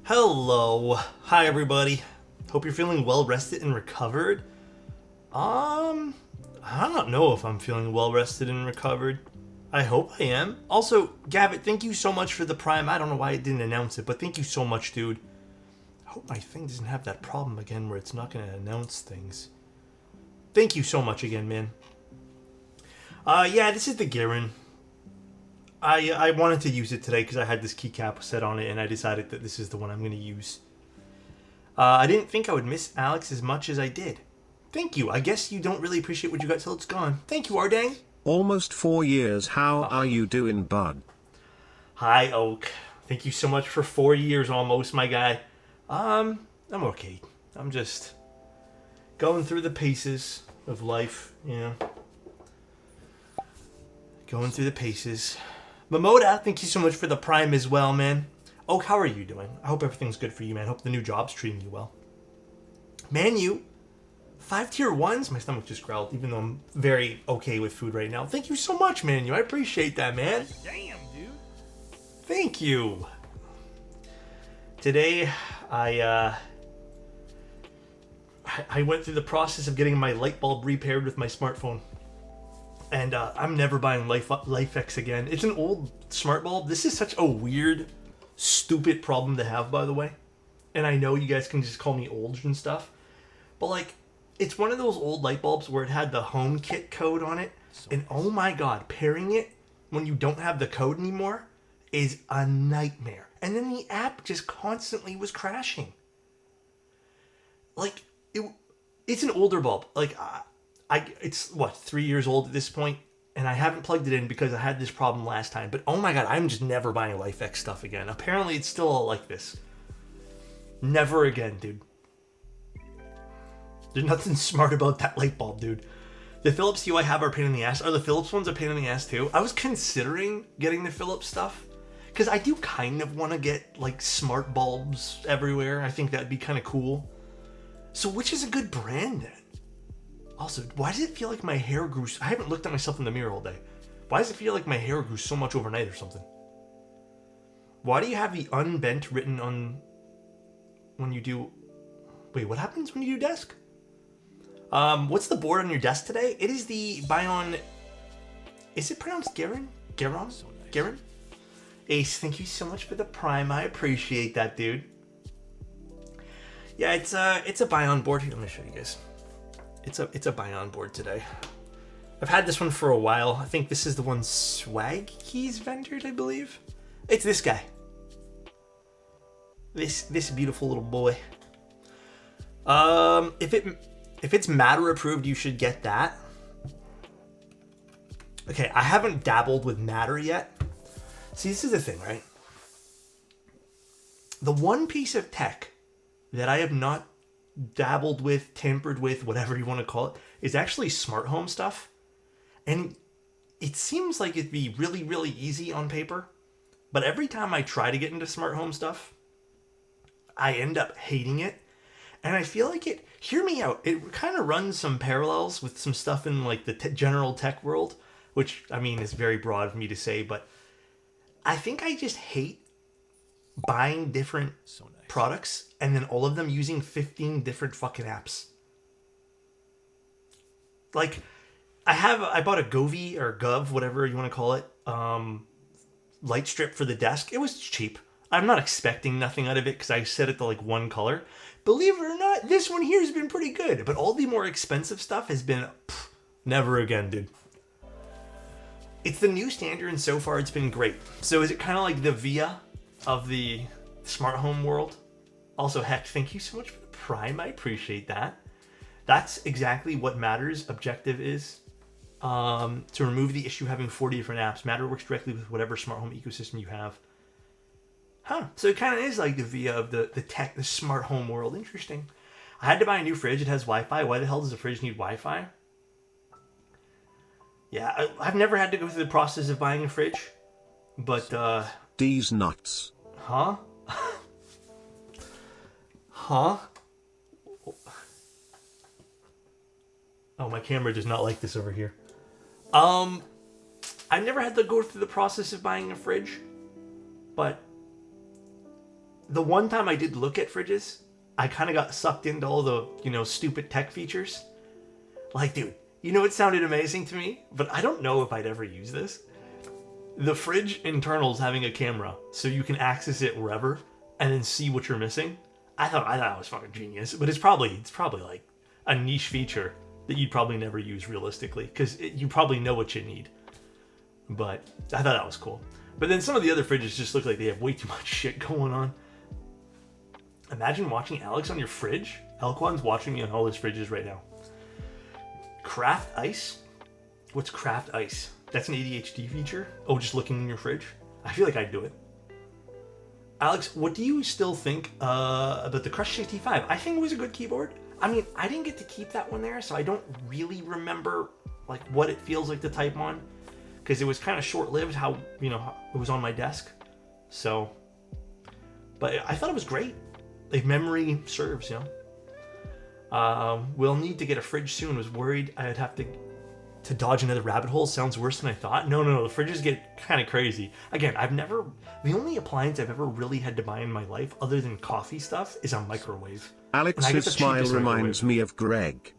Hello. Hi, everybody. Hope you're feeling well rested and recovered. I don't know if I'm feeling well rested and recovered. I hope I am. Also, Gavit, thank you so much for the Prime. I don't know why I didn't announce it, but thank you so much, dude. I hope my thing doesn't have that problem again where it's not going to announce things. Thank you so much again, man. Yeah, this is the Garen. I wanted to use it today because I had this keycap set on it, and I decided that this is the one I'm going to use. I didn't think I would miss Alex as much as I did. Thank you. I guess you don't really appreciate what you got till it's gone. Thank you, Ardang. Almost 4 years. How are you doing, bud? Hi, Oak. Thank you so much for 4 years almost, my guy. I'm okay. I'm just going through the paces of life, you know. Going through the paces. Mamoda, thank you so much for the Prime as well, man. Oak, how are you doing? I hope everything's good for you, man. Hope the new job's treating you well. Manu, 5 tier 1s? My stomach just growled, even though I'm very okay with food right now. Thank you so much, Manu. I appreciate that, man. Damn, dude. Thank you. Today, I went through the process of getting my light bulb repaired with my smartphone. And I'm never buying LifeX again. It's an old smart bulb. This is such a weird, stupid problem to have, by the way. And I know you guys can just call me old and stuff. But, like, it's one of those old light bulbs where it had the home kit code on it. And, oh my god, pairing it when you don't have the code anymore is a nightmare. And then the app just constantly was crashing. Like, it's an older bulb. Like, it's, 3 years old at this point, and I haven't plugged it in because I had this problem last time. But oh my god, I'm just never buying LifeX stuff again. Apparently, it's still all like this. Never again, dude. There's nothing smart about that light bulb, dude. The Philips Hue I have are a pain in the ass. Are the Philips ones a pain in the ass too? I was considering getting the Philips stuff because I do kind of want to get like smart bulbs everywhere. I think that'd be kind of cool. So which is a good brand then? Also, why does it feel like my hair grew... I haven't looked at myself in the mirror all day. Why does it feel like my hair grew so much overnight or something? Why do you have the unbent written on... when you do... Wait, what happens when you do desk? What's the board on your desk today? It is the Bion... Is it pronounced Garen? Garon? So nice. Garen? Ace, thank you so much for the Prime. I appreciate that, dude. Yeah, it's a Bion board. Here, let me show you guys. It's a Bion board today. I've had this one for a while. I think this is the one Swag Keys vendored, I believe. It's this guy. This beautiful little boy. If it's Matter approved, you should get that. Okay, I haven't dabbled with Matter yet. See, this is the thing, right? The one piece of tech that I have not dabbled with, tampered with, whatever you want to call it, is actually smart home stuff. And it seems like it'd be really, really easy on paper. But every time I try to get into smart home stuff, I end up hating it. And I feel like it, hear me out, it kind of runs some parallels with some stuff in like the general tech world, which, I mean, is very broad for me to say, but I think I just hate buying different products and then all of them using 15 different fucking apps. Like, I bought a Govee or Gov, whatever you want to call it, light strip for the desk. It was cheap. I'm not expecting nothing out of it because I set it to like one color. Believe it or not, this one here has been pretty good. But all the more expensive stuff has been never again, dude. It's the new standard and so far it's been great. So is it kind of like the VIA of the smart home world? Also, heck, thank you so much for the Prime. I appreciate that. That's exactly what Matter's objective is. To remove the issue having 40 different apps. Matter works directly with whatever smart home ecosystem you have. Huh. So it kind of is like the VIA of the tech, the smart home world. Interesting. I had to buy a new fridge. It has Wi-Fi. Why the hell does a fridge need Wi-Fi? Yeah, I've never had to go through the process of buying a fridge. But, These nuts. Huh? Huh? Oh, my camera does not like this over here. I never had to go through the process of buying a fridge, but the one time I did look at fridges, I kind of got sucked into all the, stupid tech features. Like, dude, it sounded amazing to me, but I don't know if I'd ever use this. The fridge internals having a camera so you can access it wherever and then see what you're missing. I thought it was fucking genius, but it's probably like a niche feature that you'd probably never use realistically because you probably know what you need. But I thought that was cool. But then some of the other fridges just look like they have way too much shit going on. Imagine watching Alex on your fridge. Elquan's watching me on all his fridges right now. Craft ice? What's craft ice? That's an ADHD feature? Oh, just looking in your fridge? I feel like I'd do it. Alex, what do you still think about the Crush 65? I think it was a good keyboard. I mean, I didn't get to keep that one there, so I don't really remember like what it feels like to type on, because it was kind of short-lived how it was on my desk. So, but I thought it was great. Like, memory serves, We'll need to get a fridge soon. Was worried I'd have to dodge another rabbit hole. Sounds worse than I thought. No, the fridges get kind of crazy. Again, the only appliance I've ever really had to buy in my life, other than coffee stuff, is a microwave. Alex's smile reminds me of Greg.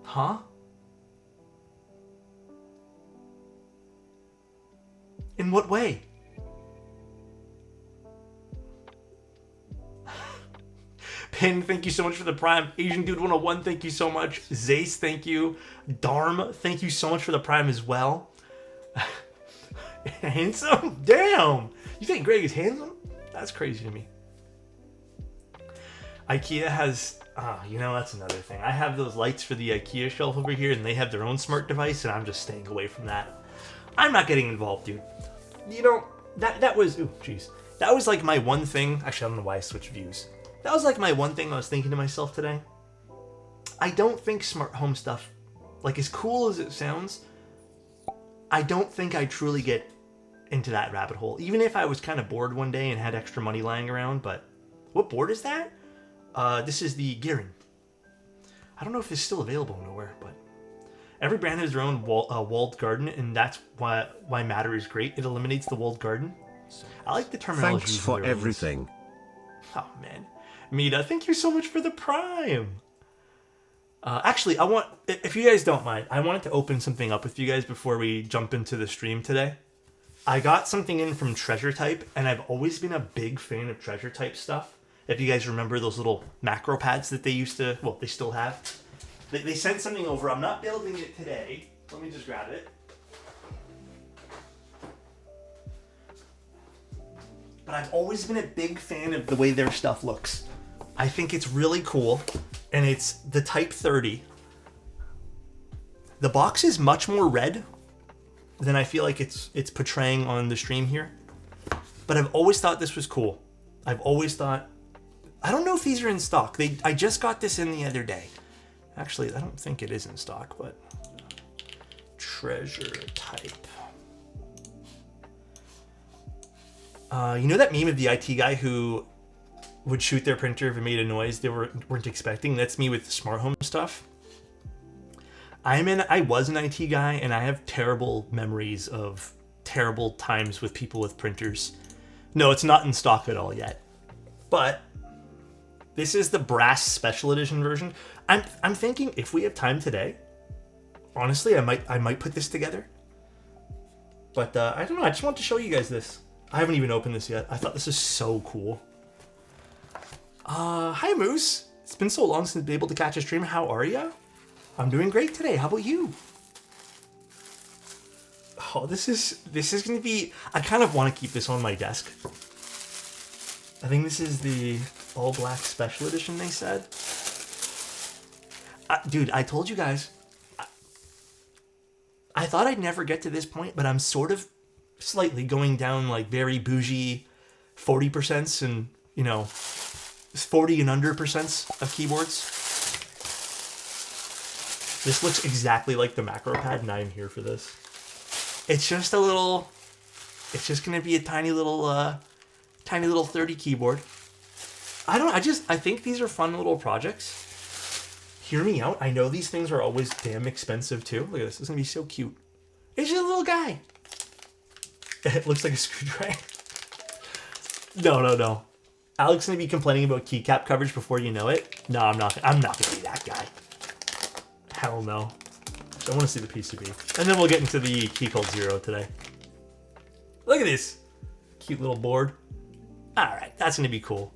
Huh? In what way? Pin, thank you so much for the Prime. Asian Dude 101, thank you so much. Zace, thank you. Darm, thank you so much for the Prime as well. Handsome? Damn! You think Greg is handsome? That's crazy to me. IKEA has... that's another thing. I have those lights for the IKEA shelf over here, and they have their own smart device, and I'm just staying away from that. I'm not getting involved, dude. That was... Ooh, jeez. That was like my one thing... Actually, I don't know why I switched views. That was like my one thing I was thinking to myself today. I don't think smart home stuff, like as cool as it sounds, I don't think I truly get into that rabbit hole. Even if I was kind of bored one day and had extra money lying around, but what board is that? This is the Gearing. I don't know if it's still available nowhere, but every brand has their own walled garden, and that's why Matter is great. It eliminates the walled garden. So I like the terminology. Thanks for everything. Oh, man. Mita, thank you so much for the Prime. Actually, if you guys don't mind, I wanted to open something up with you guys before we jump into the stream today. I got something in from Treasure Type, and I've always been a big fan of Treasure Type stuff. If you guys remember those little macro pads that they used to, well, they still have. They sent something over. I'm not building it today. Let me just grab it. But I've always been a big fan of the way their stuff looks. I think it's really cool, and it's the Type 30. The box is much more red than I feel like it's portraying on the stream here. But I've always thought this was cool. I've always thought... I don't know if these are in stock. I just got this in the other day. Actually, I don't think it is in stock, but... Treasure Type. You know that meme of the IT guy who would shoot their printer if it made a noise they weren't expecting? That's me with smart home stuff. I was an IT guy, and I have terrible memories of terrible times with people with printers. No, it's not in stock at all yet. But this is the brass special edition version. I'm thinking if we have time today, honestly, I might put this together. But I don't know. I just want to show you guys this. I haven't even opened this yet. I thought this is so cool. Hi Moose. It's been so long since I've been able to catch a stream. How are ya? I'm doing great today. How about you? Oh, this is gonna be... I kind of want to keep this on my desk. I think this is the all black special edition, they said. Dude, I told you guys. I thought I'd never get to this point, but I'm sort of slightly going down like very bougie 40% and 40 and under percents of keyboards. This looks exactly like the macro pad, and I'm here for this. It's just gonna be a tiny little 30 keyboard. I think these are fun little projects. Hear me out. I know these things are always damn expensive too. Look at this. It's gonna be so cute. It's just a little guy. It looks like a screwdriver. No. Alex gonna be complaining about keycap coverage before you know it. No, I'm not gonna be that guy. Hell no. So I want to see the PCB. And then we'll get into the Keycult Zero today. Look at this. Cute little board. Alright, that's gonna be cool.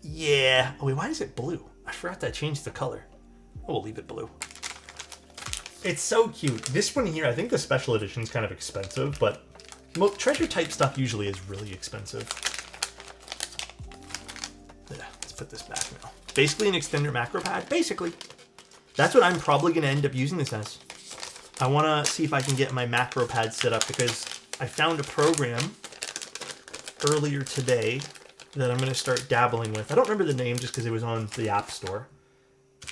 Yeah. Oh wait, why is it blue? I forgot that I changed the color. Oh, we'll leave it blue. It's so cute. This one here, I think the special edition is kind of expensive, but treasure type stuff usually is really expensive. Yeah, let's put this back now. Basically an extender macro pad. Basically. That's what I'm probably going to end up using this as. I want to see if I can get my macro pad set up because I found a program earlier today that I'm going to start dabbling with. I don't remember the name just because it was on the App Store.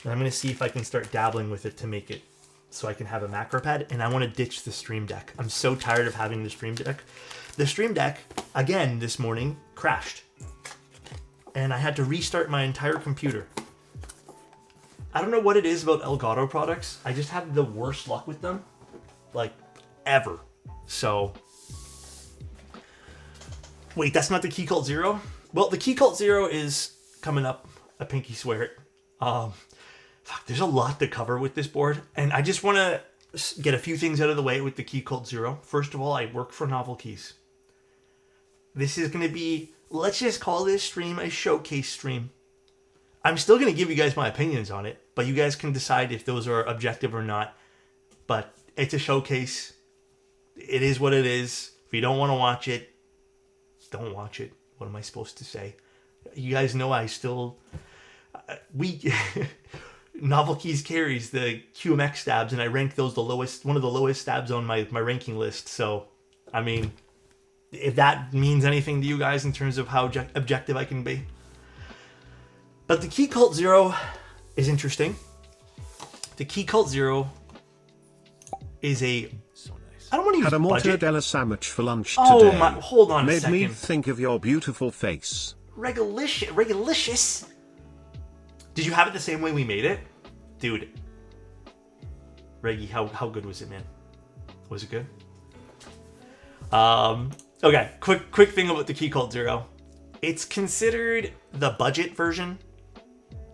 And I'm going to see if I can start dabbling with it to make it so I can have a macro pad. And I want to ditch the Stream Deck. I'm so tired of having the Stream Deck. The Stream Deck, again, this morning, crashed. And I had to restart my entire computer. I don't know what it is about Elgato products. I just have the worst luck with them. Like, ever. So... Wait, that's not the Keycult Zero? Well, the Keycult Zero is coming up. I pinky swear it. Fuck, there's a lot to cover with this board. And I just want to get a few things out of the way with the Keycult Zero. First of all, I work for Novel Keys. This is going to be... Let's just call this stream a showcase stream. I'm still going to give you guys my opinions on it, but you guys can decide if those are objective or not. But it's a showcase. It is what it is. If you don't want to watch it, don't watch it. What am I supposed to say? You guys know I still... Novel Keys carries the QMX stabs, and I rank those the lowest, one of the lowest stabs on my ranking list. So, I mean, if that means anything to you guys in terms of how objective I can be. But the Keycult Zero is interesting. The Keycult Zero is a... I don't want to use Had a budget. mortadella sandwich for lunch Oh today. my, hold on a second. Made me think of your beautiful face. Regalicious. Did you have it the same way we made it? Dude. Reggie, how good was it, man? Was it good? Okay, quick thing about the Keycult Zero. It's considered the budget version.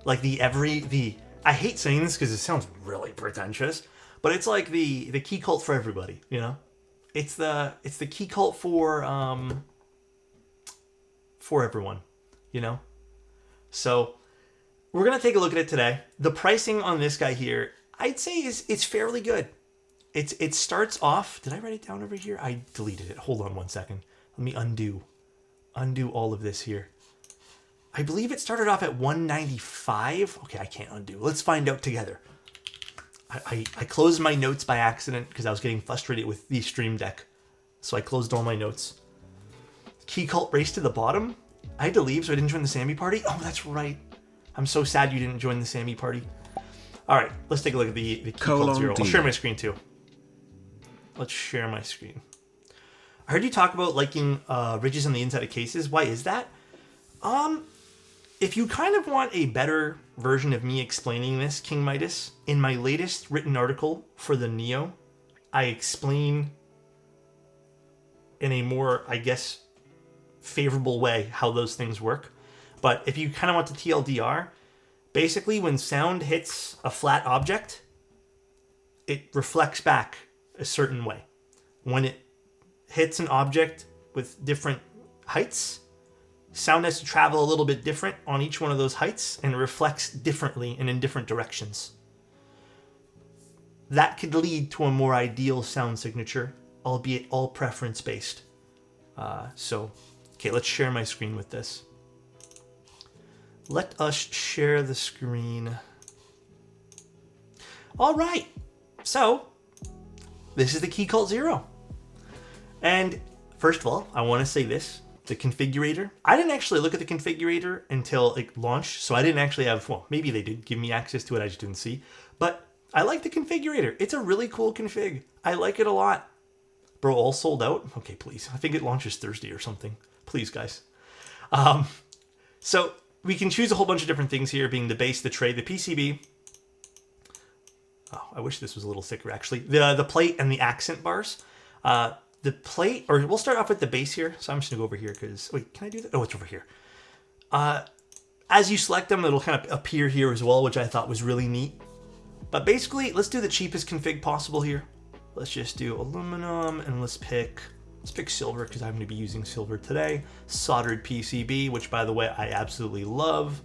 Like I hate saying this because it sounds really pretentious, but it's like the Keycult for everybody, you know? It's the Keycult for everyone, you know? So we're gonna take a look at it today. The pricing on this guy here, I'd say it's fairly good. It starts off. Did I write it down over here? I deleted it. Hold on one second. Let me undo all of this here. I believe it started off at $195. Okay, I can't undo. Let's find out together. I closed my notes by accident because I was getting frustrated with the Stream Deck. So I closed all my notes. Keycult Race to the Bottom. I had to leave, so I didn't join the Sammy party. Oh, that's right. I'm so sad you didn't join the Sammy party. All right, let's take a look at the Keycult Zero. I'll share my screen too. Let's share my screen. I heard you talk about liking ridges on the inside of cases. Why is that? If you kind of want a better version of me explaining this, King Midas, in my latest written article for the Neo, I explain in a more, I guess, favorable way how those things work. But if you kind of want the TLDR, basically when sound hits a flat object, it reflects back a certain way. When it hits an object with different heights, sound has to travel a little bit different on each one of those heights, and it reflects differently and in different directions. That could lead to a more ideal sound signature, albeit all preference based. Okay, let's share my screen with this. Let us share the screen. All right, so this is the Keycult Zero. And first of all, I want to say this. The configurator. I didn't actually look at the configurator until it launched, so I didn't actually have, well, maybe they did give me access to it, I just didn't see. But I like the configurator. It's a really cool config. I like it a lot. Bro, all sold out? Okay, please. I think it launches Thursday or something. Please, guys. So we can choose a whole bunch of different things here, being the base, the tray, the PCB. Oh, I wish this was a little thicker, actually. The plate and the accent bars. The plate, or we'll start off with the base here. So I'm just gonna go over here because, wait, can I do that? Oh, it's over here. As you select them, it'll kind of appear here as well, which I thought was really neat. But basically, let's do the cheapest config possible here. Let's just do aluminum, and let's pick silver because I'm going to be using silver today. Soldered PCB, which by the way, I absolutely love.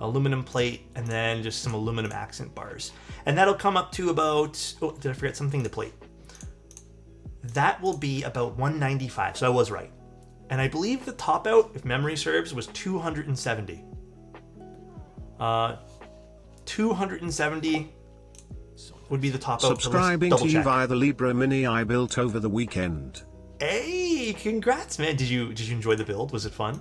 Aluminum plate, and then just some aluminum accent bars. And that'll come up to about, oh, did I forget something? The plate. That will be about 195, so I was right. And I believe the top out, if memory serves, was 270. 270 would be the top out. Subscribing to you via the Libra Mini I built over the weekend. Hey, congrats, man. Did you enjoy the build? Was it fun?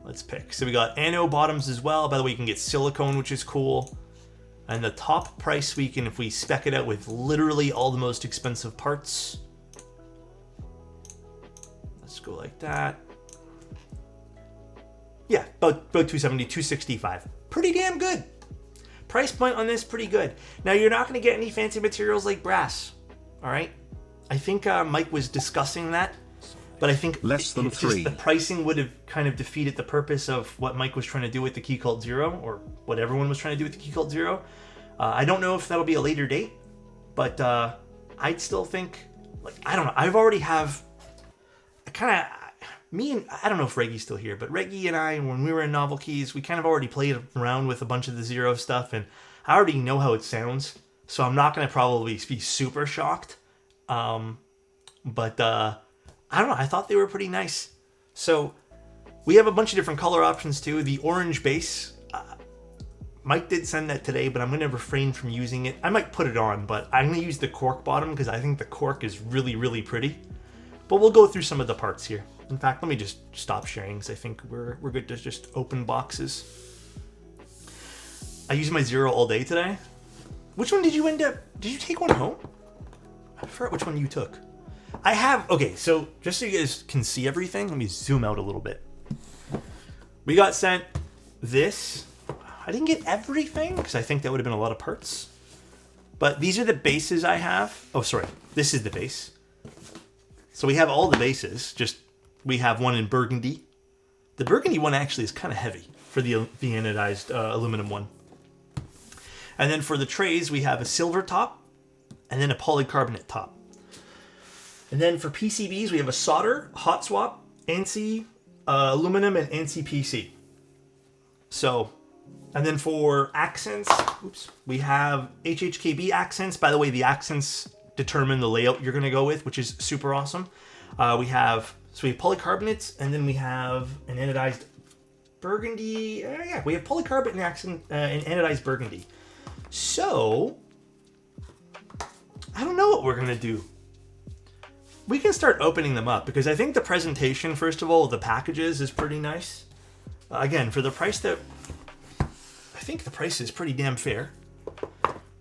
Let's pick. So we got anode bottoms as well. By the way, you can get silicone, which is cool. And the top price we can, if we spec it out with literally all the most expensive parts. Let's go like that. Yeah, about 270, 265. Pretty damn good. Price point on this, pretty good. Now, you're not going to get any fancy materials like brass. All right? I think Mike was discussing that. But I think less than just the pricing would have kind of defeated the purpose of what Mike was trying to do with the Keycult Zero, or what everyone was trying to do with the Keycult Zero. I don't know if that'll be a later date, but I'd still think, like, I don't know. I've already have kind of, I don't know if Reggie's still here, but Reggie and I, when we were in Novel Keys, we kind of already played around with a bunch of the Zero stuff, and I already know how it sounds, so I'm not going to probably be super shocked. But I don't know. I thought they were pretty nice. So we have a bunch of different color options too. The orange base, Mike did send that today, but I'm going to refrain from using it. I might put it on, but I'm going to use the cork bottom because I think the cork is really, really pretty. But we'll go through some of the parts here. In fact, let me just stop sharing because I think we're good to just open boxes. I used my Zero all day today. Which one did you end up? Did you take one home? I forgot which one you took. I have, okay, so just so you guys can see everything, let me zoom out a little bit. We got sent this. I didn't get everything because I think that would have been a lot of parts. But these are the bases I have. Oh, sorry. This is the base. So we have all the bases. Just we have one in burgundy. The burgundy one actually is kind of heavy for the anodized aluminum one. And then for the trays, we have a silver top and then a polycarbonate top. And then for PCBs, we have a solder, hot swap, ANSI aluminum, and ANSI PC. So, and then for accents, we have HHKB accents. By the way, the accents determine the layout you're going to go with, which is super awesome. We have polycarbonates, and then we have an anodized burgundy. We have polycarbonate and accent and anodized burgundy. So, I don't know what we're going to do. We can start opening them up because I think the presentation, first of all, of the packages is pretty nice. Again, for the price that I think the price is pretty damn fair.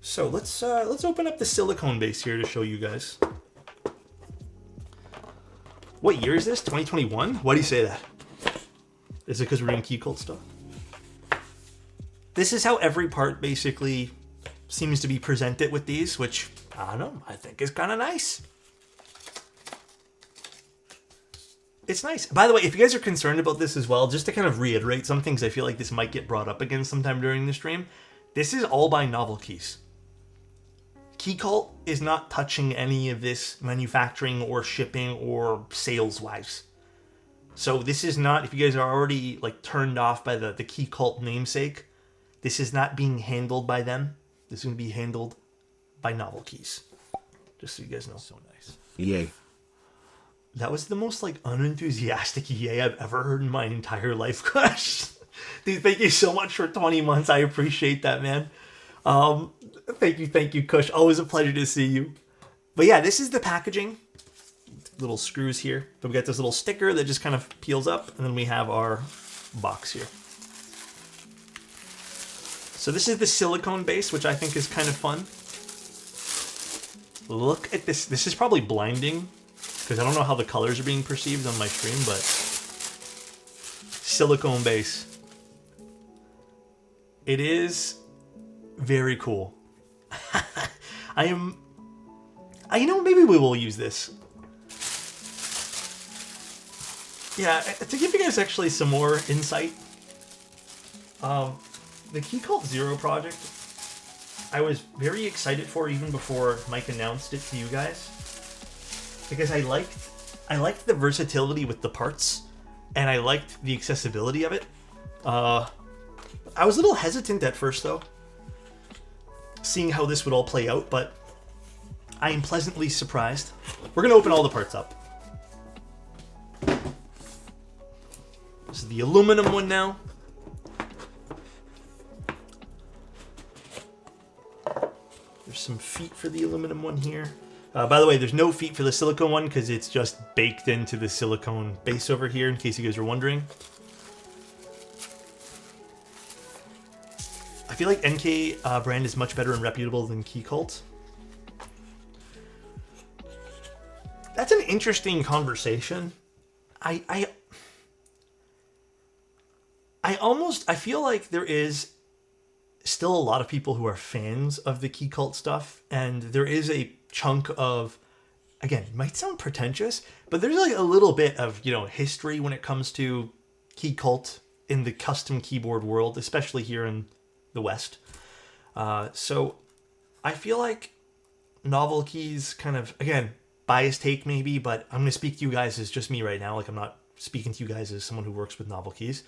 So let's open up the silicone base here to show you guys. What year is this? 2021? Why do you say that? Is it because we're doing Keycult stuff? This is how every part basically seems to be presented with these, which I don't know. I think is kind of nice. It's nice. By the way, if you guys are concerned about this as well, just to kind of reiterate some things, I feel like this might get brought up again sometime during the stream. This is all by Novel Keys. Keycult is not touching any of this manufacturing or shipping or sales-wise. So this is not, if you guys are already like turned off by the Keycult namesake, this is not being handled by them. This is going to be handled by Novel Keys. Just so you guys know. So nice. Yay. That was the most like unenthusiastic yay I've ever heard in my entire life, Kush. Dude, thank you so much for 20 months. I appreciate that, man. Thank you, Kush. Always a pleasure to see you. But yeah, this is the packaging. Little screws here. But we got this little sticker that just kind of peels up, and then we have our box here. So this is the silicone base, which I think is kind of fun. Look at this. This is probably blinding, because I don't know how the colors are being perceived on my stream, but silicone base. It is very cool. You know, maybe we will use this. Yeah, to give you guys actually some more insight, the Keycult Zero project, I was very excited for even before Mike announced it to you guys, because I liked the versatility with the parts, and I liked the accessibility of it. I was a little hesitant at first though, seeing how this would all play out, but I am pleasantly surprised. We're gonna open all the parts up. This is the aluminum one now. There's some feet for the aluminum one here. By the way, there's no feet for the silicone one because it's just baked into the silicone base over here, in case you guys are wondering. I feel like NK brand is much better and reputable than Keycult. That's an interesting conversation. I feel like there is still a lot of people who are fans of the Keycult stuff, and there is a chunk of, again, it might sound pretentious, but there's like a little bit of, you know, history when it comes to Keycult in the custom keyboard world, especially here in the West. So I feel like Novel Keys kind of, again, biased take maybe, but I'm going to speak to you guys as just me right now. Like, I'm not speaking to you guys as someone who works with Novel Keys.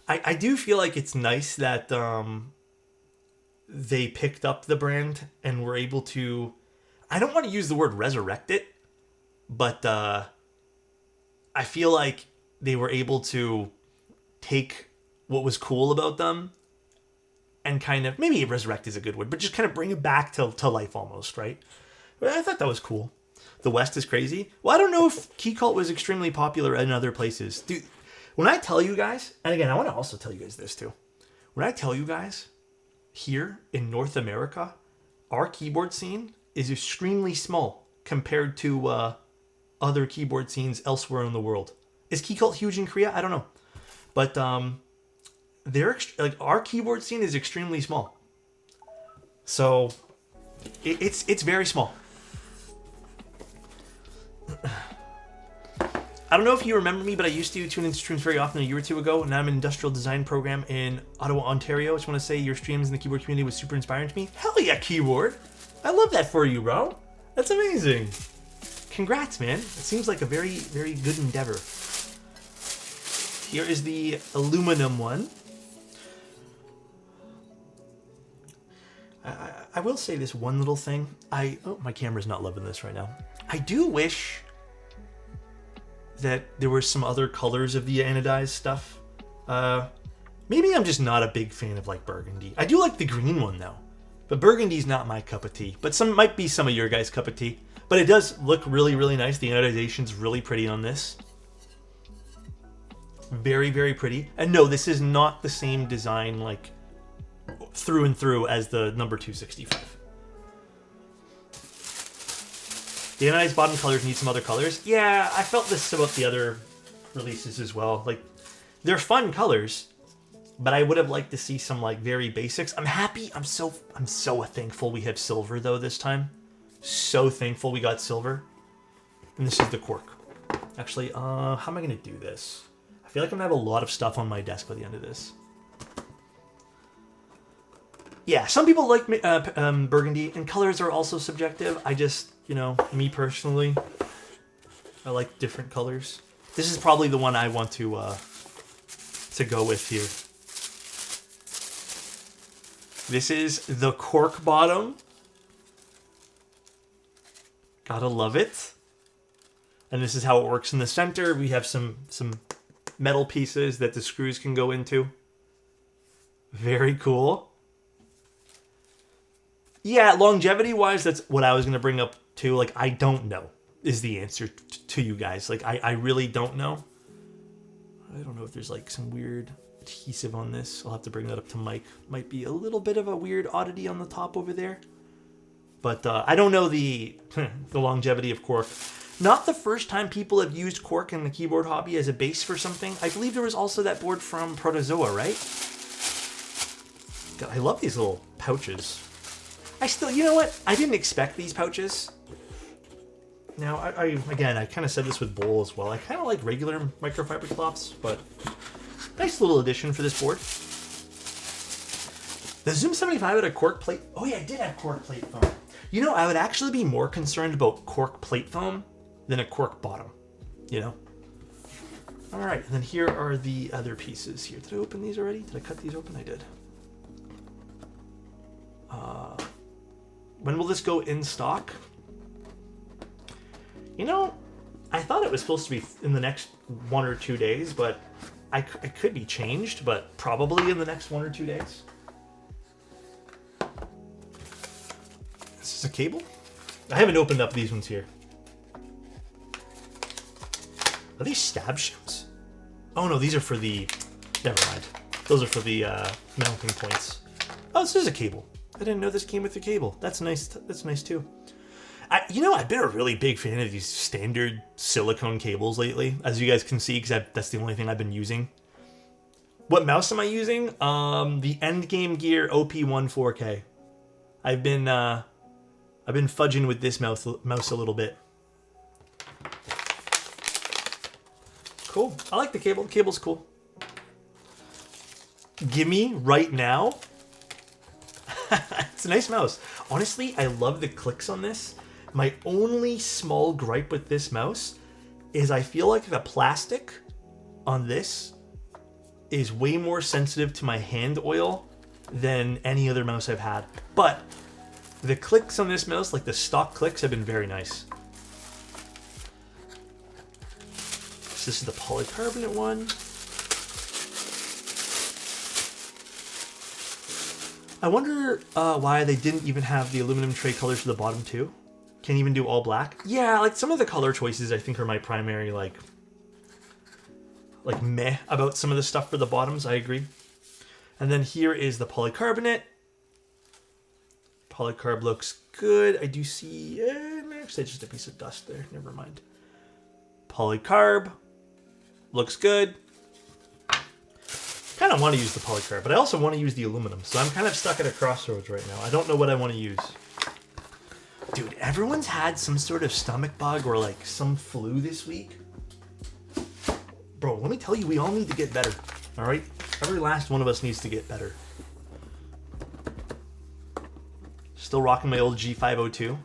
I do feel like it's nice that they picked up the brand and were able to, I don't want to use the word resurrect it, but I feel like they were able to take what was cool about them and kind of, maybe resurrect is a good word, but just kind of bring it back to life almost, right? But I thought that was cool. The West is crazy. Well, I don't know if Keycult was extremely popular in other places. Dude, when I tell you guys, and again, I want to also tell you guys this too. When I tell you guys, here in North America, our keyboard scene is extremely small compared to other keyboard scenes elsewhere in the world. Is Keycult huge in Korea? I don't know. But our keyboard scene is extremely small. So it's very small. I don't know if you remember me, but I used to tune into streams very often a year or two ago, and I'm in an industrial design program in Ottawa, Ontario. I just want to say your streams in the keyboard community was super inspiring to me. Hell yeah, keyboard! I love that for you, bro. That's amazing. Congrats, man. It seems like a very, very good endeavor. Here is the aluminum one. I will say this one little thing. Oh, my camera's not loving this right now. I do wish that there were some other colors of the anodized stuff. Maybe I'm just not a big fan of like burgundy. I do like the green one though, but burgundy's not my cup of tea. But some might be some of your guys' cup of tea. But it does look really, really nice. The anodization's really pretty on this. Very, very pretty. And no, this is not the same design like through and through as the number 265. The anodized bottom colors need some other colors. Yeah, I felt this about the other releases as well. Like, they're fun colors, but I would have liked to see some like very basics. I'm happy. I'm so thankful we have silver though this time. So thankful we got silver. And this is the cork. Actually, how am I gonna do this? I feel like I'm gonna have a lot of stuff on my desk by the end of this. Yeah, some people like burgundy, and colors are also subjective. I just, you know, me personally, I like different colors. This is probably the one I want to go with here. This is the cork bottom. Gotta love it. And this is how it works in the center. We have some metal pieces that the screws can go into. Very cool. Yeah, longevity-wise, that's what I was going to bring up too. Like, I don't know is the answer to you guys. Like, I really don't know. I don't know if there's like some weird adhesive on this. I'll have to bring that up to Mike. Might be a little bit of a weird oddity on the top over there. But I don't know the longevity of cork. Not the first time people have used cork in the keyboard hobby as a base for something. I believe there was also that board from Protozoa, right? God, I love these little pouches. You know what? I didn't expect these pouches. Now, again, I kind of said this with bowl as well. I kind of like regular microfiber cloths, but nice little addition for this board. The Zoom 75 had a cork plate. Oh yeah, I did have cork plate foam. You know, I would actually be more concerned about cork plate foam than a cork bottom, you know? All right, and then here are the other pieces here. Did I open these already? Did I cut these open? I did. When will this go in stock? You know, I thought it was supposed to be in the next 1 or 2 days, but it could be changed, but probably in the next 1 or 2 days. Is this a cable? I haven't opened up these ones here. Are these stab shoots? Oh no, these are for the... Never mind. Those are for the mounting points. Oh, this is a cable. I didn't know this came with a cable. That's nice. That's nice too. You know, I've been a really big fan of these standard silicone cables lately, as you guys can see, because that's the only thing I've been using. What mouse am I using? The Endgame Gear OP1 4K. I've been fudging with this mouse a little bit. Cool. I like the cable. The cable's cool. Gimme right now. It's a nice mouse. Honestly, I love the clicks on this. My only small gripe with this mouse is I feel like the plastic on this is way more sensitive to my hand oil than any other mouse I've had. But the clicks on this mouse, like the stock clicks, have been very nice. So this is the polycarbonate one. I wonder why they didn't even have the aluminum tray colors for the bottom too. Can't even do all black. Yeah, like some of the color choices I think are my primary like meh about some of the stuff for the bottoms. I agree. And then here is the polycarbonate. Polycarb looks good. I do see, actually just a piece of dust there. Never mind. Polycarb looks good. Kind of want to use the polycarb, but I also want to use the aluminum. So I'm kind of stuck at a crossroads right now. I don't know what I want to use. Dude, everyone's had some sort of stomach bug or like some flu this week. Bro, let me tell you, we all need to get better. All right? Every last one of us needs to get better. Still rocking my old G502.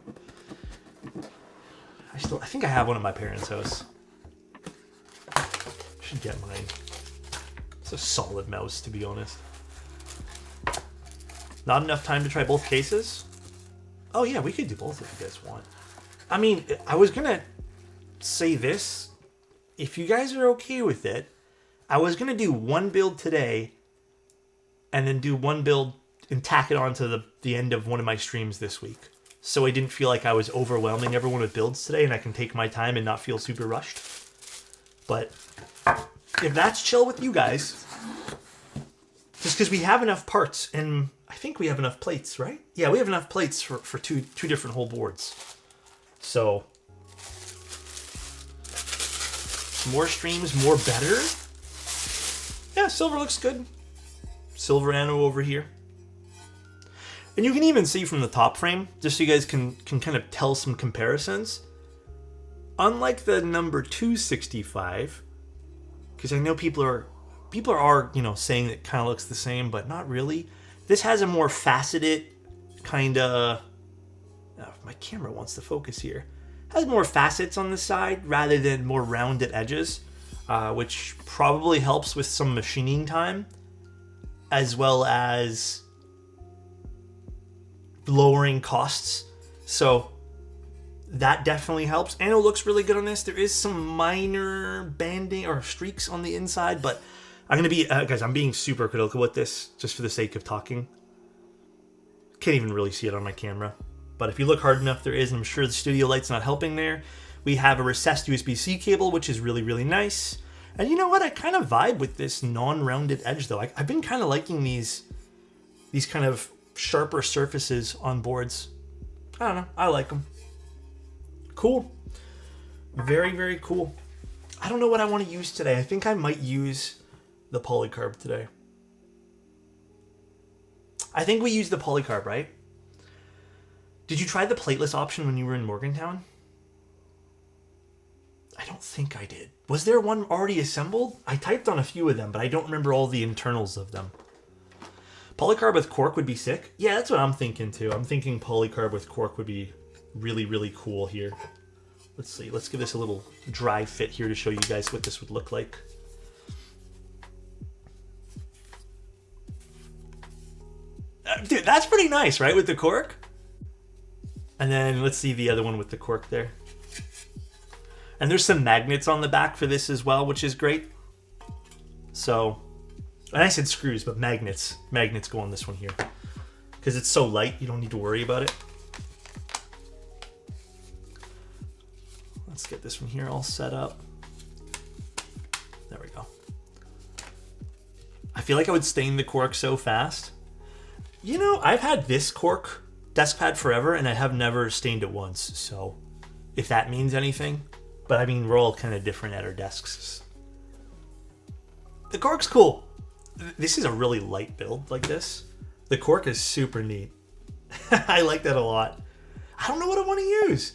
I think I have one at my parents' house. Should get mine. It's a solid mouse, to be honest. Not enough time to try both cases? Oh yeah, we could do both if you guys want. I mean, I was gonna say this. If you guys are okay with it, I was gonna do one build today and then do one build and tack it on to the end of one of my streams this week. So I didn't feel like I was overwhelming everyone with builds today and I can take my time and not feel super rushed. But if that's chill with you guys, just because we have enough parts, and I think we have enough plates, right? Yeah, we have enough plates for two different whole boards. So, more streams, more better. Yeah, silver looks good. Silver anno over here. And you can even see from the top frame, just so you guys can kind of tell some comparisons. Unlike the number 265, because I know people are saying it kind of looks the same, but not really. This has a more faceted kind of... Oh, my camera wants to focus here. Has more facets on the side rather than more rounded edges, which probably helps with some machining time, as well as lowering costs. So that definitely helps. And it looks really good on this. There is some minor banding or streaks on the inside, but I'm going to be... guys, I'm being super critical with this, just for the sake of talking. Can't even really see it on my camera. But if you look hard enough, there is, and I'm sure the studio light's not helping there. We have a recessed USB-C cable, which is really, really nice. And you know what? I kind of vibe with this non-rounded edge, though. I've been kind of liking these kind of sharper surfaces on boards. I don't know. I like them. Cool. Very, very cool. I don't know what I want to use today. I think I might use the polycarb today. I think we use the polycarb, right? Did you try the plateless option when you were in Morgantown? don't think I did. Was there one already assembled? I typed on a few of them, but I don't remember all the internals of them. Polycarb with cork would be sick. Yeah, that's what I'm thinking too. I'm thinking polycarb with cork would be really, really cool here. Let's see. Let's give this a little dry fit here to show you guys what this would look like. Dude, that's pretty nice, right? With the cork. And then let's see the other one with the cork there. And there's some magnets on the back for this as well, which is great. So, and I said screws, but magnets. Magnets go on this one here. Because it's so light, you don't need to worry about it. Let's get this one here all set up. There we go. I feel like I would stain the cork so fast. You know, I've had this cork desk pad forever, and I have never stained it once. So, if that means anything. But I mean, we're all kind of different at our desks. The cork's cool. This is a really light build like this. The cork is super neat. I like that a lot. I don't know what I want to use.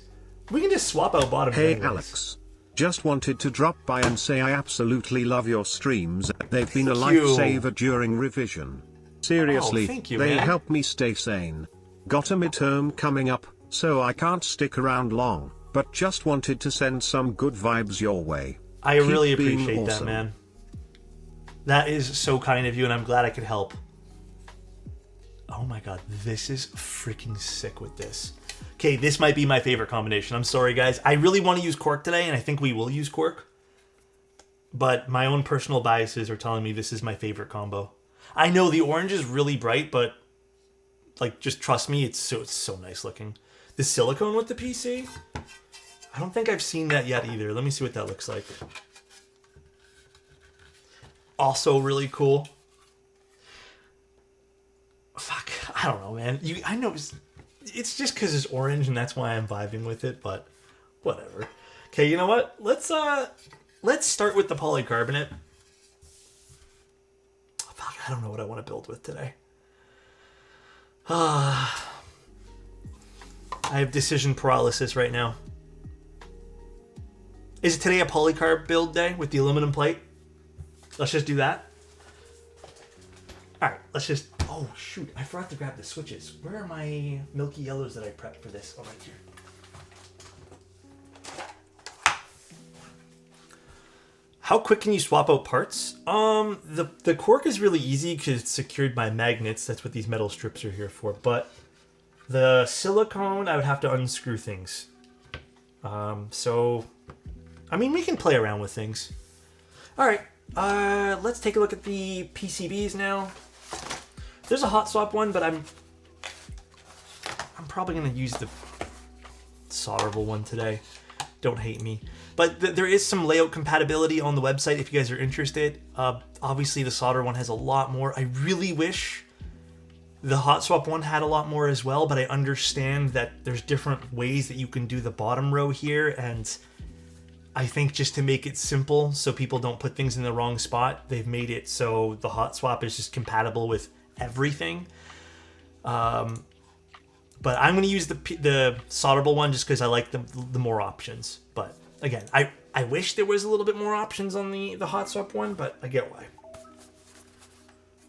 We can just swap out bottoms. Hey anyways. Alex. Just wanted to drop by and say I absolutely love your streams. They've been a Thank you. lifesaver during revision. Seriously, thank you, they man. help me stay sane. Got a midterm coming up, so I can't stick around long, but just wanted to send some good vibes your way. I Keep really being appreciate that, awesome. man. That is so kind of you, and I'm glad I could help. Oh my god, this is freaking sick with this. Okay, this might be my favorite combination. I'm sorry, guys. I really want to use cork today, and I think we will use cork. But my own personal biases are telling me this is my favorite combo. I know the orange is really bright, but like, just trust me, it's so nice looking. The silicone with the PC? I don't think I've seen that yet either. Let me see what that looks like. Also really cool. Fuck, I don't know, man. I know it's just because it's orange and that's why I'm vibing with it, but whatever. Okay, you know what? Let's start with the polycarbonate. Fuck, I don't know what I want to build with today. I have decision paralysis right now. Is it today a polycarb build day with the aluminum plate? Let's just do that. Alright, let's just... Oh, shoot. I forgot to grab the switches. Where are my milky yellows that I prepped for this? Oh, right here. How quick can you swap out parts? The cork is really easy because it's secured by magnets. That's what these metal strips are here for. But the silicone, I would have to unscrew things. So, I mean, we can play around with things. Alright, let's take a look at the PCBs now. There's a hot swap one, but I'm probably going to use the solderable one today. Don't hate me. But there is some layout compatibility on the website if you guys are interested. Obviously, the solder one has a lot more. I really wish the hot swap one had a lot more as well, but I understand that there's different ways that you can do the bottom row here, and I think just to make it simple so people don't put things in the wrong spot, they've made it so the hot swap is just compatible with everything. But I'm going to use the solderable one just because I like the more options. But again, I wish there was a little bit more options on the hot swap one, but I get why.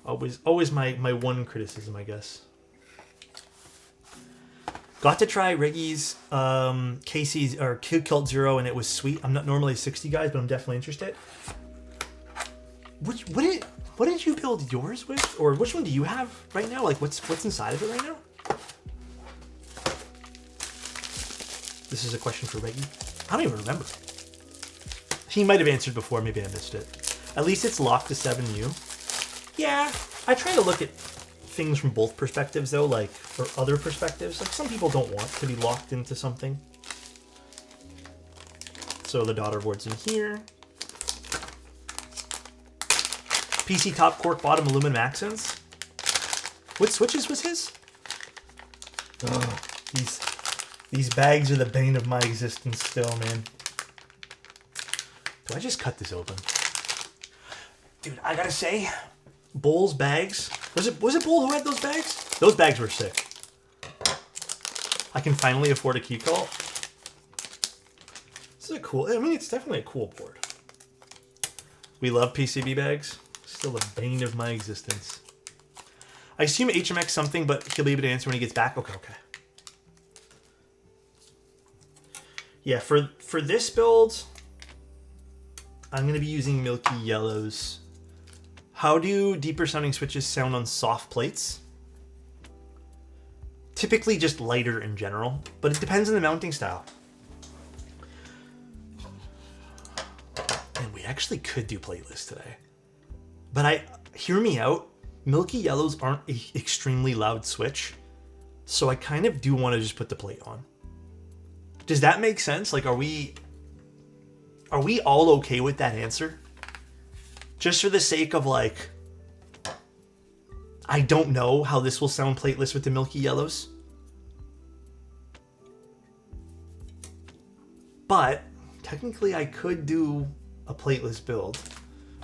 Always my one criticism, I guess. Got to try Reggi's Casey's or Keycult Zero, and it was sweet. I'm not normally a 60 guys, but I'm definitely interested. What did you build yours with, or which one do you have right now? Like, what's inside of it right now? This is a question for Reggie. I don't even remember. He might have answered before. Maybe I missed it. At least it's locked to 7U. Yeah, I try to look at things from both perspectives, though, like, or other perspectives. Like, some people don't want to be locked into something. So the daughter board's in here. PC top, cork bottom, aluminum accents. What switches was his? Oh, these bags are the bane of my existence still, man. Do I just cut this open? Dude, I gotta say, Bull's bags. Was it Bull who had those bags? Those bags were sick. I can finally afford a Keycult. This is a cool, I mean, it's definitely a cool board. We love PCB bags. Still the bane of my existence. I assume HMX something, but he'll be able to answer when he gets back. Okay, okay. Yeah, for this build, I'm going to be using milky yellows. How do deeper sounding switches sound on soft plates? Typically just lighter in general, but it depends on the mounting style. And we actually could do plateless today. But hear me out, milky yellows aren't an extremely loud switch, so I kind of do want to just put the plate on. Does that make sense? Like, are we all okay with that answer? Just for the sake of, like, I don't know how this will sound plateless with the milky yellows. But technically I could do a plateless build.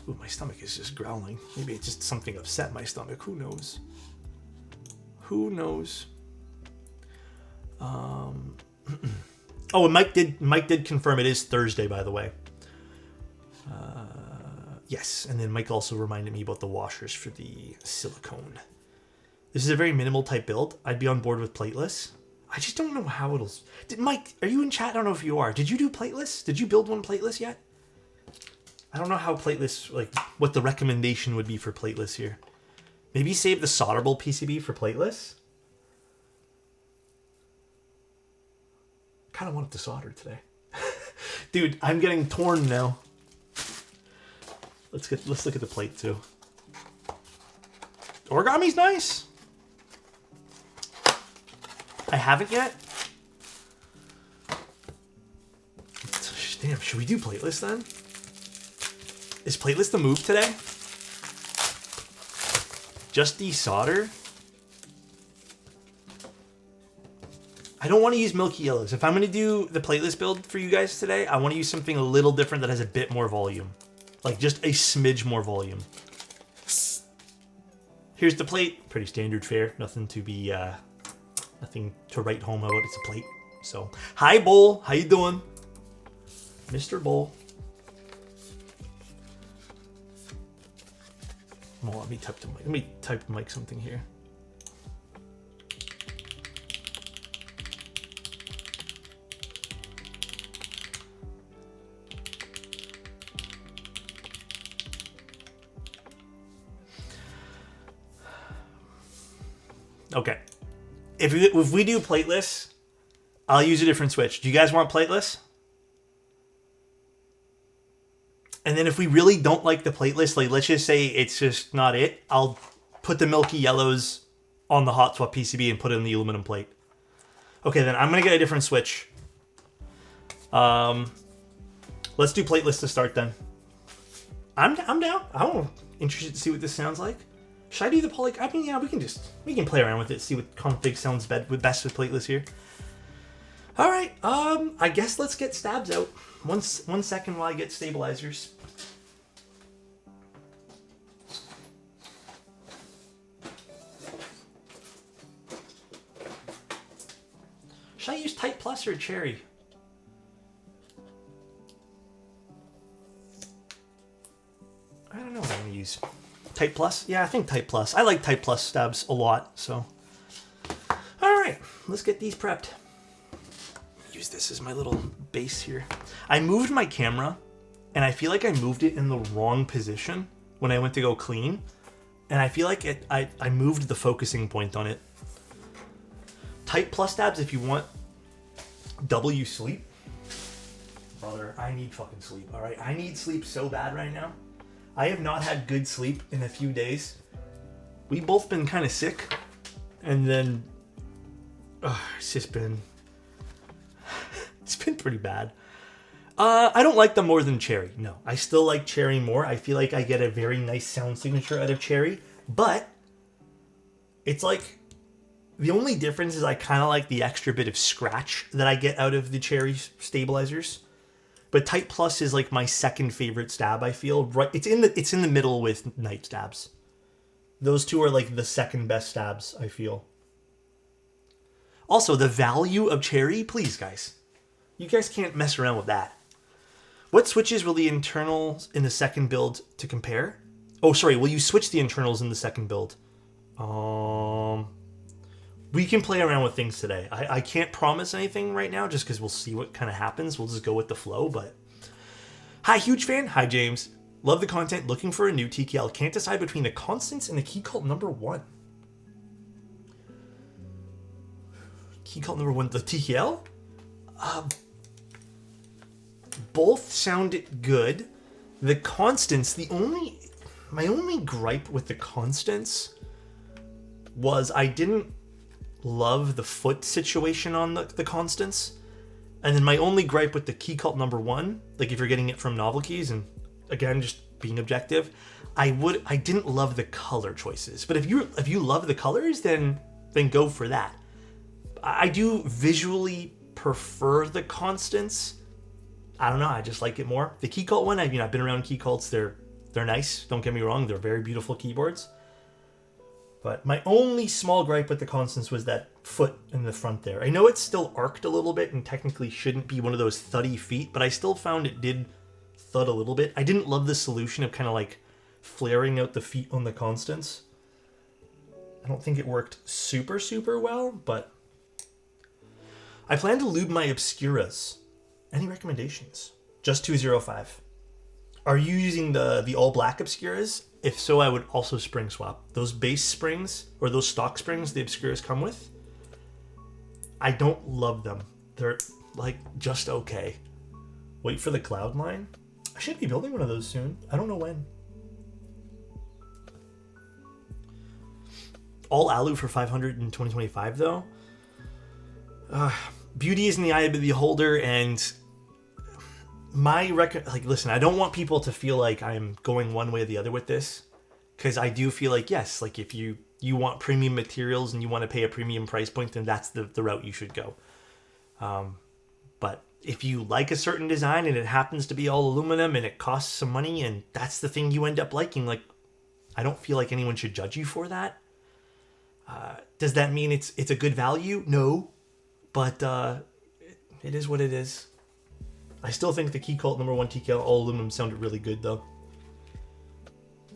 Ooh, my stomach is just growling. Maybe it's just something upset my stomach. Who knows? Who knows? Oh, and Mike did confirm it is Thursday, by the way. Yes, and then Mike also reminded me about the washers for the silicone. This is a very minimal type build. I'd be on board with plateless. I just don't know how it'll... Mike, are you in chat? I don't know if you are. Did you do plateless? Did you build one plateless yet? I don't know how plateless, like, what the recommendation would be for plateless here. Maybe save the solderable PCB for plateless? Kind of want it to solder today. Dude, I'm getting torn now. Let's look at the plate too. Origami's nice. I haven't yet. Damn, should we do plateless then? Is plateless the move today? Just desolder? I don't want to use milky yellows. If I'm going to do the plateless build for you guys today, I want to use something a little different that has a bit more volume. Like just a smidge more volume. Here's the plate. Pretty standard fare. Nothing to be, nothing to write home about. It's a plate. So, hi Bowl. How you doing? Mr. Bowl. Well, let me type to Mike. Let me type to Mike something here. Okay. If we do plateless, I'll use a different switch. Do you guys want plateless? And then if we really don't like the plateless, like let's just say it's just not it, I'll put the milky yellows on the hot swap PCB and put it in the aluminum plate. Okay, then I'm going to get a different switch. Let's do plateless to start then. I'm down. I'm interested to see what this sounds like. Should I do the poly? I mean, yeah, we can play around with it, see what config sounds best with plateless here. All right, I guess let's get stabs out. One second while I get stabilizers. Should I use Type Plus or Cherry? I don't know what I'm gonna use. Type Plus? Yeah, I think Type Plus. I like Type Plus stabs a lot, so. All right, let's get these prepped. Use this as my little base here. I moved my camera, and I feel like I moved it in the wrong position when I went to go clean, and I feel like I moved the focusing point on it. Type Plus stabs if you want W sleep. Brother, I need fucking sleep, all right? I need sleep so bad right now. I have not had good sleep in a few days. We've both been kind of sick, and then it's just been... It's been pretty bad. I don't like them more than Cherry. No, I still like Cherry more. I feel like I get a very nice sound signature out of Cherry. But it's like the only difference is I kind of like the extra bit of scratch that I get out of the Cherry stabilizers. But Type Plus is like my second favorite stab, I feel. Right, it's in the middle with Night stabs. Those two are like the second best stabs, I feel. Also, the value of Cherry, please guys. You guys can't mess around with that. What switches will the internals in the second build to compare? Oh, sorry. Will you switch the internals in the second build? We can play around with things today. I can't promise anything right now just because we'll see what kind of happens. We'll just go with the flow. But hi, huge fan. Hi, James. Love the content. Looking for a new TKL. Can't decide between the Constants and the Keycult number 1. Keycult number 1, the TKL? Both sounded good. The Constants, my only gripe with the Constants was I didn't love the foot situation on the Constants. And then my only gripe with the Keycult number 1, like if you're getting it from Novel Keys, and again, just being objective, I didn't love the color choices. But if you love the colors, then go for that. I do visually prefer the Constants. I don't know, I just like it more. The Keycult one, I've been around Keycults. They're nice. Don't get me wrong. They're very beautiful keyboards. But my only small gripe with the Constants was that foot in the front there. I know it's still arced a little bit and technically shouldn't be one of those thuddy feet, but I still found it did thud a little bit. I didn't love the solution of kind of like flaring out the feet on the Constants. I don't think it worked super, super well, but I plan to lube my Obscuras. Any recommendations? Just 205. Are you using the all black Obscuras? If so, I would also spring swap. Those base springs, or those stock springs the Obscuras come with, I don't love them. They're like just okay. Wait for the cloud line. I should be building one of those soon. I don't know when. All alu for 500 in 2025 though. Beauty is in the eye of the beholder, and listen, I don't want people to feel like I'm going one way or the other with this, because I do feel like, yes, like if you want premium materials and you want to pay a premium price point, then that's the route you should go. But if you like a certain design and it happens to be all aluminum and it costs some money and that's the thing you end up liking, like, I don't feel like anyone should judge you for that. Does that mean it's a good value? No, but it is what it is. I still think the Keycult number 1 TKL all aluminum sounded really good though.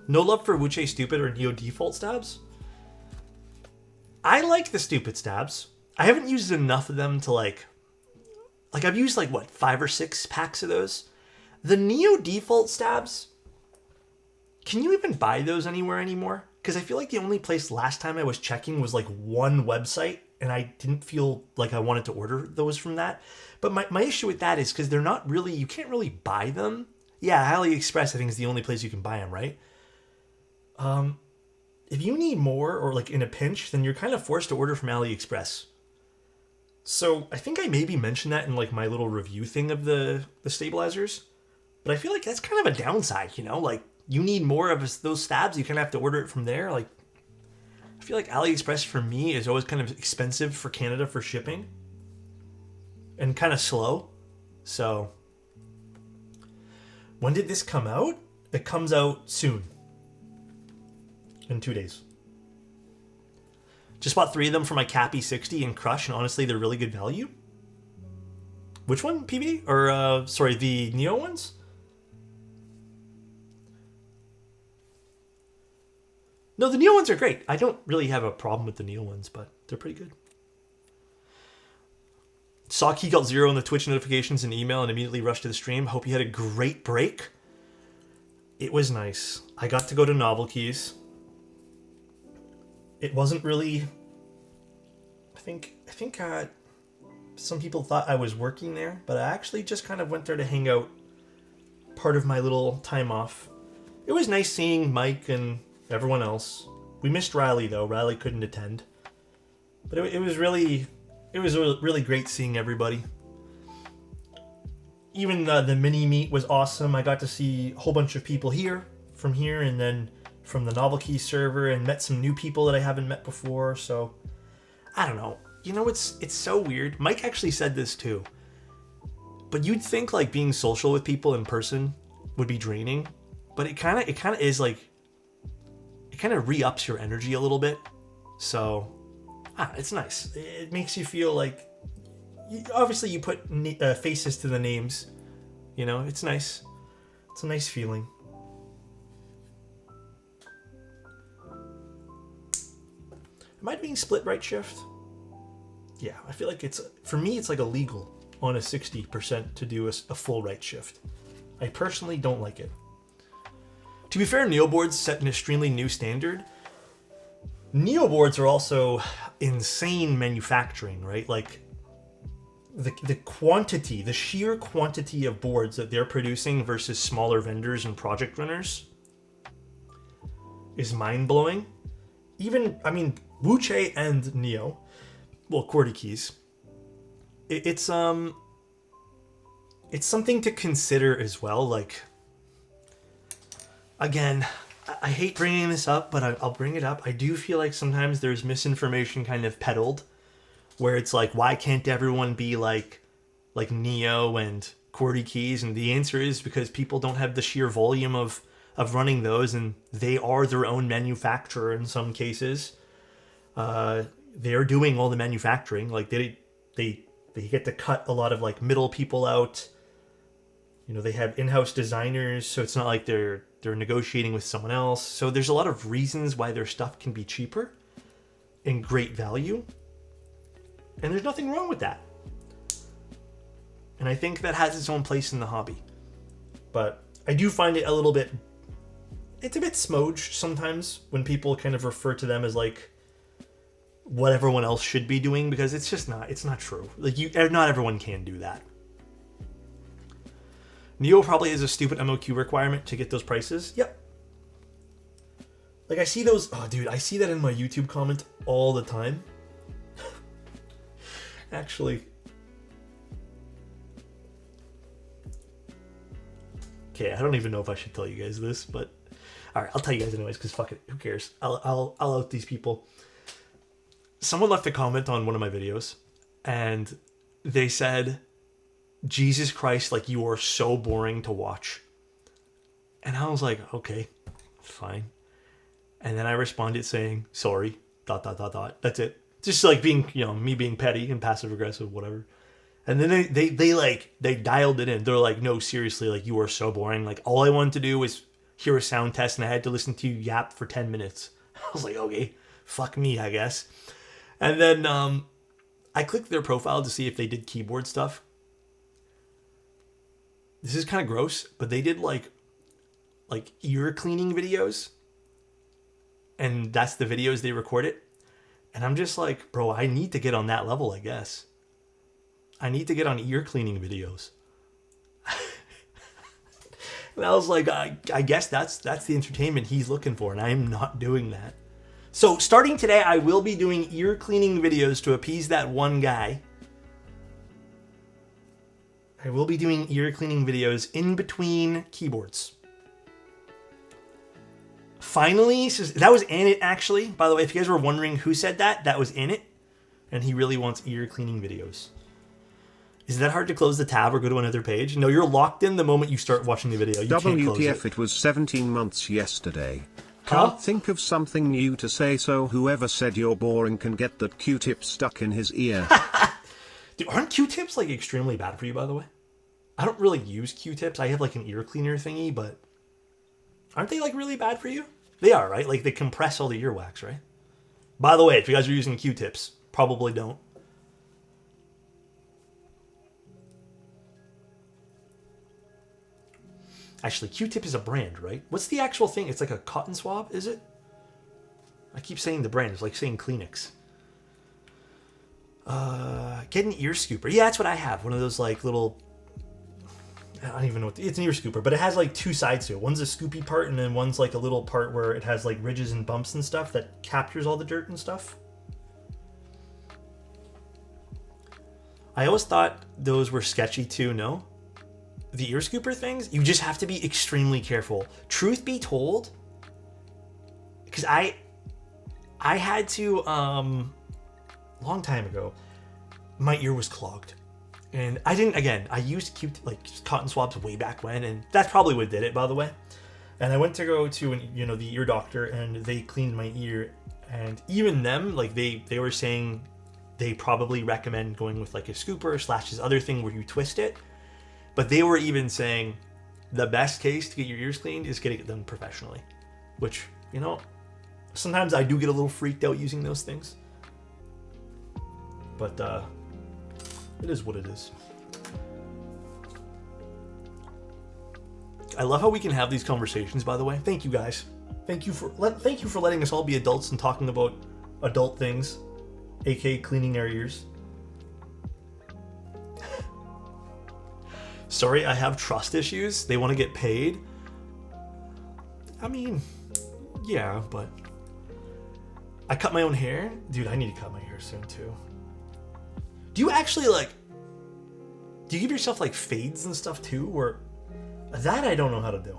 No love for Wuche Stupid or Neo Default stabs? I like the Stupid stabs. I haven't used enough of them to like I've used 5 or 6 packs of those. The Neo Default stabs, can you even buy those anywhere anymore? Because I feel like the only place last time I was checking was one website, and I didn't feel like I wanted to order those from that. But my issue with that is because they're not really, you can't really buy them. Yeah, AliExpress I think is the only place you can buy them, right? If you need more or in a pinch, then you're kind of forced to order from AliExpress. So I think I maybe mentioned that in my little review thing of the stabilizers. But I feel like that's kind of a downside, you need more of those stabs, you kind of have to order it from there. I feel like AliExpress for me is always kind of expensive for Canada for shipping. And kind of slow. So when did this come out? It comes out soon. In 2 days. Just bought 3 of them for my Cappy 60 and Crush, and honestly, they're really good value. Which one? PVD? Or, sorry, the Neo ones? No, the Neo ones are great. I don't really have a problem with the Neo ones, but they're pretty good. Saw Keycult Zero in the Twitch notifications and email and immediately rushed to the stream. Hope you had a great break. It was nice. I got to go to Novel Keys. It wasn't really... I think some people thought I was working there, but I actually just kind of went there to hang out part of my little time off. It was nice seeing Mike and everyone else. We missed Riley, though. Riley couldn't attend. But it was really great seeing everybody. Even the mini meet was awesome. I got to see a whole bunch of people from here, and then from the Novel Key server, and met some new people that I haven't met before. So I don't know. It's so weird. Mike actually said this too. But you'd think being social with people in person would be draining, but it kind of is it kind of re-ups your energy a little bit. So it's nice. It makes you feel obviously you put faces to the names You know, it's nice. It's a nice feeling. Am I being split right shift? Yeah, I feel like it's, for me, it's like illegal on a 60% to do a full right shift. I personally don't like it. To be fair, neoboards set an extremely new standard. Neoboards are also insane manufacturing, right? Like the quantity, the sheer quantity of boards that they're producing versus smaller vendors and project runners is mind-blowing. Even, I mean, Wuche and Neo, well, QWERTY keys, it's something to consider as well. Like, again, I hate bringing this up, but I'll bring it up. I do feel like sometimes there's misinformation kind of peddled, where it's like, why can't everyone be like Neo and QWERTY keys? And the answer is because people don't have the sheer volume of running those, and they are their own manufacturer in some cases. They're doing all the manufacturing. Like they get to cut a lot of like middle people out. You know, they have in-house designers, so it's not like they're negotiating with someone else. So there's a lot of reasons why their stuff can be cheaper and great value. And there's nothing wrong with that. And I think that has its own place in the hobby. But I do find it a little bit, it's a bit smudged sometimes when people kind of refer to them as like what everyone else should be doing, because it's just not, it's not true. Like not everyone can do that. Neo probably is a stupid MOQ requirement to get those prices. Yep. Like I see those, oh dude, I see that in my YouTube comment all the time. Actually. Okay, I don't even know if I should tell you guys this, but alright, I'll tell you guys anyways, because fuck it, who cares? I'll out these people. Someone left a comment on one of my videos, and they said, Jesus Christ, like you are so boring to watch. And I was like, okay, fine. And then I responded saying, sorry, ... That's it. Just like being, you know, me being petty and passive aggressive, whatever. And then they dialed it in. They're like, no, seriously, like you are so boring. Like all I wanted to do was hear a sound test, and I had to listen to you yap for 10 minutes. I was like, okay, fuck me, I guess. And then I clicked their profile to see if they did keyboard stuff. This is kind of gross, but they did like ear cleaning videos. And that's the videos they recorded. And I'm just like, bro, I need to get on that level, I guess. I need to get on ear cleaning videos. And I was like, I guess that's the entertainment he's looking for, and I'm not doing that. So starting today, I will be doing ear cleaning videos to appease that one guy. I will be doing ear cleaning videos in between keyboards. Finally, that was in it actually. By the way, if you guys were wondering who said that, that was in it. And he really wants ear cleaning videos. Is that hard to close the tab or go to another page? No, you're locked in the moment you start watching the video. You can't close WTF, it was 17 months yesterday. Can't think of something new to say, so whoever said you're boring can get that Q-tip stuck in his ear. Dude, aren't Q-tips like extremely bad for you, by the way? I don't really use Q-tips. I have like an ear cleaner thingy, but aren't they like really bad for you? They are, right? Like they compress all the earwax, right? By the way, if you guys are using Q-tips, probably don't. Actually, Q-tip is a brand, right? What's the actual thing? It's like a cotton swab, is it? I keep saying the brand. It's like saying Kleenex. Get an ear scooper. Yeah, that's what I have. One of those like little, I don't even know what, it's an ear scooper, but it has like two sides to it. One's a scoopy part, and then one's like a little part where it has like ridges and bumps and stuff that captures all the dirt and stuff. I always thought those were sketchy too, no? The ear scooper things, you just have to be extremely careful. Truth be told, because I had to, long time ago, my ear was clogged. And I didn't, again, I used cotton swabs way back when, and that's probably what did it, by the way. And I went to go to, the ear doctor, and they cleaned my ear. And even them, like, they were saying they probably recommend going with, like, a scooper / this other thing where you twist it. But they were even saying the best case to get your ears cleaned is getting it done professionally. Which, you know, sometimes I do get a little freaked out using those things. But it is what it is. I love how we can have these conversations, by the way. Thank you guys. Thank you for letting us all be adults and talking about adult things, aka cleaning our ears. Sorry, I have trust issues. They want to get paid. I mean, yeah, but I cut my own hair. Dude, I need to cut my hair soon too. Do you actually do you give yourself like fades and stuff too? Or that I don't know how to do.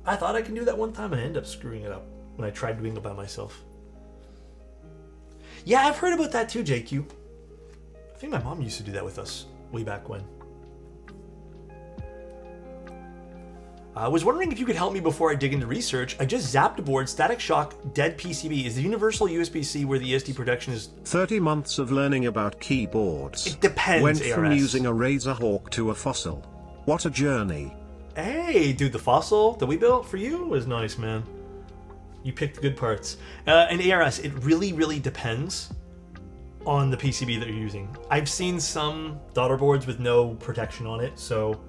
I thought I could do that one time and I ended up screwing it up when I tried doing it by myself. Yeah, I've heard about that too, JQ. I think my mom used to do that with us way back when. I was wondering if you could help me before I dig into research. I just zapped a board, Static Shock, dead PCB. Is the universal USB-C where the ESD protection is... 30 months of learning about keyboards. It depends, Went ARS. from using a Razor Hawk to a Fossil. What a journey. Hey, dude, the Fossil that we built for you was nice, man. You picked the good parts. And ARS, it really, really depends on the PCB that you're using. I've seen some daughter boards with no protection on it, so...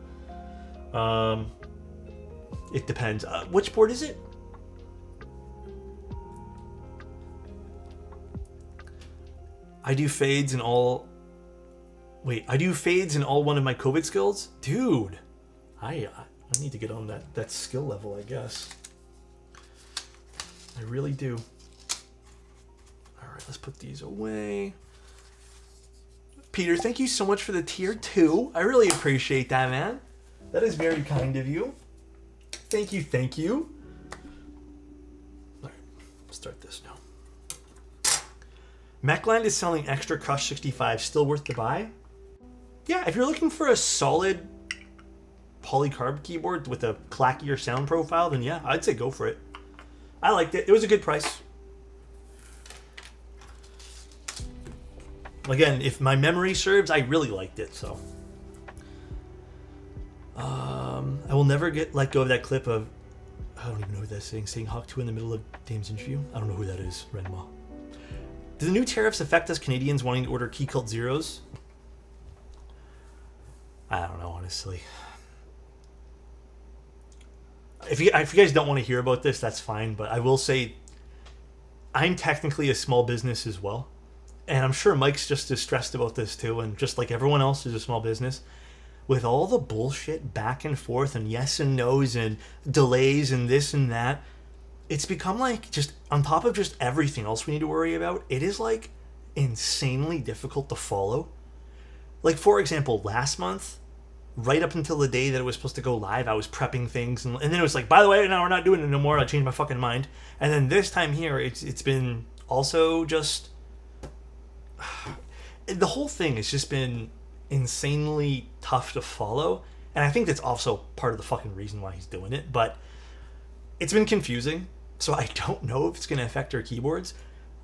it depends. Which board is it? I do fades in all... Wait, I do fades in all one of my COVID skills? Dude, I need to get on that skill level, I guess. I really do. Alright, let's put these away. Peter, thank you so much for the tier 2. I really appreciate that, man. That is very kind of you. Thank you, thank you. Alright, let's start this now. Mechland is selling extra Crush 65, still worth the buy? Yeah, if you're looking for a solid polycarb keyboard with a clackier sound profile, then yeah, I'd say go for it. I liked it. It was a good price. Again, if my memory serves, I really liked it, so... I will never let go of that clip of... I don't even know who that's saying Hawk 2 in the middle of Dame's interview. I don't know who that is, Renma. Do the new tariffs affect us Canadians wanting to order Keycult Zeros? I don't know, honestly. If you guys don't want to hear about this, that's fine, but I will say I'm technically a small business as well. And I'm sure Mike's just as stressed about this too, and just like everyone else is a small business. With all the bullshit back and forth and yes and no's and delays and this and that, it's become like, just on top of just everything else we need to worry about, it is like insanely difficult to follow. Like, for example, last month, right up until the day that it was supposed to go live, I was prepping things, and then it was like, by the way, no, we're not doing it no more. I changed my fucking mind. And then this time here, it's been also just... The whole thing has just been insanely tough to follow, and I think that's also part of the fucking reason why he's doing it, but it's been confusing, so I don't know if it's going to affect our keyboards.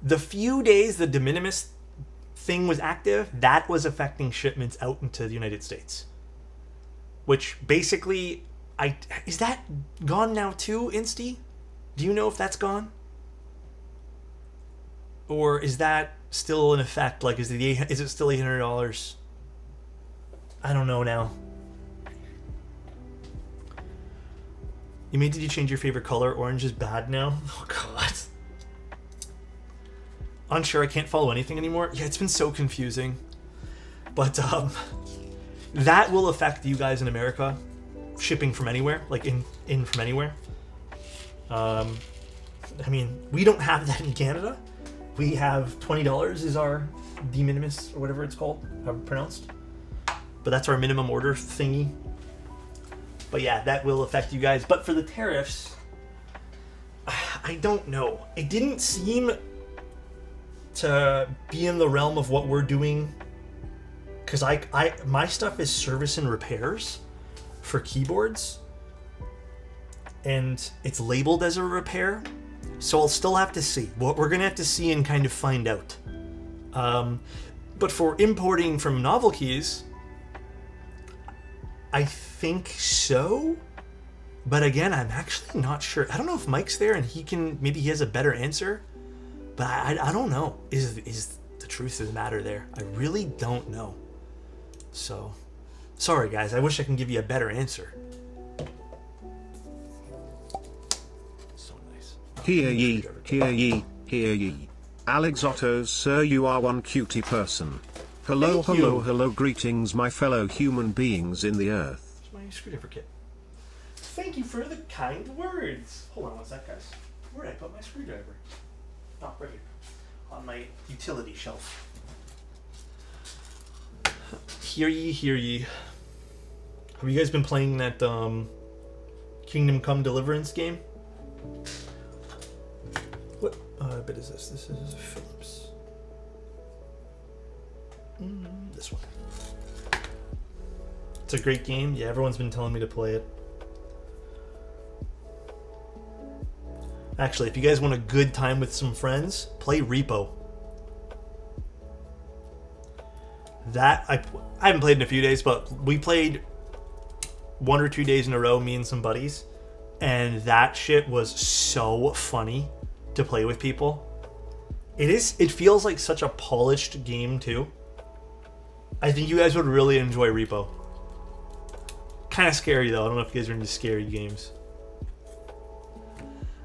The few days the de minimis thing was active, that was affecting shipments out into the United States, which basically, is that gone now too, Insty? Do you know if that's gone? Or is that still in effect? Like, is it still $800? I don't know now. Did you change your favorite color? Orange is bad now? Oh, God. Unsure, I can't follow anything anymore. Yeah, it's been so confusing. But, that will affect you guys in America. Shipping from anywhere. Like, in from anywhere. I mean, we don't have that in Canada. We have $20 is our de minimis, or whatever it's called, however pronounced. But that's our minimum order thingy. But yeah, that will affect you guys. But for the tariffs, I don't know. It didn't seem to be in the realm of what we're doing. Because my stuff is service and repairs for keyboards. And it's labeled as a repair. So I'll still have to see. What we're going to have to see and kind of find out. But for importing from novel keys, I think so. But again, I'm actually not sure. I don't know if Mike's there and maybe he has a better answer. But I don't know. Is the truth of the matter there? I really don't know. So, sorry guys. I wish I can give you a better answer. So nice. Hear ye, hear ye, hear ye. Alexotos, sir, you are one cutie person. Hello, Thank hello, you. hello, greetings, my fellow human beings in the earth. Here's my screwdriver kit. Thank you for the kind words. Hold on one sec, guys. Where did I put my screwdriver? Oh, right here. On my utility shelf. Hear ye, hear ye. Have you guys been playing that Kingdom Come Deliverance game? What bit is this? This is Phillips. This one. It's a great game. Yeah, everyone's been telling me to play it. Actually, if you guys want a good time with some friends, play Repo. That I haven't played in a few days, but we played 1 or 2 days in a row, me and some buddies, and that shit was so funny to play with people. It feels like such a polished game too. I think you guys would really enjoy Repo. Kind of scary though. I don't know if you guys are into scary games.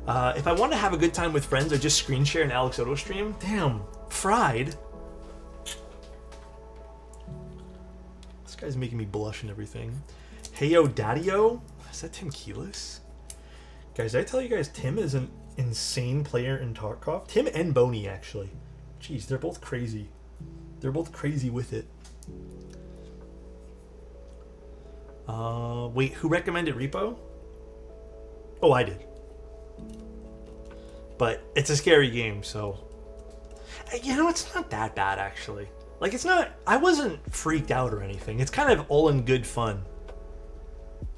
If I want to have a good time with friends, I just screen share an Alexotos stream. Damn, fried. This guy's making me blush and everything. Heyo Daddy-o? Is that Tim Keelis? Guys, did I tell you guys Tim is an insane player in Tarkov? Tim and Boney, actually. Jeez, they're both crazy. They're both crazy with it. Wait, who recommended Repo? Oh, I did. But it's a scary game, so... You know, it's not that bad, actually. Like, it's not... I wasn't freaked out or anything. It's kind of all in good fun.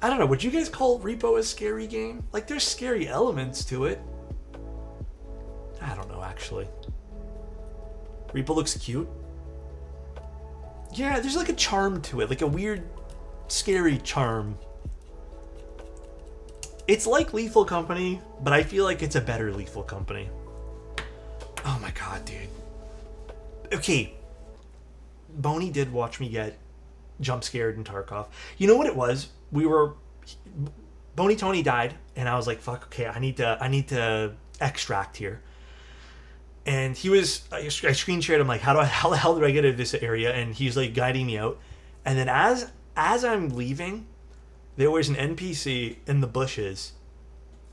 I don't know, would you guys call Repo a scary game? Like, there's scary elements to it. I don't know, actually. Repo looks cute. Yeah, there's like a charm to it. Like a weird, scary charm. It's like Lethal Company, but I feel like it's a better Lethal Company. Oh my god, dude. Okay. Boney did watch me get jump scared in Tarkov. You know what it was? Boney Tony died, and I was like, fuck, okay, I need to extract here. And I screen shared him like, how the hell do I get out of this area? And he's like guiding me out. And then as I'm leaving, there was an NPC in the bushes,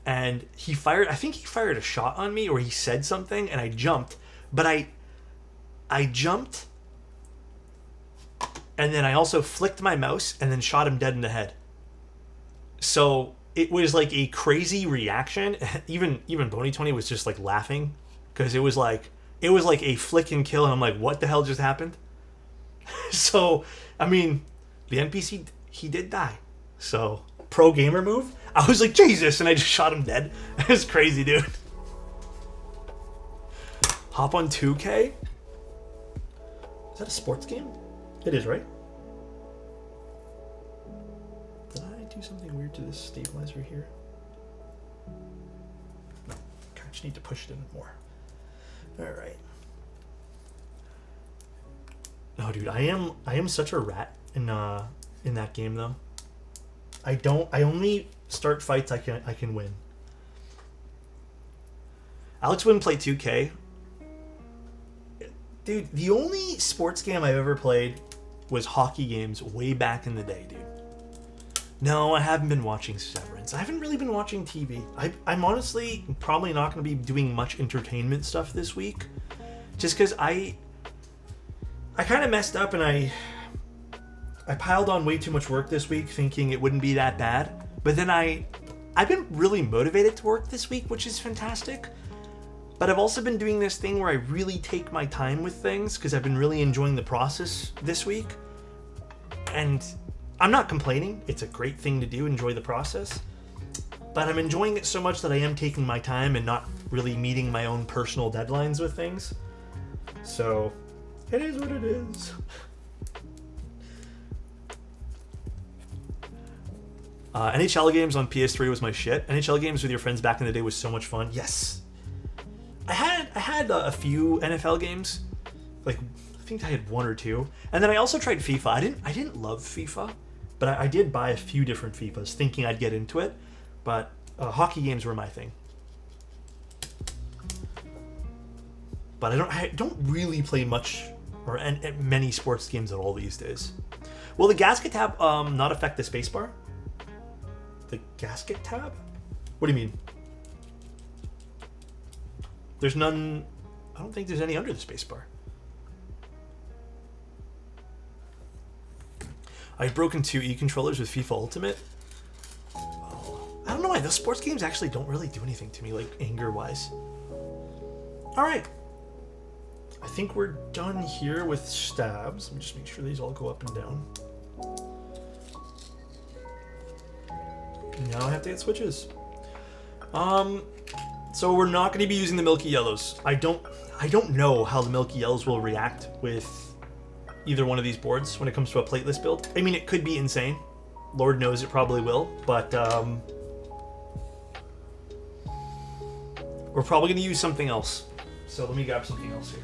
and I think he fired a shot on me, or he said something, and I jumped. But I jumped, and then I also flicked my mouse and then shot him dead in the head. So it was like a crazy reaction. Even Boney Tony was just like laughing, because it was like a flick and kill, and I'm like, what the hell just happened? So, I mean, the NPC, he did die. So, pro gamer move. I was like, Jesus, and I just shot him dead. It was crazy, dude. Hop on 2K? Is that a sports game? It is, right? Did I do something weird to this stabilizer here? No. I just need to push it in more. Alright. No, dude, I am such a rat in that game though. I only start fights I can win. Alex wouldn't play 2K. Dude, the only sports game I've ever played was hockey games way back in the day, dude. No, I haven't been watching Severance. I haven't really been watching TV. I'm honestly probably not going to be doing much entertainment stuff this week, just because I kind of messed up, and I piled on way too much work this week thinking it wouldn't be that bad. But then I've been really motivated to work this week, which is fantastic. But I've also been doing this thing where I really take my time with things, because I've been really enjoying the process this week. And I'm not complaining. It's a great thing to do, enjoy the process. But I'm enjoying it so much that I am taking my time and not really meeting my own personal deadlines with things. So, it is what it is. NHL games on PS3 was my shit. NHL games with your friends back in the day was so much fun. Yes, I had a few NFL games. Like I think I had one or two, and then I also tried FIFA. I didn't love FIFA, but I did buy a few different FIFAs, thinking I'd get into it. But hockey games were my thing. But I don't really play much or many sports games at all these days. Will the gasket tab not affect the spacebar? The gasket tab? What do you mean? There's none. I don't think there's any under the spacebar. I've broken 2 e-controllers with FIFA Ultimate. Oh, I don't know why those sports games actually don't really do anything to me, like anger-wise. All right. I think we're done here with stabs. Let me just make sure these all go up and down. Now I have to get switches. So we're not going to be using the milky yellows. I don't know how the milky yellows will react with either one of these boards when it comes to a plateless build. I mean, it could be insane. Lord knows it probably will, but we're probably going to use something else. So let me grab something else here.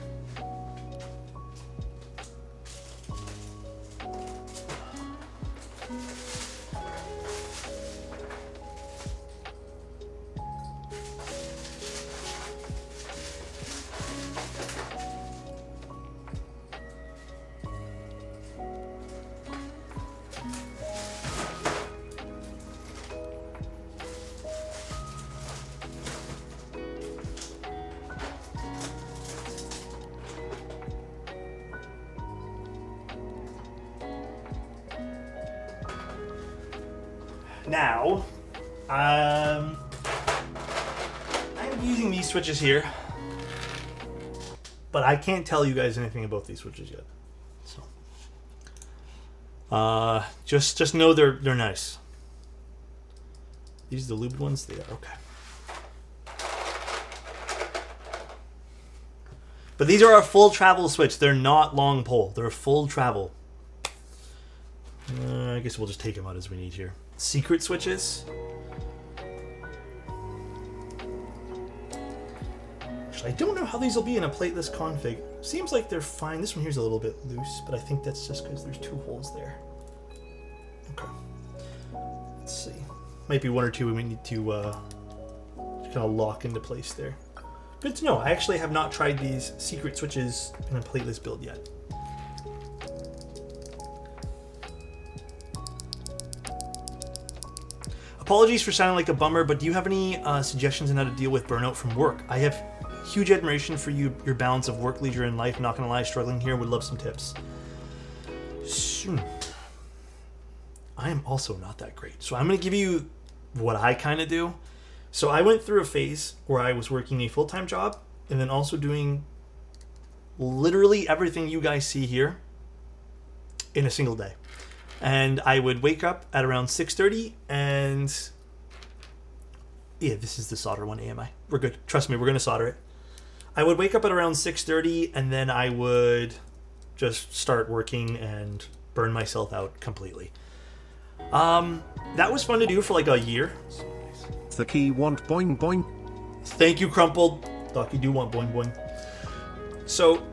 Now, I'm using these switches here, but I can't tell you guys anything about these switches yet. So, just know they're nice. These are the lubed ones. They are okay. But these are a full travel switch. They're not long pole. They're full travel. I guess we'll just take them out as we need here. Secret switches. Actually, I don't know how these will be in a plateless config. Seems like they're fine. This one here's a little bit loose, but I think that's just because there's 2 holes there. Okay. Let's see. Might be 1 or 2 we need to kind of lock into place there. Good to know. I actually have not tried these secret switches in a plateless build yet. Apologies for sounding like a bummer, but do you have any suggestions on how to deal with burnout from work? I have huge admiration for you, your balance of work, leisure, and life. Not gonna lie, struggling here. Would love some tips. I am also not that great, so I'm gonna give you what I kind of do. So I went through a phase where I was working a full-time job and then also doing literally everything you guys see here in a single day. And I would wake up at around 6:30 and yeah, this is the solder one, AMI. We're good. Trust me, we're going to solder it. I would wake up at around 6:30 and then I would just start working and burn myself out completely. That was fun to do for like a year. The key want boing boing. Thank you, Crumpled. Thought you do want boing boing. So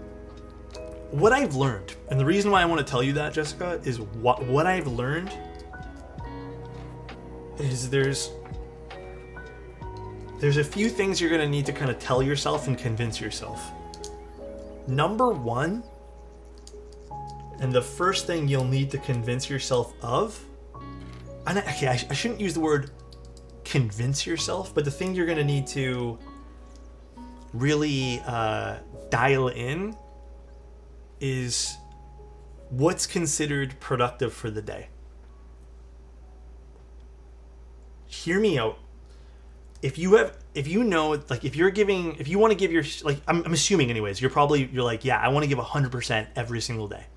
what I've learned, and the reason why I want to tell you that, Jessica, is what I've learned is there's a few things you're going to need to kind of tell yourself and convince yourself. Number 1, and the first thing you'll need to convince yourself of, and I shouldn't use the word convince yourself, but the thing you're going to need to really dial in is what's considered productive for the day. Hear me out. If you know, like if you want to give your, like I'm assuming anyways, you're like, yeah, I want to give 100% every single day.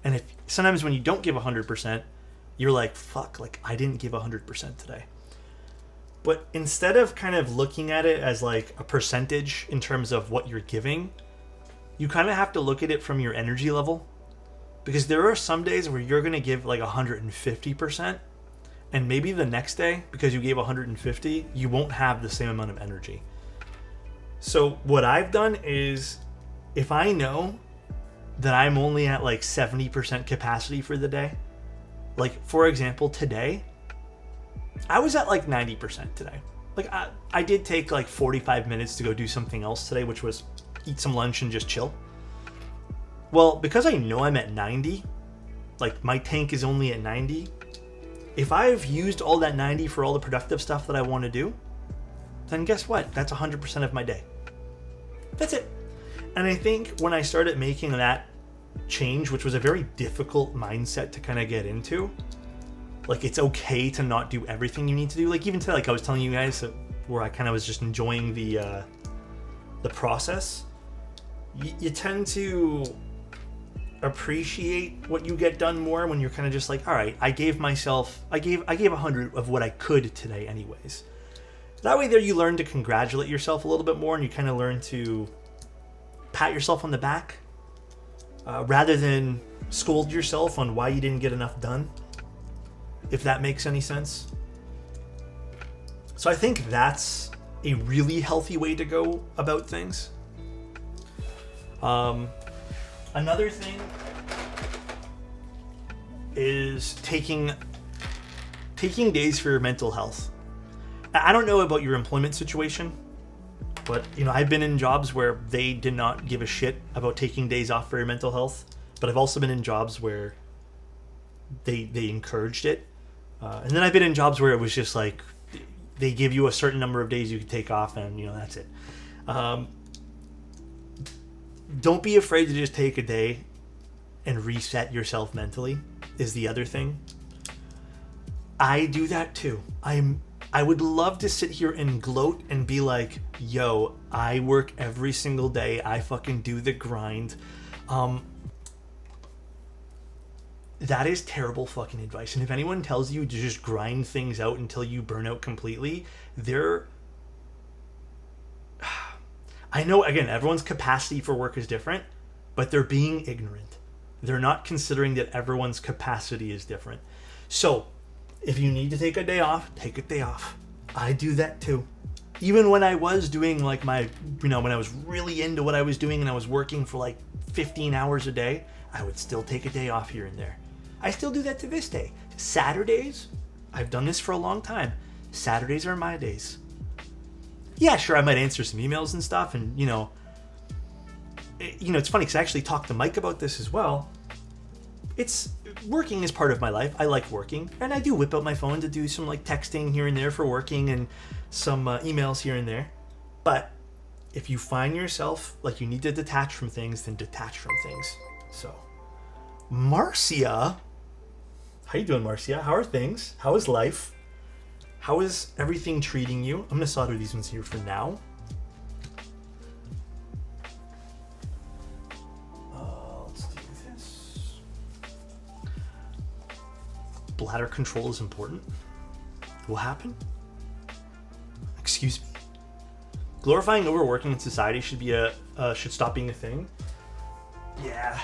And if sometimes when you don't give 100%, you're like, fuck, like I didn't give 100% today. But instead of kind of looking at it as like a percentage in terms of what you're giving, you kind of have to look at it from your energy level, because there are some days where you're going to give like 150%, and maybe the next day, because you gave 150, you won't have the same amount of energy. So what I've done is, if I know that I'm only at like 70% capacity for the day, like for example, today, I was at like 90% today. Like I did take like 45 minutes to go do something else today, which was eat some lunch and just chill. Well, because I know I'm at 90, like my tank is only at 90, if I've used all that 90 for all the productive stuff that I want to do, then guess what? That's 100% of my day. That's it. And I think when I started making that change, which was a very difficult mindset to kind of get into, like it's okay to not do everything you need to do. Like even today, like I was telling you guys, where I kind of was just enjoying the process. You tend to appreciate what you get done more when you're kind of just like, all right, I gave 100 of what I could today anyways. That way there you learn to congratulate yourself a little bit more, and you kind of learn to pat yourself on the back rather than scold yourself on why you didn't get enough done, if that makes any sense. So I think that's a really healthy way to go about things. Another thing is taking days for your mental health. I don't know about your employment situation, but I've been in jobs where they did not give a shit about taking days off for your mental health, but I've also been in jobs where they encouraged it. And then I've been in jobs where it was just like they give you a certain number of days you can take off, and that's it. Don't be afraid to just take a day and reset yourself mentally is the other thing. I do that too. I would love to sit here and gloat and be like, yo, I work every single day. I fucking do the grind. That is terrible fucking advice. And if anyone tells you to just grind things out until you burn out completely, I know, again, everyone's capacity for work is different, but they're being ignorant. They're not considering that everyone's capacity is different. So, if you need to take a day off, take a day off. I do that too. Even when I was doing like when I was really into what I was doing and I was working for like 15 hours a day, I would still take a day off here and there. I still do that to this day. Saturdays, I've done this for a long time. Saturdays are my days. Yeah, sure, I might answer some emails and stuff, and it's funny because I actually talked to Mike about this as well. Working is part of my life. I like working, and I do whip out my phone to do some like texting here and there for working and some emails here and there. But if you find yourself like you need to detach from things, then detach from things. So, Marcia, how you doing, Marcia? How are things? How is life? How is everything treating you? I'm going to solder these ones here for now. Let's do this. Bladder control is important. What happened? Excuse me. Glorifying overworking in society should stop being a thing. Yeah.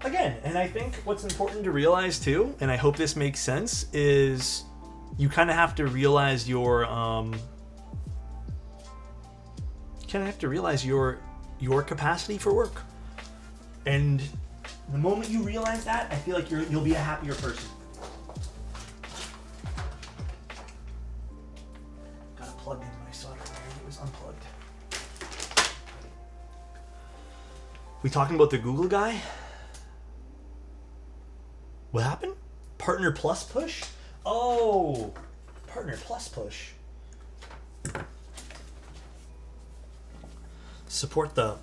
Again, and I think what's important to realize too, and I hope this makes sense, is you kind of have to realize your capacity for work. And the moment you realize that, I feel like you'll be a happier person. Gotta plug in my solder iron. It was unplugged. We talking about the Google guy? What happened? Partner Plus push? Oh, Partner Plus push. Support the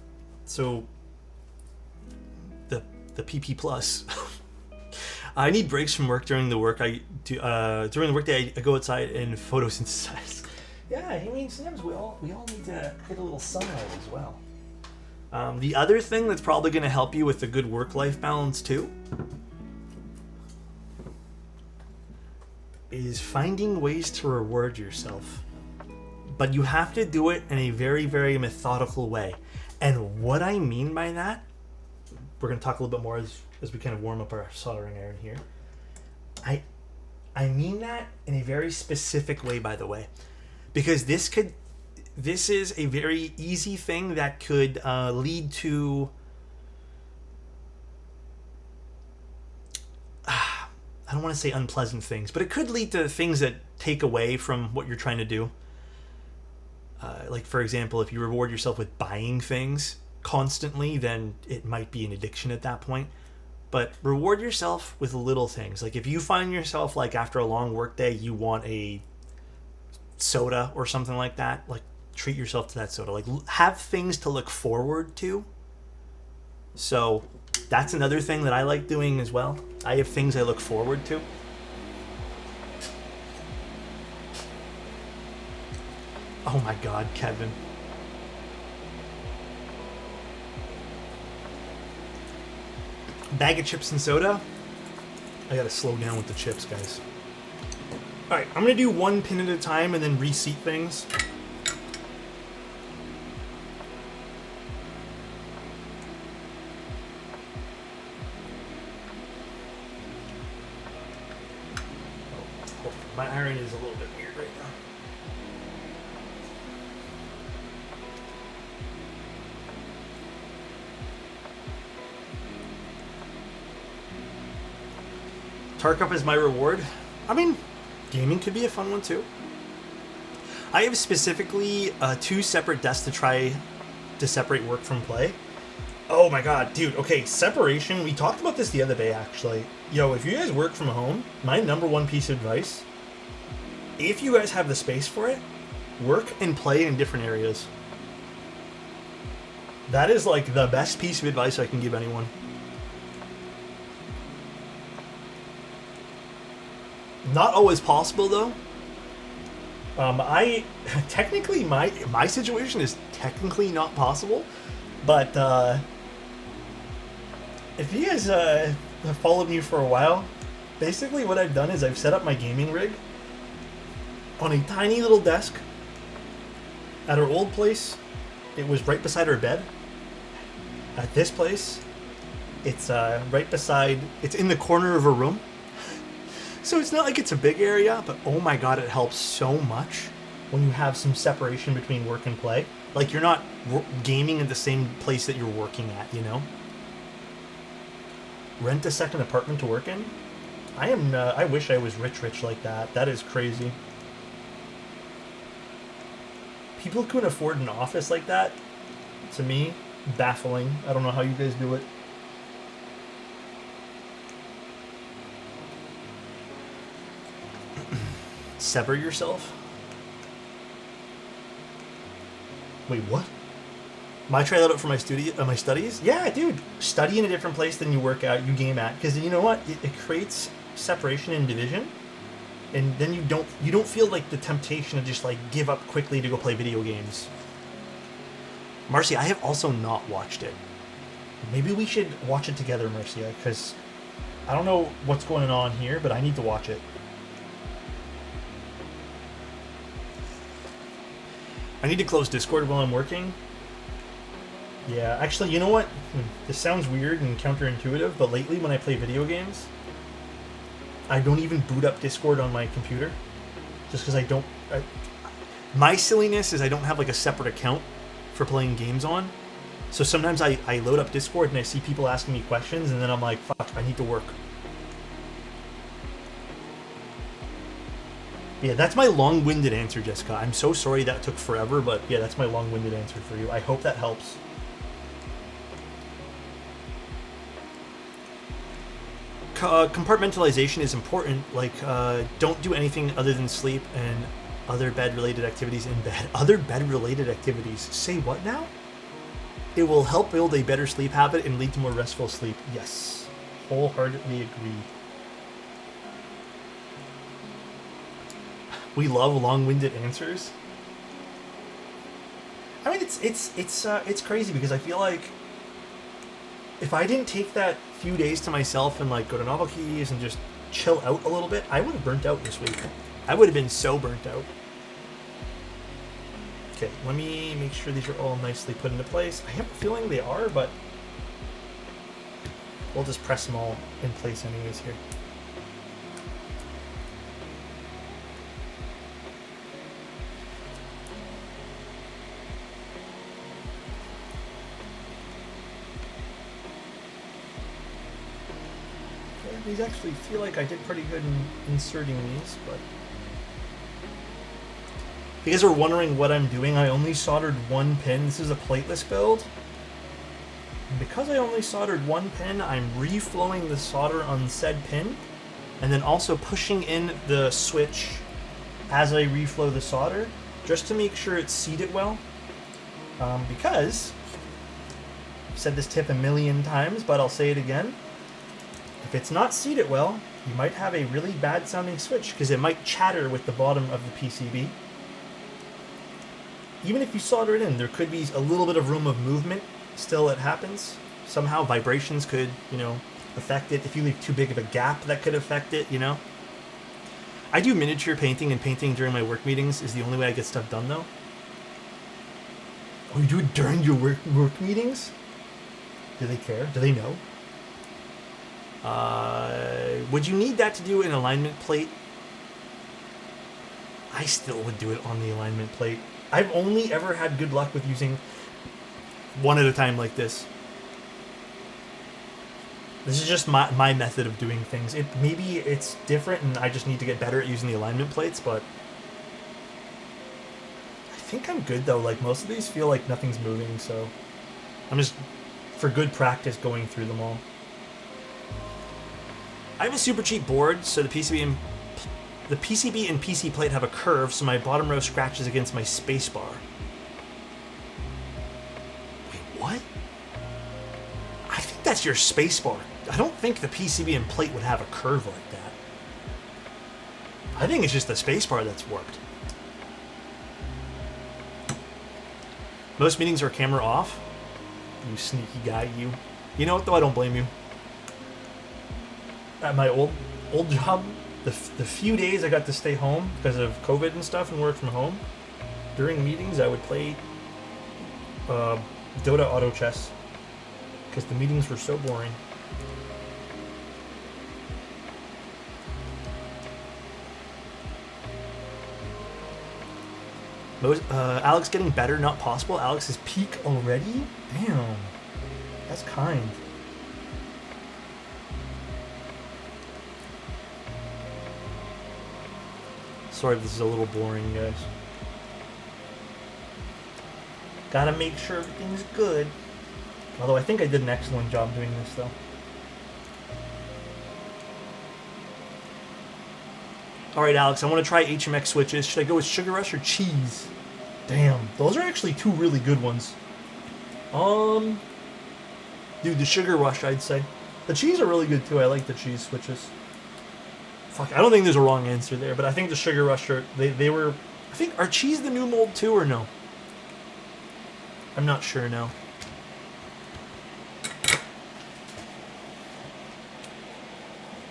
PP Plus. I need breaks from work during the work. During the workday I go outside and photosynthesize. Yeah, I mean sometimes we all need to get a little sunlight as well. The other thing that's probably going to help you with a good work-life balance too is finding ways to reward yourself. But you have to do it in a very, very methodical way. And what I mean by that, we're going to talk a little bit more as we kind of warm up our soldering iron here. I mean that in a very specific way, by the way, because this is a very easy thing that could lead to I don't want to say unpleasant things, but it could lead to things that take away from what you're trying to do. Like, for example, if you reward yourself with buying things constantly, then it might be an addiction at that point. But reward yourself with little things. Like, if you find yourself, like, after a long work day, you want a soda or something like that, like, treat yourself to that soda. Like, have things to look forward to. So, that's another thing that I like doing as well. I have things I look forward to. Oh my god, Kevin. Bag of chips and soda. I gotta slow down with the chips, guys. Alright, I'm gonna do one pin at a time and then reseat things. Oh, my iron is a little bit weird right now. Tarkup is my reward. I mean, gaming could be a fun one too. I have specifically 2 separate desks to try to separate work from play. Oh my god, dude. Okay, separation. We talked about this the other day, actually. Yo, if you guys work from home, my number one piece of advice, if you guys have the space for it, work and play in different areas. That is like the best piece of advice I can give anyone. Not always possible though. I technically my situation is technically not possible, but if you guys have followed me for a while, basically what I've done is I've set up my gaming rig on a tiny little desk. At our old place, it was right beside our bed. At this place, it's right beside. It's in the corner of a room. So it's not like it's a big area, but oh my god, it helps so much when you have some separation between work and play. Like, you're not gaming in the same place that you're working at, you know? Rent a second apartment to work in? I wish I was rich like that. That is crazy. People who can afford an office like that, to me, baffling. I don't know how you guys do it. Sever yourself? Wait, what? Am I trying that out for my studies? Yeah, dude. Study in a different place than you work at, you game at. Because you know what? It creates separation and division. And then you don't feel like the temptation to just like give up quickly to go play video games. Marcy, I have also not watched it. Maybe we should watch it together, Marcia, because I don't know what's going on here, but I need to watch it. I need to close Discord while I'm working. Yeah, actually, you know what? This sounds weird and counterintuitive, but lately when I play video games, I don't even boot up Discord on my computer. Just because I don't... my silliness is I don't have like a separate account for playing games on. So sometimes I load up Discord and I see people asking me questions, and then I'm like, fuck, I need to work. Yeah, that's my long-winded answer, Jessica. I'm so sorry that took forever, but yeah, that's my long-winded answer for you. I hope that helps. Compartmentalization is important. Like, don't do anything other than sleep and other bed-related activities in bed. Other bed-related activities. Say what now? It will help build a better sleep habit and lead to more restful sleep. Yes. Wholeheartedly agree. We love long-winded answers. I mean, it's crazy because I feel like if I didn't take that few days to myself and like go to Novel Keys and just chill out a little bit, I would have burnt out this week. I would have been so burnt out. Okay, let me make sure these are all nicely put into place. I have a feeling they are, but we'll just press them all in place anyways here. These actually feel like I did pretty good in inserting these, but... If you guys are wondering what I'm doing, I only soldered one pin. This is a plateless build. And because I only soldered one pin, I'm reflowing the solder on said pin, and then also pushing in the switch as I reflow the solder, just to make sure it's seated well. Because, I've said this tip a million times, but I'll say it again. If it's not seated well, you might have a really bad sounding switch, because it might chatter with the bottom of the PCB. Even if you solder it in, there could be a little bit of room of movement. Still, it happens. Somehow vibrations could, affect it. If you leave too big of a gap, that could affect it, I do miniature painting, and painting during my work meetings is the only way I get stuff done, though. Oh, you do it during your work meetings? Do they care? Do they know? Would you need that to do an alignment plate? I still would do it on the alignment plate. I've only ever had good luck with using one at a time like this. This is just my method of doing things. Maybe it's different and I just need to get better at using the alignment plates, but I think I'm good though. Like, most of these feel like nothing's moving, so I'm just, for good practice, going through them all. I have a super cheap board, so the PCB and PC plate have a curve, so my bottom row scratches against my spacebar. Wait, what? I think that's your spacebar. I don't think the PCB and plate would have a curve like that. I think it's just the spacebar that's warped. Most meetings are camera off. You sneaky guy, you. You know what, though? I don't blame you. At my old job, the few days I got to stay home because of COVID and stuff and work from home, during meetings I would play Dota Auto Chess because the meetings were so boring. Alex getting better, not possible. Alex is peak already? Damn. That's kind. Sorry if this is a little boring, guys. Gotta make sure everything's good. Although I think I did an excellent job doing this, though. Alright, Alex, I want to try HMX switches. Should I go with Sugar Rush or Cheese? Damn, those are actually two really good ones. Dude, the Sugar Rush, I'd say. The Cheese are really good, too. I like the Cheese switches. Fuck, I don't think there's a wrong answer there, but I think the Sugar Rush are... They were... I think... Are Cheese the new mold, too, or no? I'm not sure now.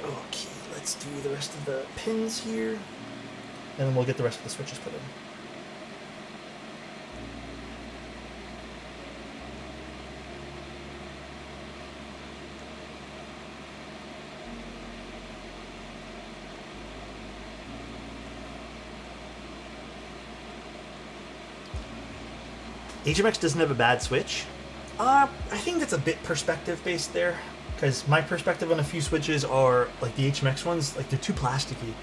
Okay, let's do the rest of the pins here. And then we'll get the rest of the switches put in. HMX doesn't have a bad switch. I think that's a bit perspective based there, because my perspective on a few switches are like the HMX ones, like they're too plasticky.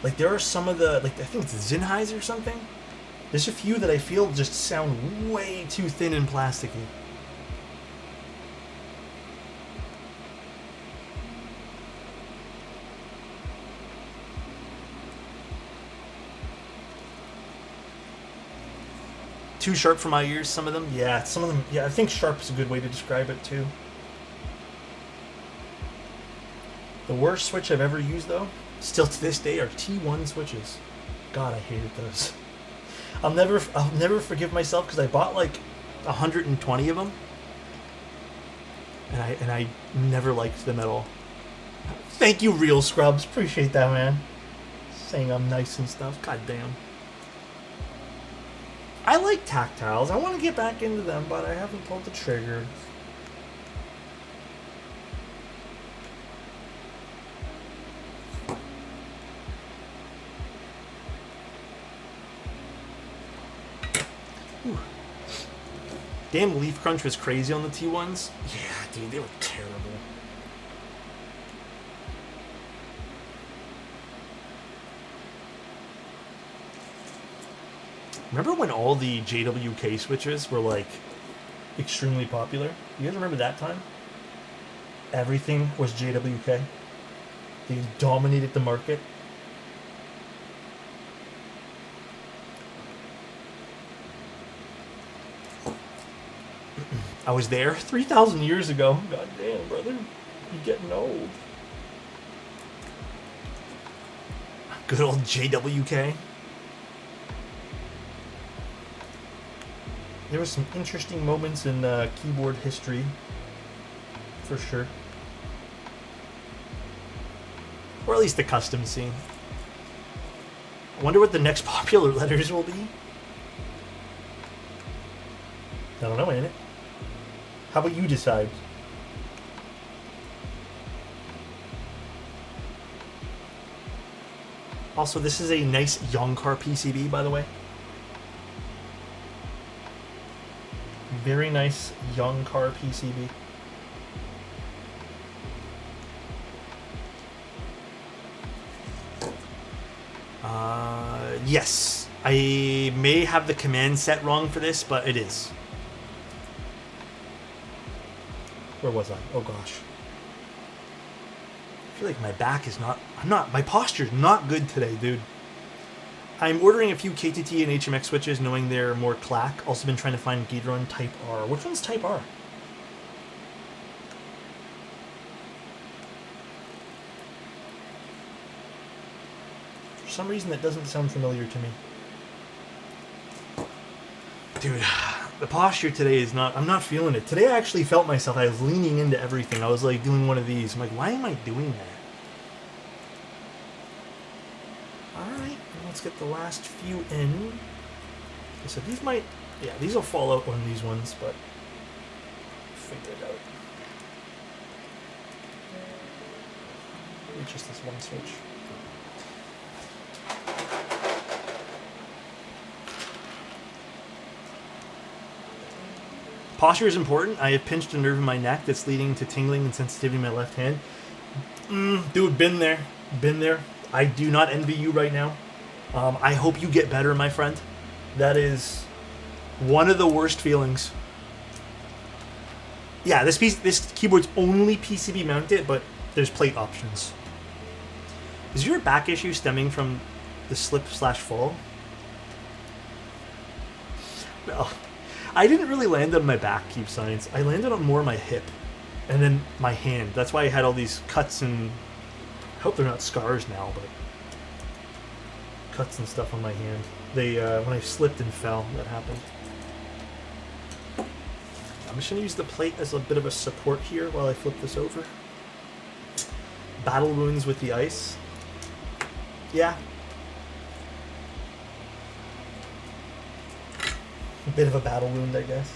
Like there are some of the, like I think it's Sennheiser or something. There's a few that I feel just sound way too thin and plasticky. Too sharp for my ears, some of them. Yeah, some of them. Yeah, I think sharp is a good way to describe it, too. The worst switch I've ever used, though, still to this day, are T1 switches. God, I hated those. I'll never forgive myself because I bought like 120 of them, and I never liked them at all. Thank you, Real Scrubs. Appreciate that, man. Saying I'm nice and stuff. God damn. I like tactiles. I want to get back into them, but I haven't pulled the trigger. Whew. Damn, Leaf Crunch was crazy on the T1s. Yeah, dude, they were terrible. Remember when all the JWK switches were like extremely popular? You guys remember that time? Everything was JWK. They dominated the market. I was there 3,000 years ago. God damn, brother. You're getting old. Good old JWK. There were some interesting moments in keyboard history, for sure. Or at least the custom scene. I wonder what the next popular letters will be. I don't know, ain't it? How about you decide? Also, this is a nice Youngcar PCB, by the way. Very nice Youngcar PCB. Yes. I may have the command set wrong for this, but it is. Where was I? Oh gosh. I feel like my back is not... my posture's not good today, dude. I'm ordering a few KTT and HMX switches, knowing they're more clack. Also been trying to find Gateron Type R. Which one's Type R? For some reason, that doesn't sound familiar to me. Dude, the posture today is not... I'm not feeling it. Today I actually felt myself. I was leaning into everything. I was like doing one of these. I'm like, why am I doing that? Alright, let's get the last few in. So these might... Yeah, these will fall out on these ones, but... figure it out. Maybe just this one switch. Posture is important. I have pinched a nerve in my neck that's leading to tingling and sensitivity in my left hand. Dude, been there. Been there. I do not envy you right now. I hope you get better, my friend. That is one of the worst feelings. Yeah, this keyboard's only PCB mounted, but there's plate options. Is your back issue stemming from the slip/fall? Well, I didn't really land on my back, Keep Science. I landed on more my hip. And then my hand. That's why I had all these cuts and... I hope they're not scars now, but... cuts and stuff on my hand. They, when I slipped and fell, that happened. I'm just going to use the plate as a bit of a support here while I flip this over. Battle wounds with the ice. Yeah. A bit of a battle wound, I guess.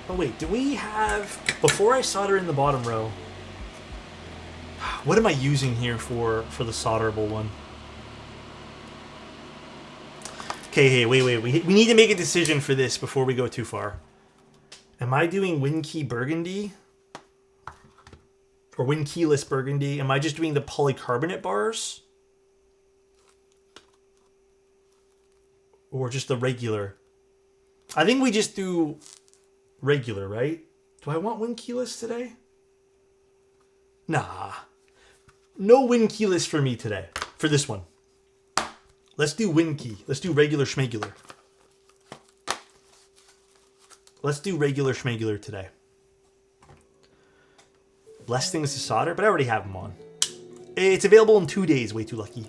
Oh wait, do we have... Before I solder in the bottom row... What am I using here for the solderable one? Okay, hey, wait. We need to make a decision for this before we go too far. Am I doing Win-Key Burgundy? Or Win-Keyless Burgundy? Am I just doing the polycarbonate bars? Or just the regular? I think we just do regular, right? Do I want Win-Keyless today? Nah. No Win-Keyless for me today. For this one. Let's do Win-Key. Let's do regular schmegular. Let's do regular schmegular today. Less things to solder, but I already have them on. It's available in 2 days. Way too lucky.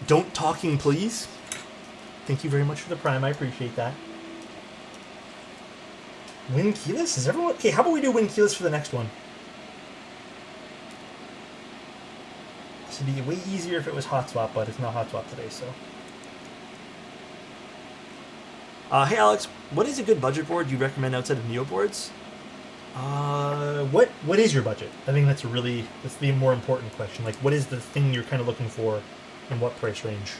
Don't talking, please. Thank you very much for the prime. I appreciate that. Win-Keyless? Is everyone... Okay, how about we do Win-Keyless for the next one? This would be way easier if it was hot swap, but it's not hot swap today, so... Hey Alex, what is a good budget board you recommend outside of Neo boards? What is your budget? I think that's the more important question. Like, what is the thing you're kind of looking for, and what price range?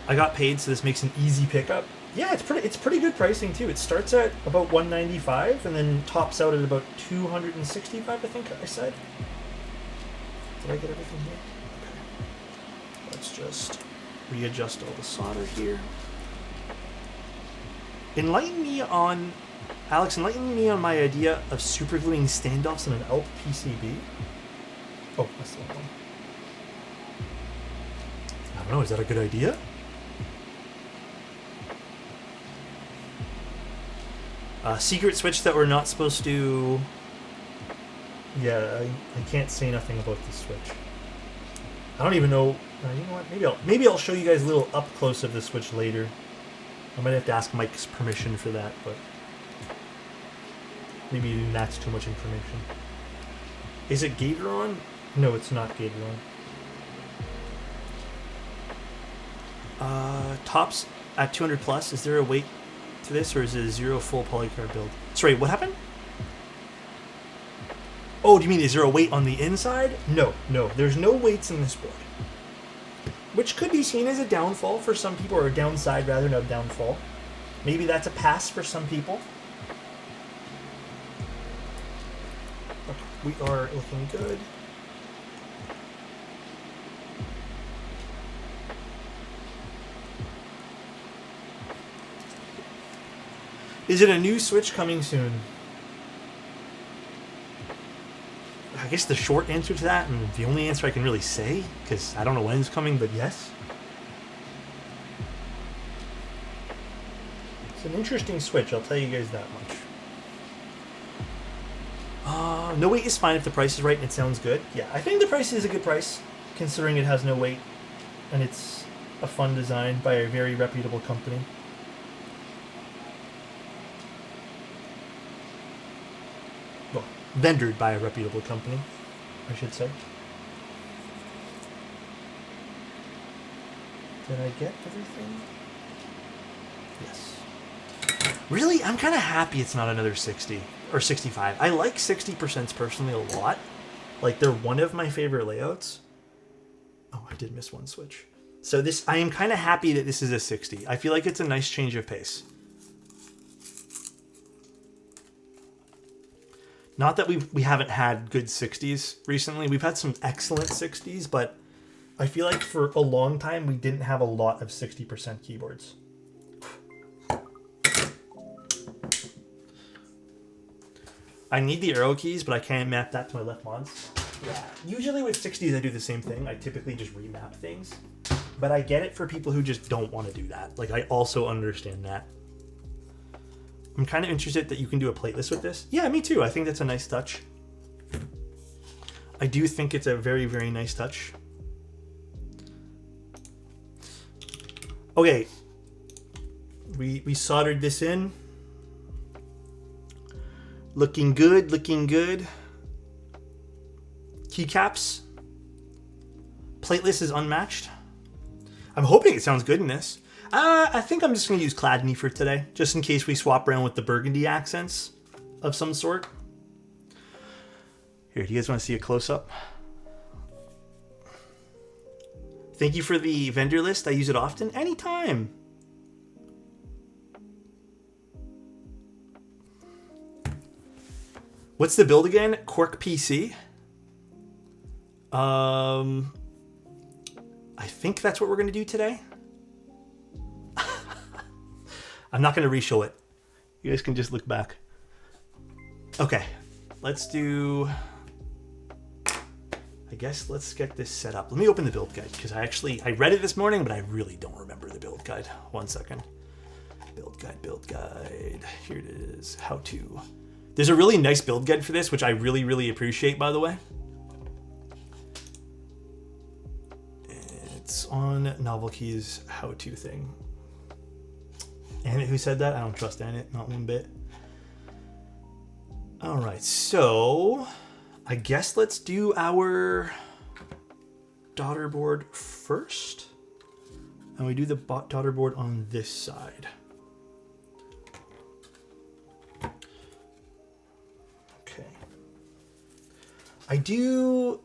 I got paid, so this makes an easy pickup. Yeah, it's pretty good pricing too. It starts at about 195 and then tops out at about 265. I think I said. Did I get everything here? Okay. Let's just readjust all the solder here. Enlighten me on my idea of supergluing standoffs on an ALP PCB. Oh, that's the one. I don't know. Is that a good idea? Secret switch that we're not supposed to. Yeah, I can't say nothing about this switch. I don't even know. You know what? Maybe I'll show you guys a little up close of the switch later. I might have to ask Mike's permission for that, but maybe that's too much information. Is it Gator on? No, it's not Gator on. Tops at 200 plus. Is there a weight to this, or is it a zero full polycard build? Sorry, what happened? Oh, do you mean is there a weight on the inside? No, there's no weights in this board. Which could be seen as a downfall for some people, or a downside rather than a downfall. Maybe that's a pass for some people. Okay, we are looking good. Is it a new Switch coming soon? I guess the short answer to that, and the only answer I can really say, because I don't know when it's coming, but yes. It's an interesting Switch, I'll tell you guys that much. No weight is fine if the price is right and it sounds good. Yeah, I think the price is a good price, considering it has no weight, and it's a fun design by a very reputable company. Well, vendored by a reputable company, I should say. Did I get everything? Yes. Really? I'm kind of happy it's not another 60 or 65. I like 60% personally a lot. Like, they're one of my favorite layouts. Oh, I did miss one switch. So this, I am kind of happy that this is a 60. I feel like it's a nice change of pace. Not that we haven't had good 60s recently. We've had some excellent 60s, but I feel like for a long time we didn't have a lot of 60% keyboards. I need the arrow keys, but I can't map that to my left mods. Yeah. Usually with 60s I do the same thing. I typically just remap things. But I get it for people who just don't want to do that. Like, I also understand that. I'm kind of interested that you can do a plateless with this. Yeah, me too. I think that's a nice touch. I do think it's a very, very nice touch. Okay. We soldered this in. Looking good, looking good. Keycaps. Plateless is unmatched. I'm hoping it sounds good in this. I think I'm just going to use Cladney for today, just in case we swap around with the burgundy accents of some sort. Here, do you guys want to see a close-up? Thank you for the vendor list. I use it often. Anytime. What's the build again? Quark PC. I think that's what we're going to do today. I'm not going to re-show it. You guys can just look back. Okay, let's do... I guess let's get this set up. Let me open the build guide, because I read it this morning, but I really don't remember the build guide. 1 second. Build guide. Here it is. How to. There's a really nice build guide for this, which I really, really appreciate, by the way. It's on Novelkey's how-to thing. Annette, who said that? I don't trust Annette, not one bit. All right, so I guess let's do our daughter board first. And we do the daughter board on this side. Okay. I do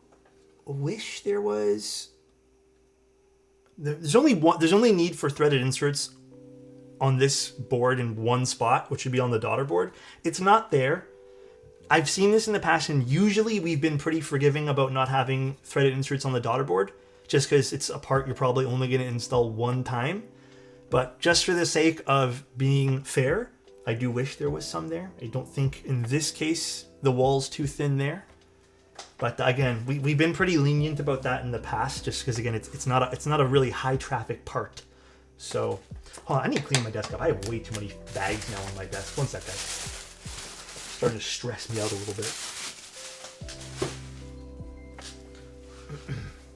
wish there was... There's only need for threaded inserts on this board in one spot, which would be on the daughter board. It's not there. I've seen this in the past, and usually we've been pretty forgiving about not having threaded inserts on the daughter board, just because it's a part you're probably only going to install one time. But just for the sake of being fair, I do wish there was some there. I don't think in this case the wall's too thin there. But again, we've been pretty lenient about that in the past, just because again it's not a really high traffic part. So, hold on, I need to clean my desk up. I have way too many bags now on my desk. One sec, guys. Starting to stress me out a little bit.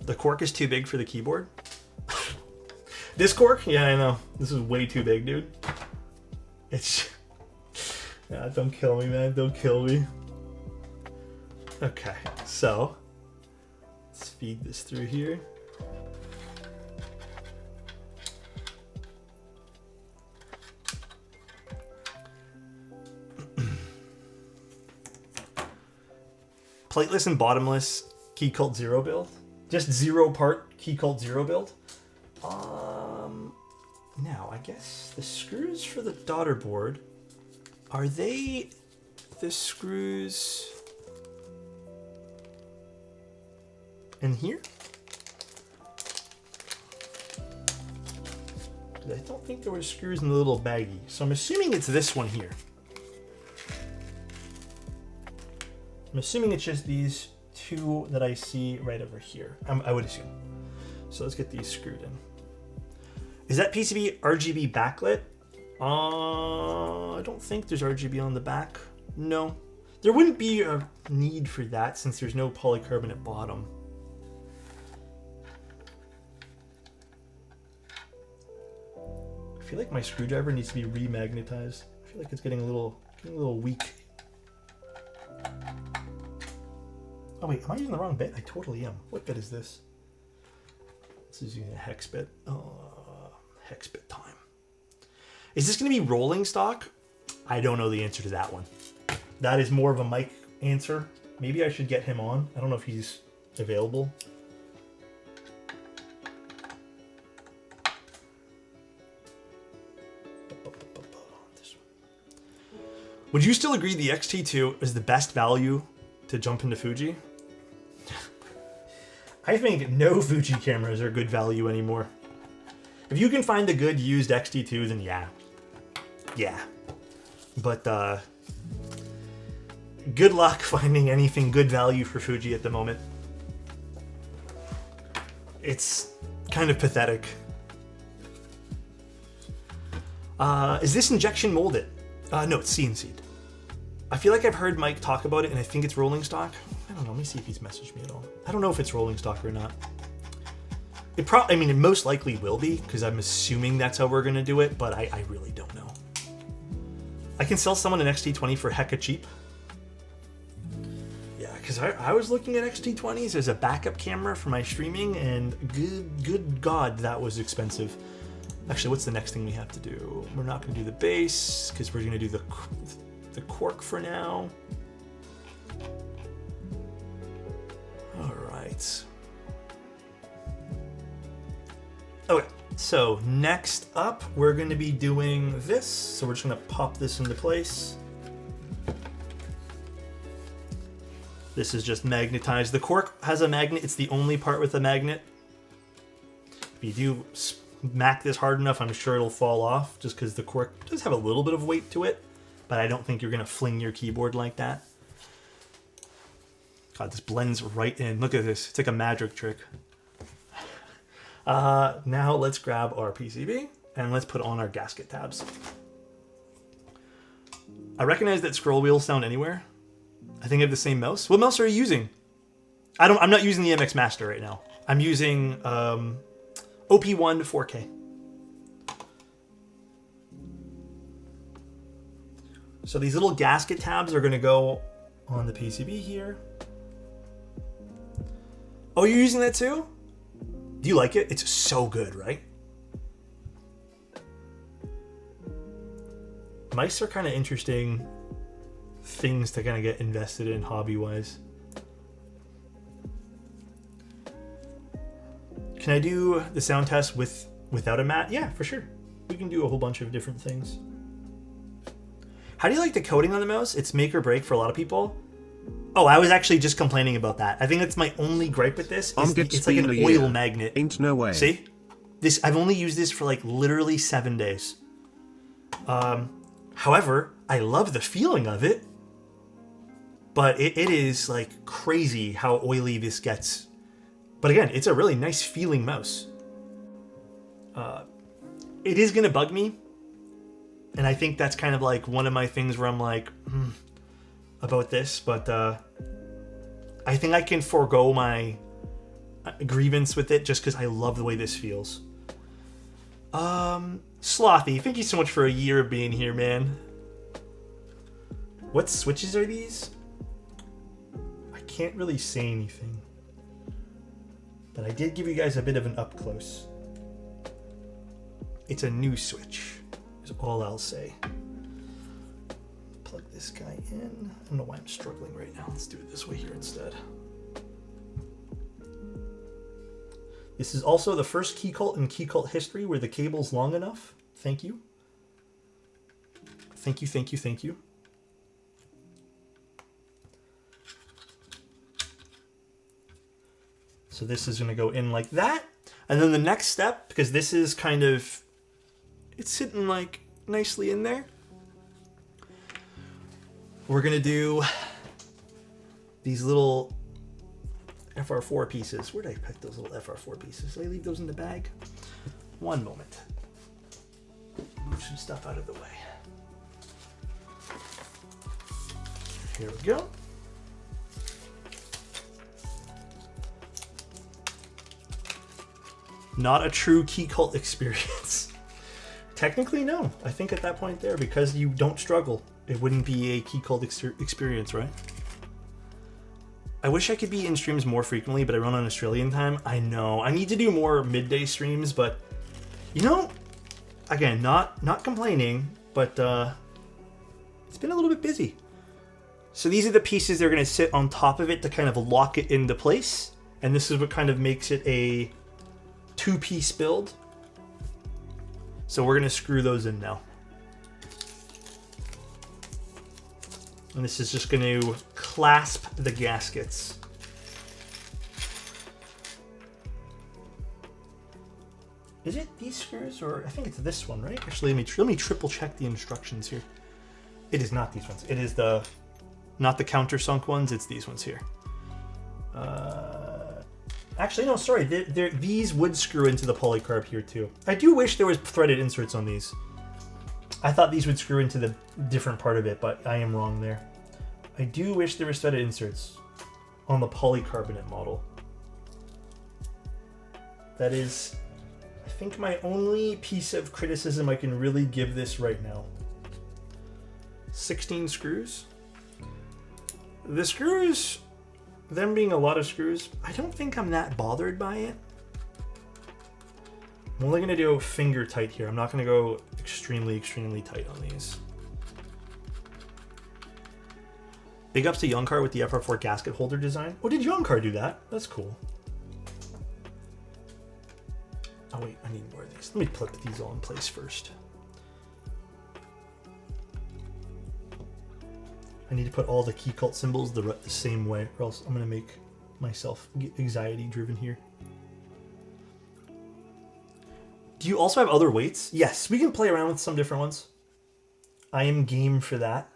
The cork is too big for the keyboard. This cork? Yeah, I know. This is way too big, dude. It's... Yeah, don't kill me, man. Don't kill me. Okay, so... Let's feed this through here. Plateless and bottomless Keycult Zero build. Just 0-part Keycult Zero build. Now, I guess the screws for the daughter board, are they the screws in here? I don't think there were screws in the little baggie, so I'm assuming it's this one here. I'm assuming it's just these two that I see right over here. I would assume. So let's get these screwed in. Is that PCB RGB backlit? I don't think there's RGB on the back. No. There wouldn't be a need for that since there's no polycarbonate bottom. I feel like my screwdriver needs to be remagnetized. I feel like it's getting a little weak. Oh wait, am I using the wrong bit? I totally am. What bit is this? This is using a hex bit. Hex bit time. Is this going to be rolling stock? I don't know the answer to that one. That is more of a Mike answer. Maybe I should get him on. I don't know if he's available. Would you still agree the X-T2 is the best value to jump into Fuji? I think no Fuji cameras are good value anymore. If you can find a good used X-T2, then yeah. Yeah. But good luck finding anything good value for Fuji at the moment. It's kind of pathetic. Is this injection molded? No, it's CNC'd. I feel like I've heard Mike talk about it, and I think it's rolling stock. I don't know. Let me see if he's messaged me at all. I don't know if it's rolling stock or not. I mean, it most likely will be, because I'm assuming that's how we're going to do it, but I really don't know. I can sell someone an XT20 for hecka cheap. Yeah, because I was looking at XT20s as a backup camera for my streaming, and good God, that was expensive. Actually, what's the next thing we have to do? We're not going to do the base, because we're going to do the cork for now. All right. Okay, so next up, we're going to be doing this. So we're just going to pop this into place. This is just magnetized. The cork has a magnet. It's the only part with a magnet. If you do smack this hard enough, I'm sure it'll fall off, just because the cork does have a little bit of weight to it. But I don't think you're going to fling your keyboard like that. God, this blends right in. Look at this. It's like a magic trick. Now let's grab our PCB and let's put on our gasket tabs. I recognize that scroll wheels sound anywhere. I think I have the same mouse. What mouse are you using? I'm not using the MX Master right now. I'm using OP1 4K. So these little gasket tabs are going to go on the PCB here. Oh, you're using that too? Do you like it? It's so good, right? Mice are kind of interesting things to kind of get invested in hobby-wise. Can I do the sound test without a mat? Yeah, for sure. We can do a whole bunch of different things. How do you like the coating on the mouse? It's make or break for a lot of people. Oh, I was actually just complaining about that. I think that's my only gripe with this. It's like an oil magnet. Ain't no way. See? I've only used this for like literally 7 days. However, I love the feeling of it. But it is like crazy how oily this gets. But again, it's a really nice feeling mouse. It is going to bug me. And I think that's kind of like one of my things where I'm like, about this. But I think I can forego my grievance with it just because I love the way this feels. Slothy, thank you so much for a year of being here, man. What switches are these? I can't really say anything. But I did give you guys a bit of an up close. It's a new switch, is all I'll say. Plug this guy in. I don't know why I'm struggling right now. Let's do it this way here instead. This is also the first Keycult in Keycult history where the cable's long enough. Thank you. Thank you, thank you, thank you. So this is going to go in like that. And then the next step, because this is kind of, it's sitting like nicely in there. We're going to do these little FR4 pieces. Where did I pick those little FR4 pieces? Did I leave those in the bag? One moment. Move some stuff out of the way. Here we go. Not a true Keycult experience. Technically, no. I think at that point there, because you don't struggle, it wouldn't be a Keycult experience, right? I wish I could be in streams more frequently, but I run on Australian time. I know. I need to do more midday streams, but, you know, again, not complaining, but it's been a little bit busy. So these are the pieces that are going to sit on top of it to kind of lock it into place. And this is what kind of makes it a two-piece build. So we're going to screw those in now. And this is just going to clasp the gaskets. Is it these screws, or I think it's this one, right? Actually, let me triple check the instructions here. It is not these ones. It is not the countersunk ones. It's these ones here. Actually, no, sorry. These would screw into the polycarb here too. I do wish there was threaded inserts on these. I thought these would screw into the different part of it, but I am wrong there. I do wish there was threaded inserts on the polycarbonate model. That is, I think, my only piece of criticism I can really give this right now. 16 screws. The screws, them being a lot of screws, I don't think I'm that bothered by it. I'm only going to do finger tight here. I'm not going to go extremely, extremely tight on these. Big ups to Youngcar with the FR4 gasket holder design. Oh, did Youngcar do that? That's cool. Oh wait, I need more of these. Let me put these all in place first. I need to put all the Keycult symbols the same way, or else I'm going to make myself anxiety driven here. Do you also have other weights? Yes, we can play around with some different ones. I am game for that.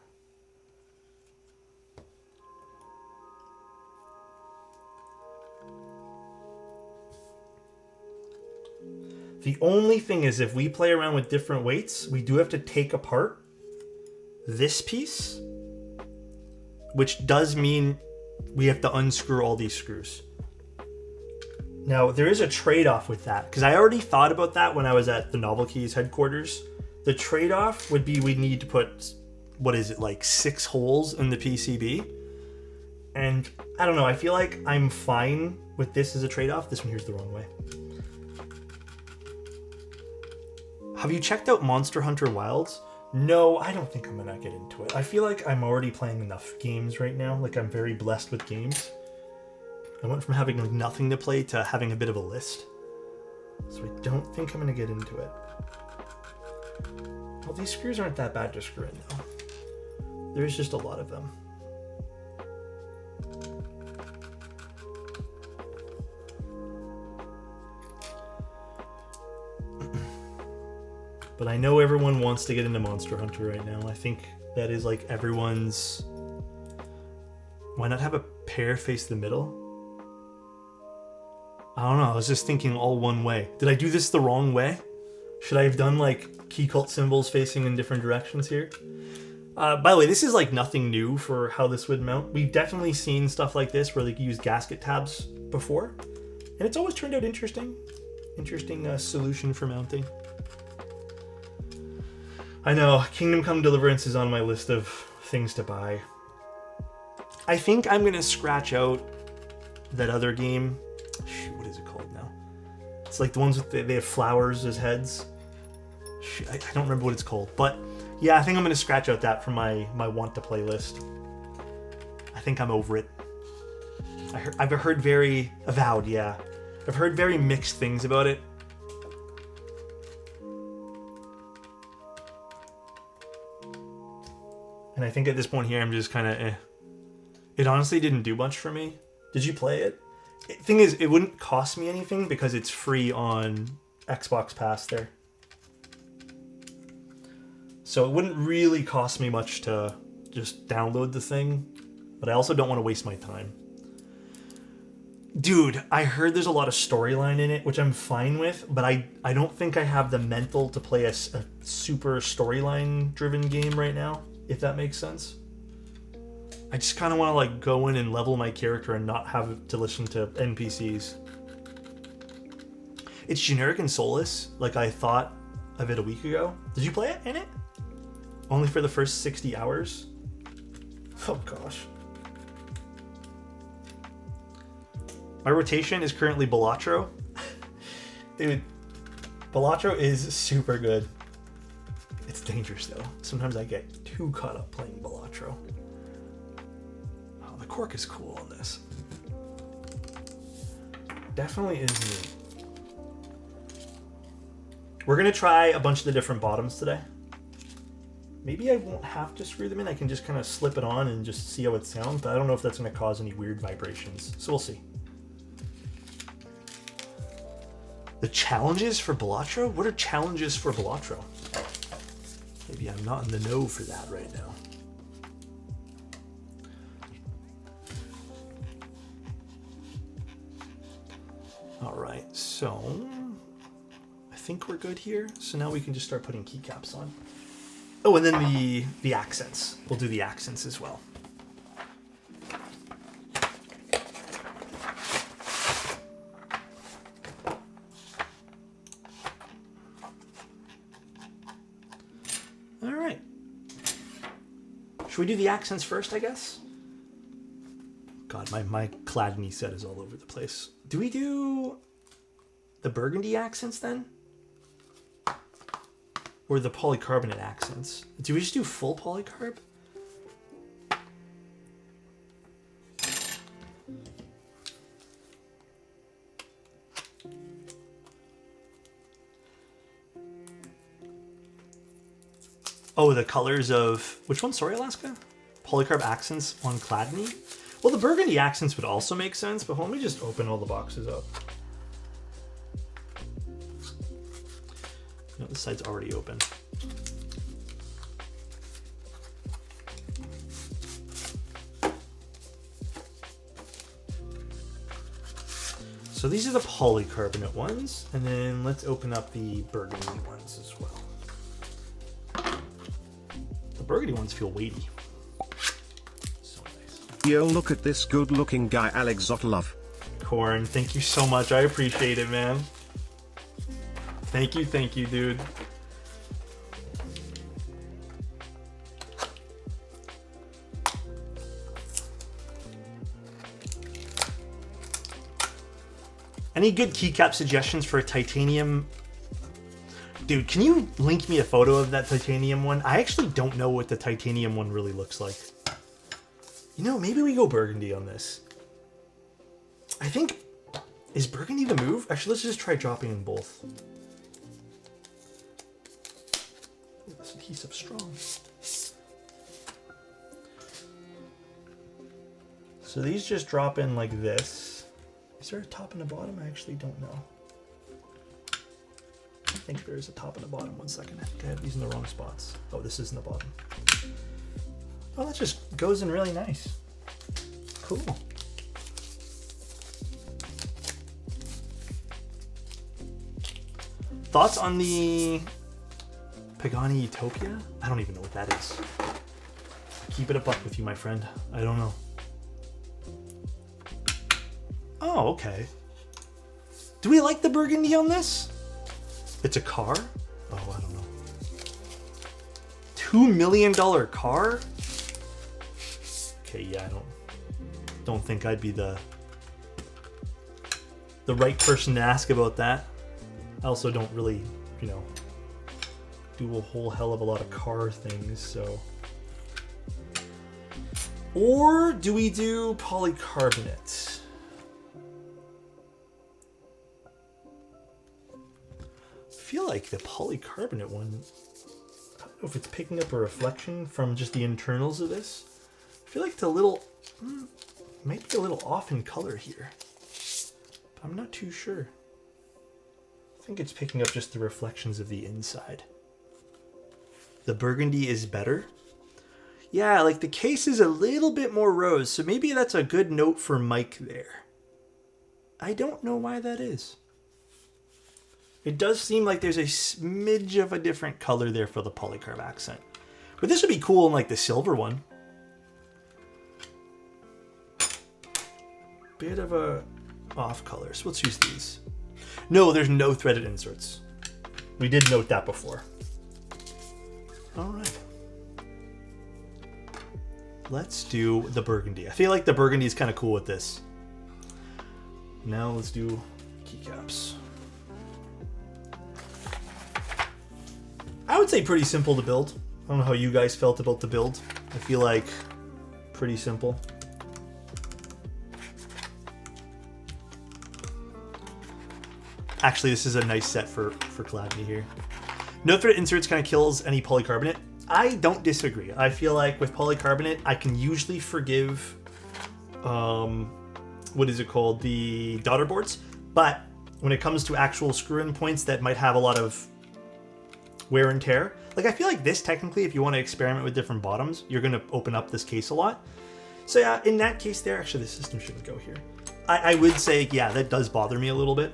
The only thing is, if we play around with different weights, we do have to take apart this piece, which does mean we have to unscrew all these screws. Now, there is a trade-off with that, because I already thought about that when I was at the Novel Keys headquarters. The trade-off would be we'd need to put, what is it, like 6 holes in the PCB. And I don't know, I feel like I'm fine with this as a trade-off. This one here's the wrong way. Have you checked out Monster Hunter Wilds? No, I don't think I'm gonna get into it. I feel like I'm already playing enough games right now. Like, I'm very blessed with games. I went from having like nothing to play to having a bit of a list. So I don't think I'm gonna get into it. Well, these screws aren't that bad to screw in, though. There's just a lot of them. But I know everyone wants to get into Monster Hunter right now. I think that is like everyone's... Why not have a pair face the middle? I don't know, I was just thinking all one way. Did I do this the wrong way? Should I have done like Keycult symbols facing in different directions here? By the way, this is like nothing new for how this would mount. We've definitely seen stuff like this where they use gasket tabs before. And it's always turned out interesting. Interesting solution for mounting. I know, Kingdom Come Deliverance is on my list of things to buy. I think I'm going to scratch out that other game. Shoot, what is it called now? It's like the ones with they have flowers as heads. Shoot, I don't remember what it's called. But yeah, I think I'm going to scratch out that from my want to play list. I think I'm over it. I've heard very... Avowed, yeah. I've heard very mixed things about it. And I think at this point here, I'm just kind of eh. It honestly didn't do much for me. Did you play it? Thing is, it wouldn't cost me anything because it's free on Xbox Pass there. So it wouldn't really cost me much to just download the thing. But I also don't want to waste my time. Dude, I heard there's a lot of storyline in it, which I'm fine with. But I don't think I have the mental to play a super storyline-driven game right now. If that makes sense. I just kind of want to like go in and level my character and not have to listen to NPCs. It's generic and soulless, like I thought of it a week ago. Did you play it in it? Only for the first 60 hours? Oh gosh. My rotation is currently Balatro. Dude, Balatro is super good. It's dangerous though. Sometimes I get too caught up playing Balatro. Oh, the cork is cool on this. Definitely is neat. We're gonna try a bunch of the different bottoms today. Maybe I won't have to screw them in. I can just kind of slip it on and just see how it sounds, but I don't know if that's gonna cause any weird vibrations. So we'll see. The challenges for Balatro? What are challenges for Balatro? Maybe I'm not in the know for that right now. All right, so I think we're good here. So now we can just start putting keycaps on. Oh, and then the accents. We'll do the accents as well. All right. Should we do the accents first, I guess? God, my Cladney set is all over the place. Do we do the burgundy accents then? Or the polycarbonate accents? Do we just do full polycarb? Oh, the colors of... Which one? Sorry, Alaska? Polycarb accents on Cladney? Well, the burgundy accents would also make sense, but let me just open all the boxes up. No, this side's already open. So these are the polycarbonate ones, and then let's open up the burgundy ones as well. The burgundy ones feel weighty. So nice. Yo, look at this good-looking guy, Alexotos. Corn, thank you so much. I appreciate it, man. Thank you, dude. Any good keycap suggestions for a titanium? Dude, can you link me a photo of that titanium one? I actually don't know what the titanium one really looks like. You know, maybe we go burgundy on this. I think... Is burgundy the move? Actually, let's just try dropping in both. This adhesive strong. So these just drop in like this. Is there a top and a bottom? I actually don't know. I think there is a top and a bottom. 1 second. I think I have these in the wrong spots. Oh, this is in the bottom. Oh, that just goes in really nice. Cool. Thoughts on the Pagani Utopia? I don't even know what that is. Keep it a buck with you, my friend. I don't know. Oh, okay. Do we like the burgundy on this? It's a car? Oh, I don't know. $2 million car? Okay, yeah, I don't think I'd be the right person to ask about that. I also don't really, you know, do a whole hell of a lot of car things, so. Or do we do polycarbonate? I feel like the polycarbonate one, I don't know if it's picking up a reflection from just the internals of this. I feel like it's a little, might be a little off in color here, but I'm not too sure. I think it's picking up just the reflections of the inside. The burgundy is better. Yeah, like the case is a little bit more rose, so maybe that's a good note for Mike there. I don't know why that is. It does seem like there's a smidge of a different color there for the polycarb accent. But this would be cool in like the silver one. Bit of a off color, so let's use these. No, there's no threaded inserts. We did note that before. All right. Let's do the burgundy. I feel like the burgundy is kind of cool with this. Now let's do keycaps. I would say pretty simple to build. I don't know how you guys felt about the build. I feel like pretty simple. Actually, this is a nice set for Gladney here. No thread inserts kind of kills any polycarbonate. I don't disagree. I feel like with polycarbonate, I can usually forgive, what is it called? The daughter boards. But when it comes to actual screw-in points that might have a lot of wear and tear, like I feel like this technically, if you want to experiment with different bottoms, you're going to open up this case a lot. So yeah, in that case there, actually the system shouldn't go here. I would say, yeah, that does bother me a little bit.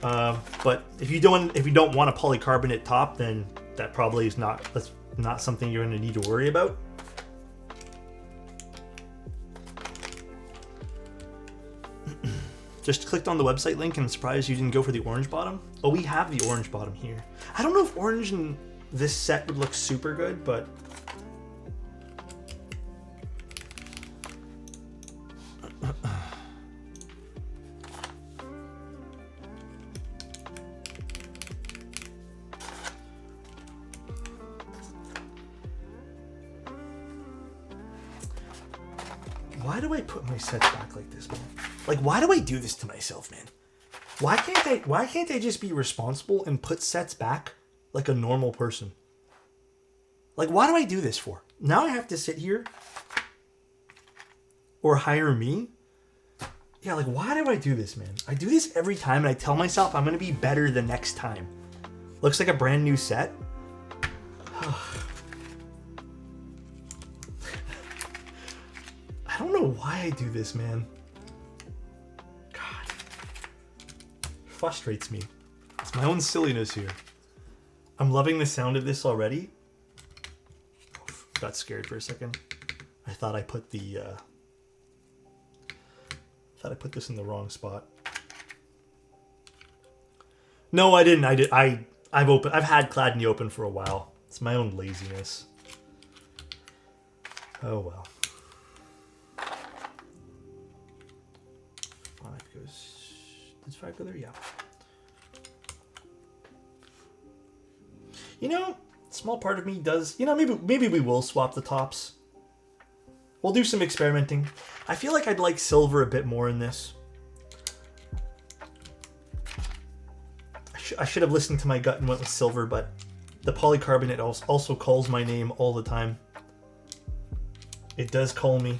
But if you don't want a polycarbonate top, then that probably is that's not something you're going to need to worry about. Just clicked on the website link and I'm surprised you didn't go for the orange bottom. Oh, we have the orange bottom here. I don't know if orange in this set would look super good, but why do I put my sets back like this, man? Like, why do I do this to myself, man? Why can't I just be responsible and put sets back like a normal person? Like, why do I do this for? Now I have to sit here or hire me? Yeah, like, why do I do this, man? I do this every time and I tell myself I'm going to be better the next time. Looks like a brand new set. I don't know why I do this, man. God. Frustrates me. It's my own silliness here. I'm loving the sound of this already. Got scared for a second. I thought I put the this in the wrong spot. No, I didn't. I've had Gladney open for a while. It's my own laziness. Oh well. 5 goes. Does 5 go there? Yeah. You know, small part of me does. You know, maybe we will swap the tops. We'll do some experimenting. I feel like I'd like silver a bit more in this. I should have listened to my gut and went with silver, but The polycarbonate also calls my name all the time. It does call me.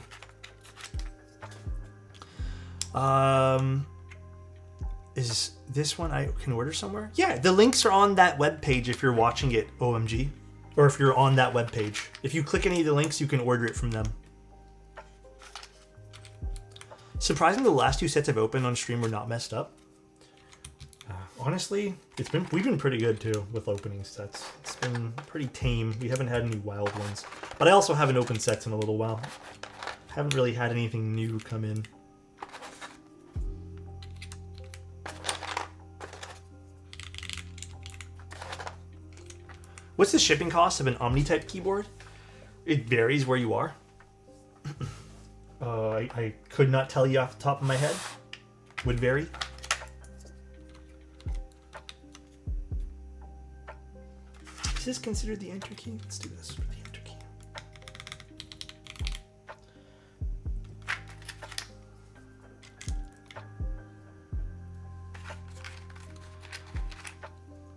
Is this one I can order somewhere? Yeah, the links are on that web page if you're watching it, OMG. Or if you're on that web page. If you click any of the links, you can order it from them. Surprisingly, the last 2 sets I've opened on stream were not messed up. Honestly, we've been pretty good too with opening sets. It's been pretty tame. We haven't had any wild ones. But I also haven't opened sets in a little while. Haven't really had anything new come in. What's the shipping cost of an Omni-type keyboard? It varies where you are. I could not tell you off the top of my head. Would vary. Is this considered the enter key? Let's do this for the enter key.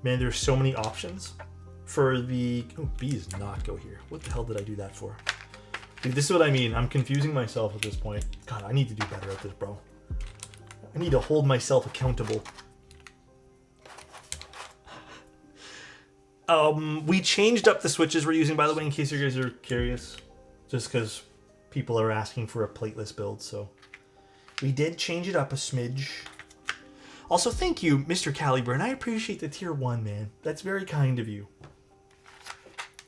Man, there's so many options for the... Oh, B does not go here. What the hell did I do that for? Dude, this is what I mean. I'm confusing myself at this point. God, I need to do better at this, bro. I need to hold myself accountable. We changed up the switches we're using, by the way, in case you guys are curious. Just because people are asking for a plateless build, so... We did change it up a smidge. Also, thank you, Mr. Caliburn. I appreciate the tier 1, man. That's very kind of you.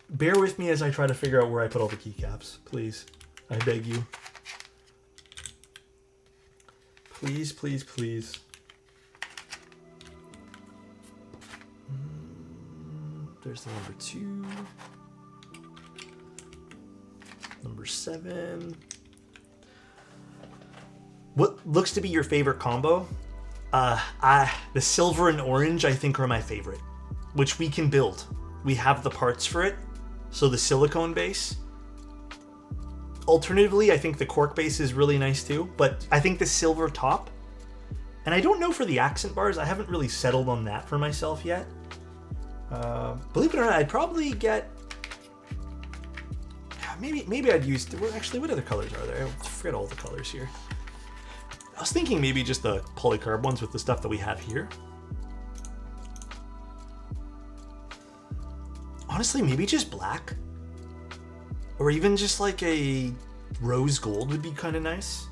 Bear with me as I try to figure out where I put all the keycaps. Please. I beg you. Please, please, please. There's the number 2. Number 7. What looks to be your favorite combo? The silver and orange I think are my favorite, which we can build. We have the parts for it. So the silicone base. Alternatively, I think the cork base is really nice too, but I think the silver top. And I don't know for the accent bars. I haven't really settled on that for myself yet. Believe it or not, I'd probably get... Maybe I'd use... Actually, what other colors are there? I forget all the colors here. I was thinking maybe just the polycarb ones with the stuff that we have here. Honestly, maybe just black. Or even just like a rose gold would be kind of nice.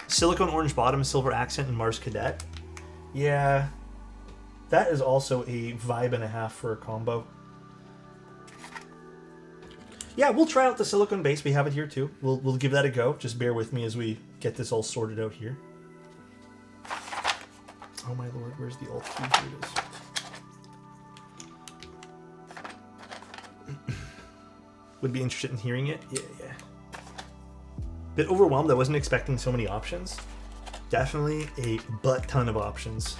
Silicone orange bottom, silver accent, and Mars Cadet. Yeah, that is also a vibe and a half for a combo. Yeah, we'll try out the silicone base. We have it here too. We'll give that a go. Just bear with me as we get this all sorted out here. Oh my lord, where's the alt key? Here it is. Would be interested in hearing it? Yeah. Bit overwhelmed. I wasn't expecting so many options. Definitely a butt ton of options.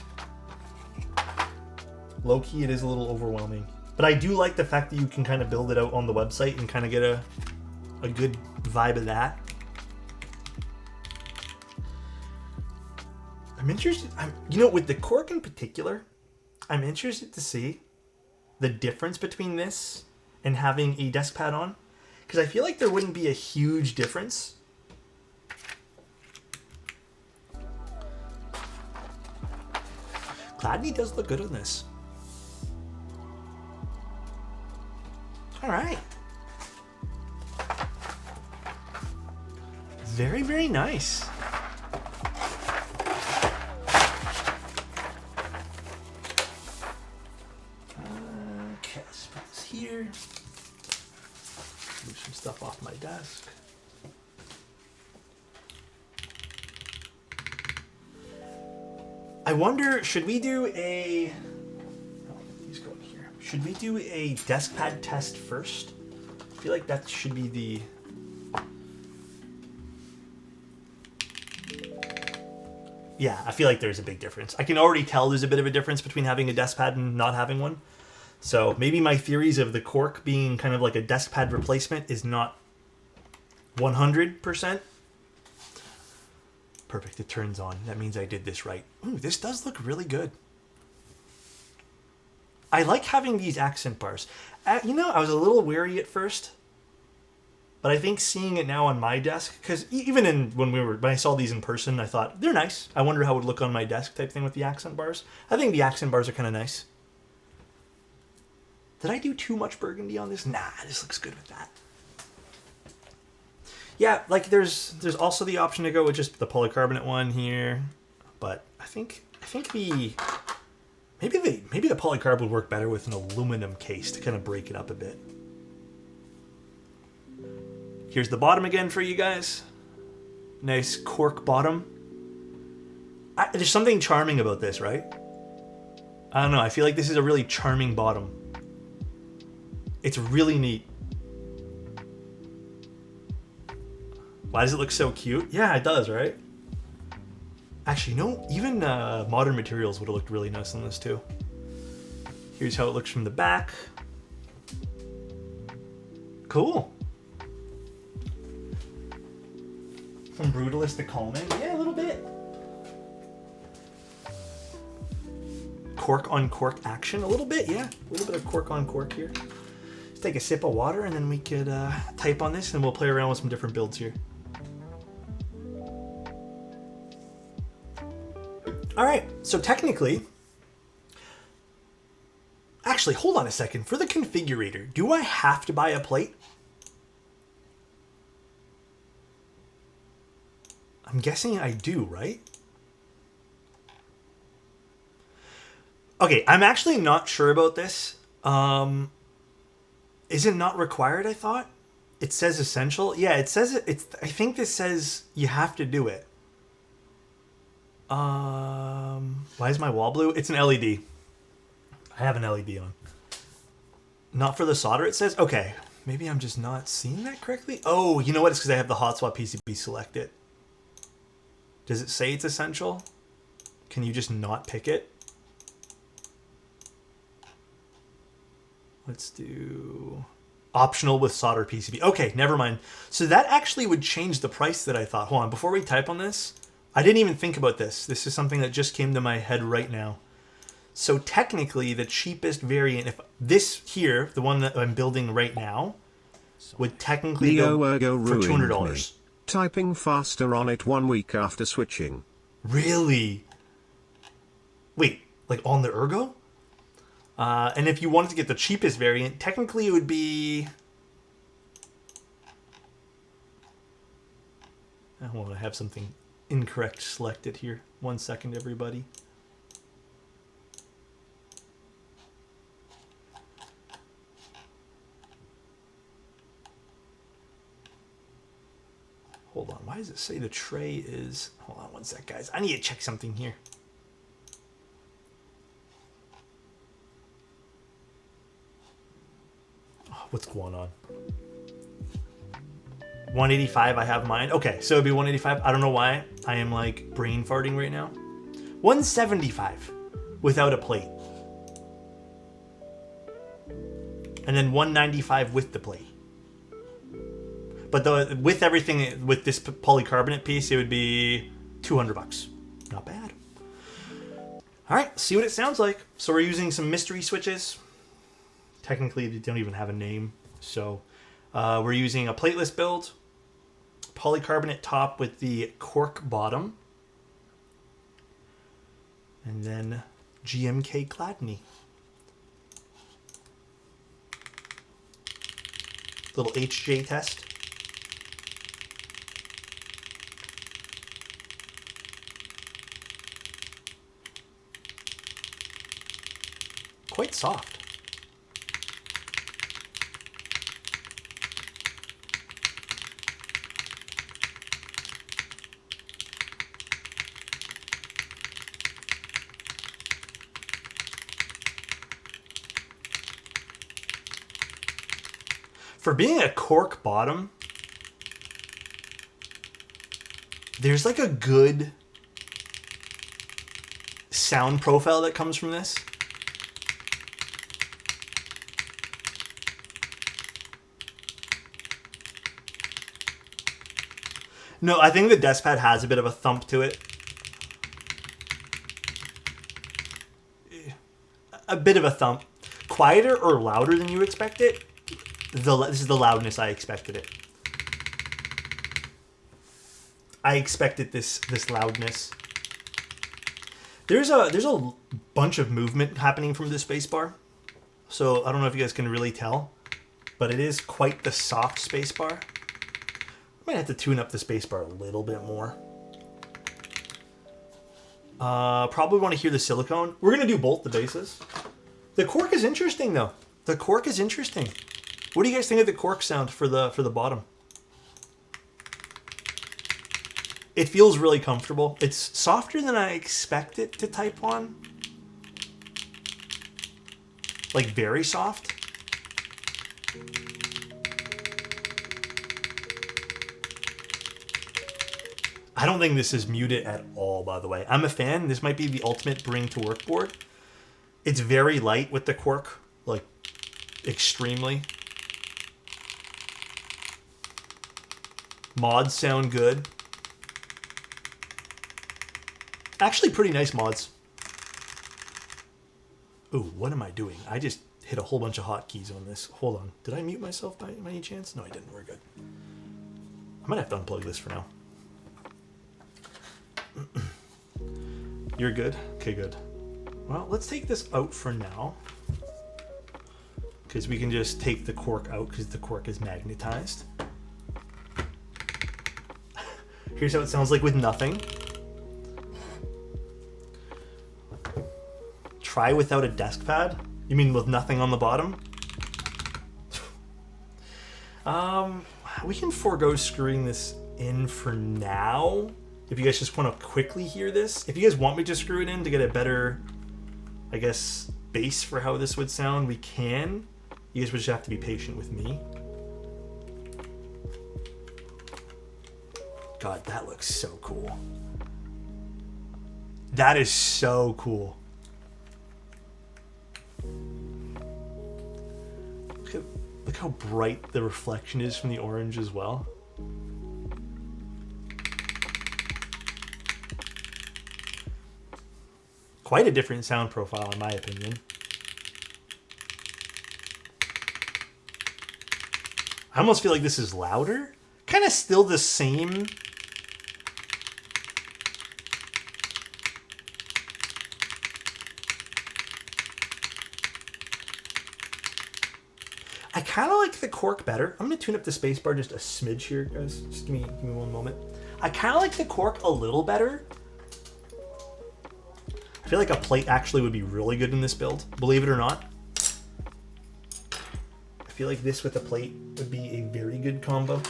Low key, it is a little overwhelming. But I do like the fact that you can kind of build it out on the website and kind of get a good vibe of that. I'm interested, with the cork in particular, I'm interested to see the difference between this and having a desk pad on. Because I feel like there wouldn't be a huge difference. Gladney does look good on this. All right. Very, very nice. Okay, let's put this here. Move some stuff off my desk. I wonder, should we do a... These go in here. Should we do a desk pad test first? I feel like that should be the... Yeah, I feel like there's a big difference. I can already tell there's a bit of a difference between having a desk pad and not having one. So maybe my theories of the cork being kind of like a desk pad replacement is not 100%. Perfect, it turns on. That means I did this right. Ooh, this does look really good. I like having these accent bars. You know, I was a little wary at first, but I think seeing it now on my desk, because even when I saw these in person, I thought they're nice. I wonder how it would look on my desk, type thing with the accent bars. I think the accent bars are kind of nice. Did I do too much burgundy on this? Nah, this looks good with that. Yeah, like there's also the option to go with just the polycarbonate one here, but I think maybe the polycarb would work better with an aluminum case to kind of break it up a bit. Here's the bottom again for you guys. Nice cork bottom. There's something charming about this, right? I don't know. I feel like this is a really charming bottom. It's really neat. Why does it look so cute? Yeah, it does, right? Actually, no, even modern materials would have looked really nice on this too. Here's how it looks from the back. Cool. From brutalist to calming. Yeah, a little bit. Cork on cork action, a little bit, yeah. A little bit of cork on cork here. Let's take a sip of water and then we could type on this and we'll play around with some different builds here. All right, so technically, actually, hold on a second. For the configurator, do I have to buy a plate? I'm guessing I do, right? Okay, I'm actually not sure about this. Is it not required, I thought? It says essential. Yeah, it says it. I think this says you have to do it. Why is my wall blue? It's an LED. I have an LED on. Not for the solder, it says? Okay. Maybe I'm just not seeing that correctly. Oh, you know what? It's because I have the hot swap PCB selected. Does it say it's essential? Can you just not pick it? Let's do optional with solder PCB. Okay, never mind. So that actually would change the price that I thought. Hold on, before we type on this, I didn't even think about this. This is something that just came to my head right now. So technically, the cheapest variant, if this here, the one that I'm building right now, would technically go for $200. Typing faster on it 1 week after switching. Really? Wait, like on the Ergo? And if you wanted to get the cheapest variant, technically it would be... Hold on, I have something incorrect selected here. 1 second, everybody. Hold on, why does it say the tray is... Hold on 1 sec, guys. I need to check something here. Oh, what's going on? 185, I have mine. Okay, so it'd be 185. I don't know why. I am like brain farting right now. 175 without a plate. And then 195 with the plate. But with everything, with this polycarbonate piece, it would be $200. Not bad. All right, see what it sounds like. So we're using some mystery switches. Technically, they don't even have a name. So we're using a plateless build, polycarbonate top with the cork bottom, and then GMK Gladney. Little HJ test. Quite soft. For being a cork bottom, there's like a good sound profile that comes from this. No, I think the desk pad has a bit of a thump to it. A bit of a thump. Quieter or louder than you expect it. This is the loudness I expected it. I expected this loudness. There's a bunch of movement happening from this spacebar. So I don't know if you guys can really tell, but it is quite the soft spacebar. I might have to tune up the spacebar a little bit more. Probably want to hear the silicone. We're going to do both the bases. The cork is interesting, though. The cork is interesting. What do you guys think of the cork sound for the bottom? It feels really comfortable. It's softer than I expect it to type on. Like, very soft. I don't think this is muted at all, by the way. I'm a fan. This might be the ultimate bring to work board. It's very light with the cork, like extremely. Mods sound good. Actually, pretty nice mods. Ooh, what am I doing? I just hit a whole bunch of hotkeys on this. Hold on. Did I mute myself by any chance? No, I didn't. We're good. I might have to unplug this for now. You're good? Okay, good. Well, let's take this out for now. Because we can just take the cork out because the cork is magnetized. Here's how it sounds like with nothing. Try without a desk pad? You mean with nothing on the bottom? We can forego screwing this in for now. If you guys just want to quickly hear this. If you guys want me to screw it in to get a better, I guess, base for how this would sound, we can. You guys would just have to be patient with me. God, that looks so cool. That is so cool. Look how bright the reflection is from the orange as well. Quite a different sound profile, in my opinion. I almost feel like this is louder. Kind of still the same. I kind of like the cork better. I'm going to tune up the spacebar just a smidge here, guys. Just give me one moment. I kind of like the cork a little better. I feel like a plate actually would be really good in this build, believe it or not. I feel like this with a plate would be a very good combo.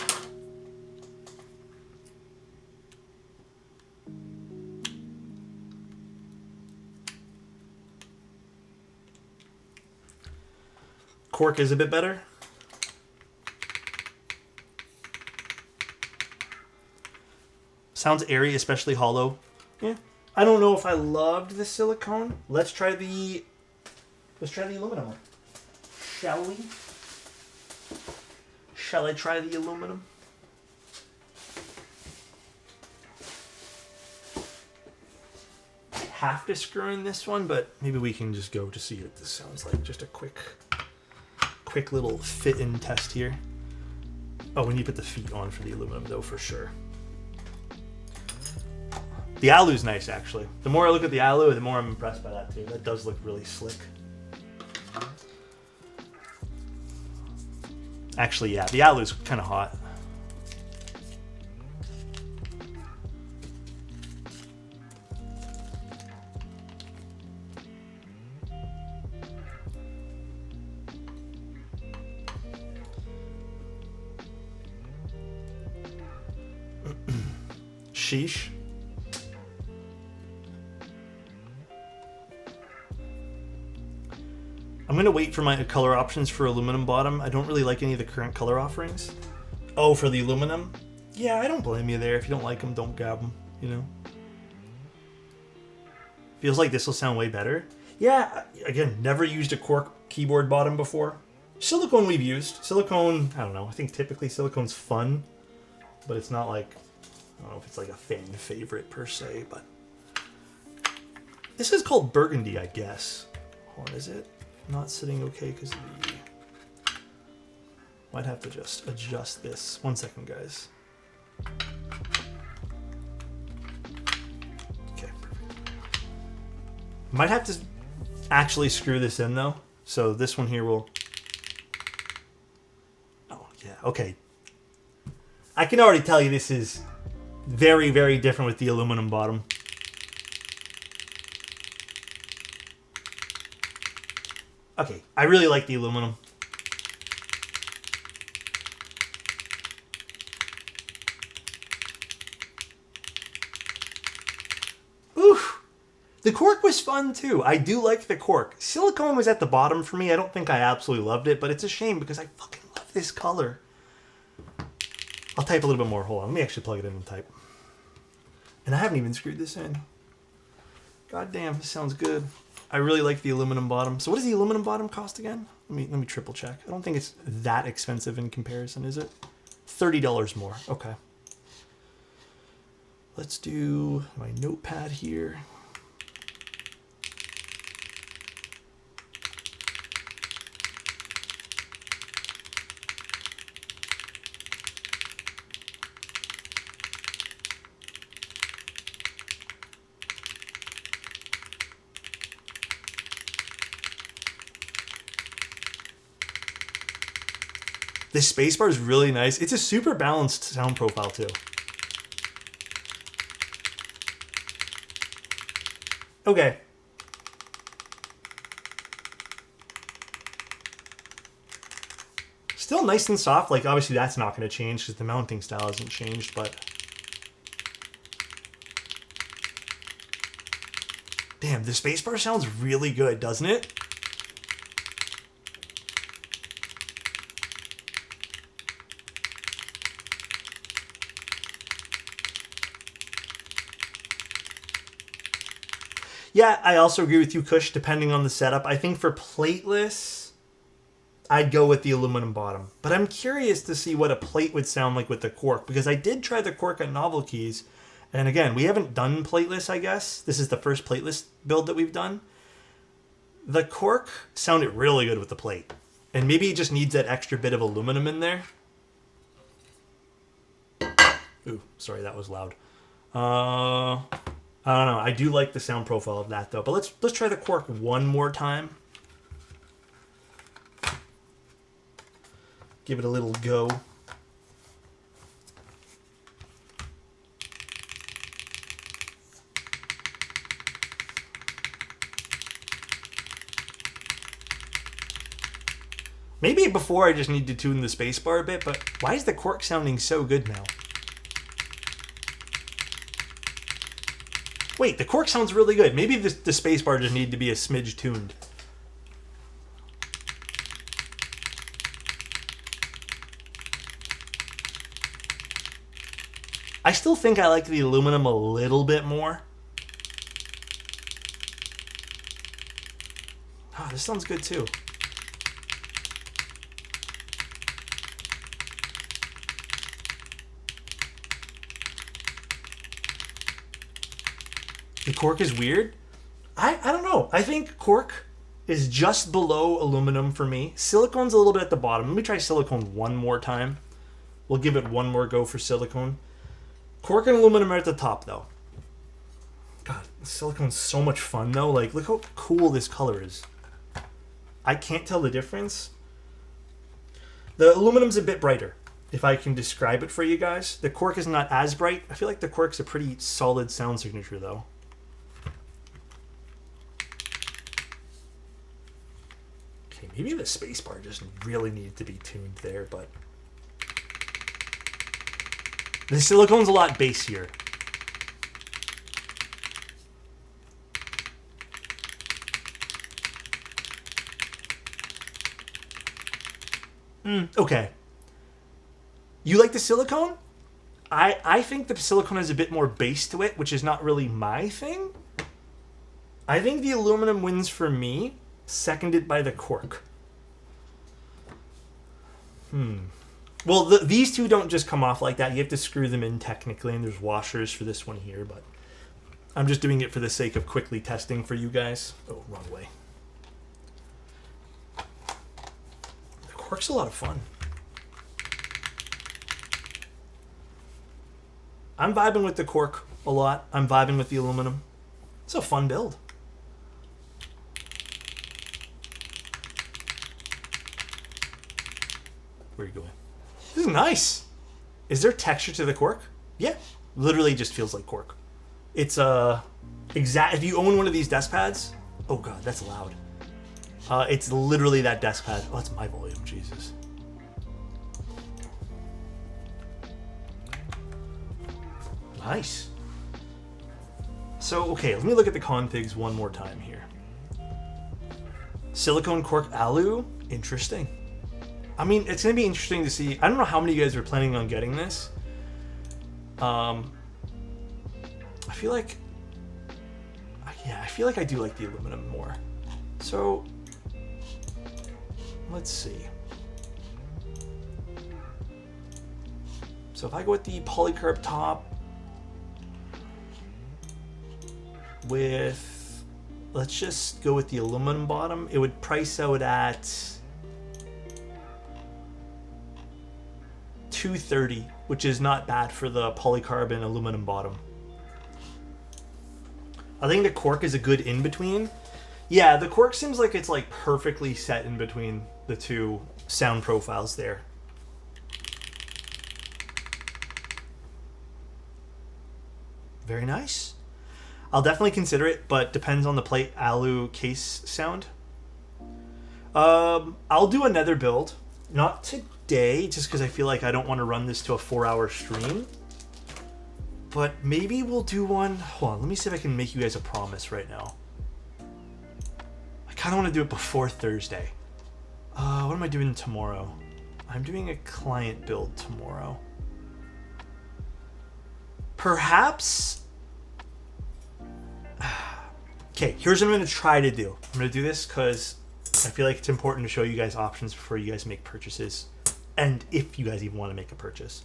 Cork is a bit better. Sounds airy, especially hollow. Yeah. I don't know if I loved the silicone. Let's try the aluminum one. Shall we? Shall I try the aluminum? I have to screw in this one, but maybe we can just go to see what this sounds like. Just a quick little fit-in test here. Oh, we need to put the feet on for the aluminum, though, for sure. The alu's nice, actually. The more I look at the alu, the more I'm impressed by that, too. That does look really slick. Actually, yeah, the alu's kind of hot. Sheesh. I'm going to wait for my color options for aluminum bottom. I don't really like any of the current color offerings. Oh, for the aluminum? Yeah, I don't blame you there. If you don't like them, don't grab them, you know? Feels like this will sound way better. Yeah, again, never used a cork keyboard bottom before. Silicone we've used. Silicone, I don't know. I think typically silicone's fun, but it's not like don't know if it's like a fan favorite per se, but this is called Burgundy, I guess. Hold on, is it not sitting okay because of the... Might have to just adjust this. 1 second, guys. Okay, perfect. Might have to actually screw this in though. So this one here will... Oh, yeah, okay. I can already tell you this is very, very different with the aluminum bottom. Okay, I really like the aluminum. Oof. The cork was fun too. I do like the cork. Silicone was at the bottom for me. I don't think I absolutely loved it, but it's a shame because I fucking love this color. I'll type a little bit more. Hold on. Let me actually plug it in and type. And I haven't even screwed this in. God damn, this sounds good. I really like the aluminum bottom. So what does the aluminum bottom cost again? Let me triple check. I don't think it's that expensive in comparison, is it? $30 more. Okay. Let's do my notepad here. This spacebar is really nice. It's a super balanced sound profile too. Okay. Still nice and soft. Like obviously that's not going to change because the mounting style hasn't changed, but damn, the spacebar sounds really good, doesn't it? Yeah, I also agree with you, Kush, depending on the setup. I think for plateless, I'd go with the aluminum bottom. But I'm curious to see what a plate would sound like with the cork, because I did try the cork at Novelkeys. And again, we haven't done plateless, I guess. This is the first plateless build that we've done. The cork sounded really good with the plate. And maybe it just needs that extra bit of aluminum in there. Ooh, sorry, that was loud. I don't know. I do like the sound profile of that though. But let's try the cork one more time. Give it a little go. Maybe before I just need to tune the spacebar a bit, but why is the cork sounding so good now? Wait, the cork sounds really good. Maybe the spacebar just need to be a smidge tuned. I still think I like the aluminum a little bit more. Oh, this sounds good too. The cork is weird. I don't know. I think cork is just below aluminum for me. Silicone's a little bit at the bottom. Let me try silicone one more time. We'll give it one more go for silicone. Cork and aluminum are at the top though. God, silicone's so much fun though. Like, look how cool this color is. I can't tell the difference. The aluminum's a bit brighter, if I can describe it for you guys. The cork is not as bright. I feel like the cork's a pretty solid sound signature though. Okay, maybe the spacebar just really needed to be tuned there, but the silicone's a lot bassier. Okay. You like the silicone? I think the silicone has a bit more bass to it, which is not really my thing. I think the aluminum wins for me, seconded by the cork. Well, these two don't just come off like that. You have to screw them in technically, and there's washers for this one here, but I'm just doing it for the sake of quickly testing for you guys. Oh, wrong way. The cork's a lot of fun. I'm vibing with the cork a lot. I'm vibing with the aluminum. It's a fun build. Where are you going? This is nice. Is there texture to the cork? Yeah. Literally just feels like cork. It's exact. If you own one of these desk pads, oh god, that's loud. It's literally that desk pad. Oh, that's my volume. Jesus. Nice. So, okay, let me look at the configs one more time here. Silicone cork alu, interesting. I mean, it's going to be interesting to see. I don't know how many of you guys are planning on getting this. I feel like, yeah, I feel like I do like the aluminum more. So, let's see. So if I go with the polycarb top with, let's just go with the aluminum bottom, it would price out at $230, which is not bad for the polycarb and aluminum bottom. I think the cork is a good in-between. Yeah, the cork seems like it's like perfectly set in between the two sound profiles there. Very nice. I'll definitely consider it, but depends on the plate alu case sound. I'll do another build. Not today, just because I feel like I don't want to run this to a 4-hour stream. But maybe we'll do one. Hold on, let me see if I can make you guys a promise right now. I kind of want to do it before Thursday. What am I doing tomorrow? I'm doing a client build tomorrow. Perhaps... Okay, here's what I'm going to try to do. I'm going to do this because I feel like it's important to show you guys options before you guys make purchases. And if you guys even want to make a purchase.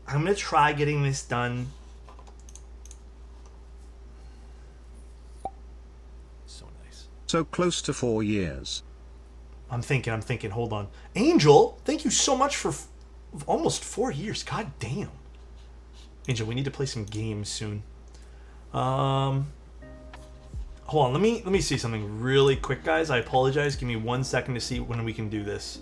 I'm going to try getting this done. So nice. So close to 4 years. I'm thinking, hold on. Angel, thank you so much for almost 4 years. God damn. Angel, we need to play some games soon. Hold on, let me see something really quick, guys. I apologize. Give me 1 second to see when we can do this.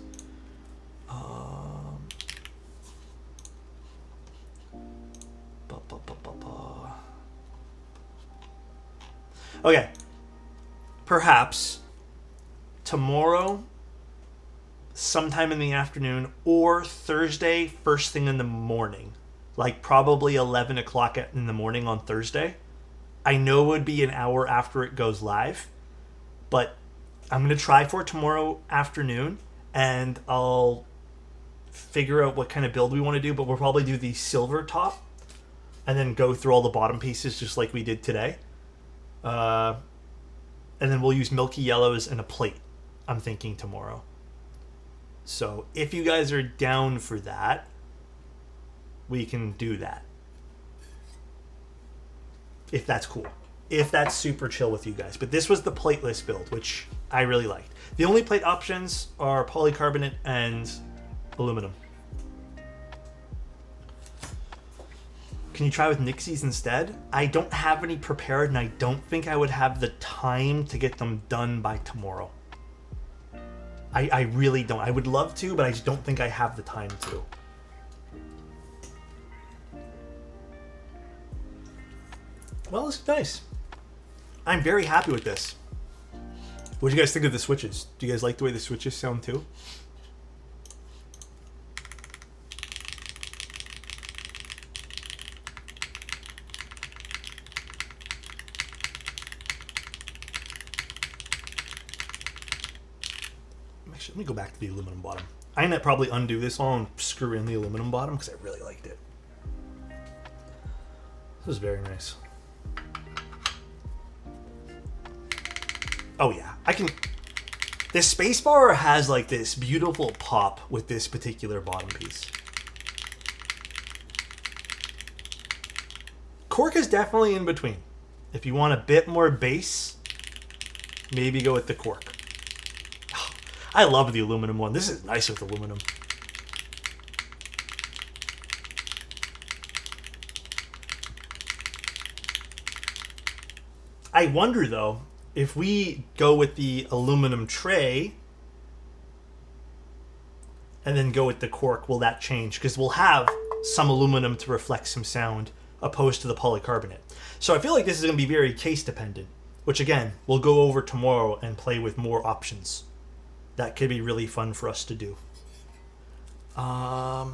Okay. Perhaps tomorrow, sometime in the afternoon, or Thursday, first thing in the morning. Like probably 11 o'clock in the morning on Thursday. I know it would be an hour after it goes live, but I'm going to try for tomorrow afternoon, and I'll figure out what kind of build we want to do, but we'll probably do the silver top and then go through all the bottom pieces just like we did today. And then we'll use milky yellows and a plate, I'm thinking, tomorrow. So if you guys are down for that, we can do that. If that's cool. If that's super chill with you guys. But this was the plateless build, which I really liked. The only plate options are polycarbonate and aluminum. Can you try with Nixies instead? I don't have any prepared, and I don't think I would have the time to get them done by tomorrow. I really don't. I would love to, but I just don't think I have the time to. Well, this is nice. I'm very happy with this. What do you guys think of the switches? Do you guys like the way the switches sound too? Actually, let me go back to the aluminum bottom. I'm gonna probably undo this all and screw in the aluminum bottom because I really liked it. This was very nice. Oh yeah, I can. The spacebar has like this beautiful pop with this particular bottom piece. Cork is definitely in between. If you want a bit more bass, maybe go with the cork. I love the aluminum one. This is nice with aluminum. I wonder though, if we go with the aluminum tray and then go with the cork, will that change? Because we'll have some aluminum to reflect some sound opposed to the polycarbonate. So I feel like this is going to be very case dependent, which again, we'll go over tomorrow and play with more options. That could be really fun for us to do. That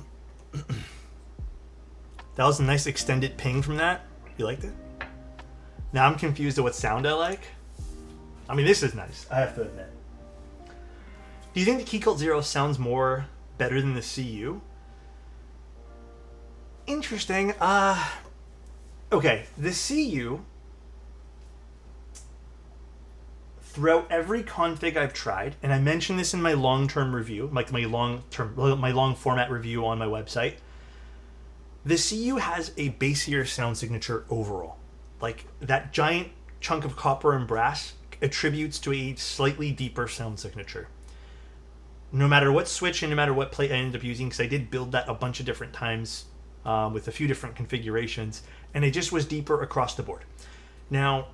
was a nice extended ping from that. You liked it? Now I'm confused at what sound I like. I mean, this is nice, I have to admit. Do you think the Keycult Zero sounds better than the CU? Interesting. Okay, the CU, throughout every config I've tried, and I mentioned this in my long-term review, like my long format review on my website, the CU has a bassier sound signature overall. Like, that giant chunk of copper and brass attributes to a slightly deeper sound signature. No matter what switch and no matter what plate I ended up using, because I did build that a bunch of different times with a few different configurations, and it just was deeper across the board. Now,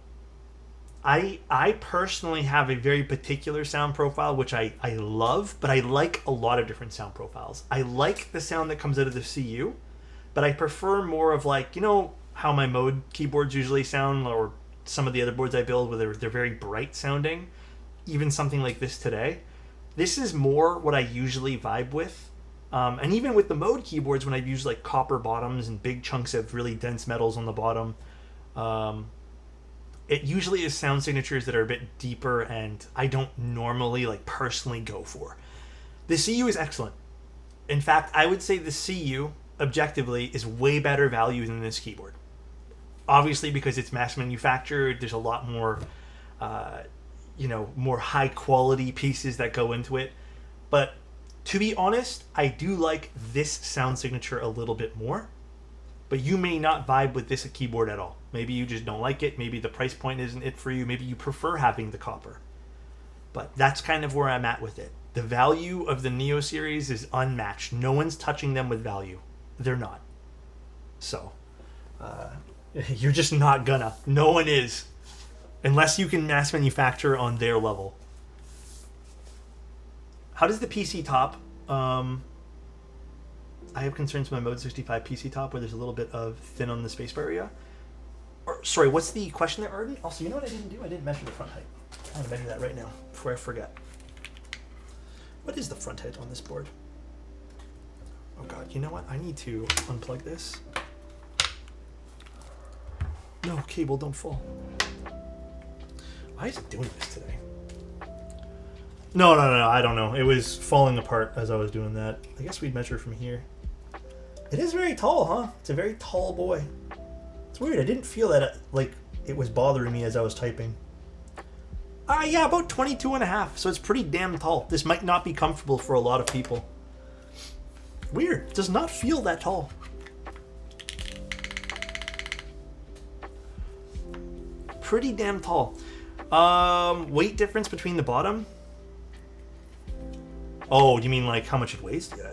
I personally have a very particular sound profile, which I love, but I like a lot of different sound profiles. I like the sound that comes out of the CU, but I prefer more of like, you know, how my mode keyboards usually sound, or some of the other boards I build where they're very bright sounding, even something like this today. This is more what I usually vibe with. And even with the mode keyboards, when I use like copper bottoms and big chunks of really dense metals on the bottom, it usually is sound signatures that are a bit deeper and I don't normally like personally go for. The CU is excellent. In fact, I would say the CU objectively is way better value than this keyboard. Obviously, because it's mass manufactured, there's a lot more, more high quality pieces that go into it. But to be honest, I do like this sound signature a little bit more. But you may not vibe with this keyboard at all. Maybe you just don't like it. Maybe the price point isn't it for you. Maybe you prefer having the copper. But that's kind of where I'm at with it. The value of the Neo series is unmatched. No one's touching them with value. They're not. So, you're just not gonna. No one is. Unless you can mass manufacture on their level. How does the PC top... I have concerns with my Mode 65 PC top where there's a little bit of thin on the spacebar area. Or, sorry, what's the question there, Arden? Also, you know what I didn't do? I didn't measure the front height. I'm going to measure that right now before I forget. What is the front height on this board? Oh god, you know what? I need to unplug this. No, cable, don't fall. Why is it doing this today? No, I don't know. It was falling apart as I was doing that. I guess we'd measure from here. It is very tall, huh? It's a very tall boy. It's weird. I didn't feel that it was bothering me as I was typing. Yeah, about 22 and a half. So it's pretty damn tall. This might not be comfortable for a lot of people. Weird. It does not feel that tall. Pretty damn tall. Weight difference between the bottom? Oh, you mean like how much it weighs? Yeah.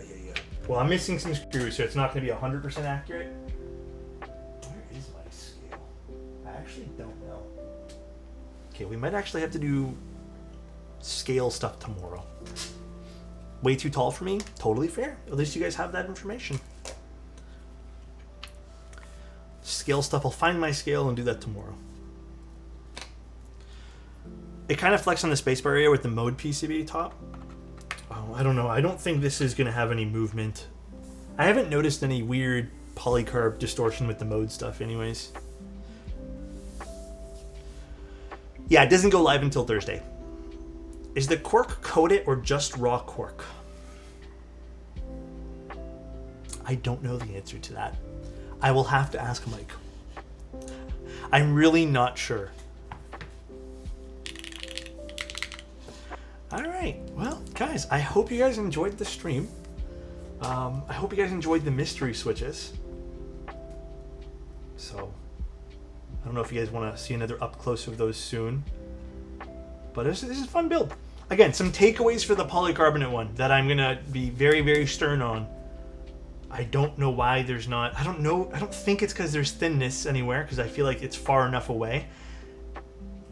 Well, I'm missing some screws, so it's not going to be 100% accurate. Where is my scale? I actually don't know. Okay, we might actually have to do scale stuff tomorrow. Way too tall for me? Totally fair. At least you guys have that information. Scale stuff, I'll find my scale and do that tomorrow. It kind of flexed on the spacebar area with the mode PCB top. Oh, I don't know. I don't think this is going to have any movement. I haven't noticed any weird polycarb distortion with the mode stuff anyways. Yeah, it doesn't go live until Thursday. Is the cork coated or just raw cork? I don't know the answer to that. I will have to ask Mike. I'm really not sure. All right. Well, guys, I hope you guys enjoyed the stream. I hope you guys enjoyed the mystery switches. So, I don't know if you guys want to see another up close of those soon. But this is a fun build. Again, some takeaways for the polycarbonate one that I'm going to be very, very stern on. I don't know why there's not... I don't think it's because there's thinness anywhere, because I feel like it's far enough away.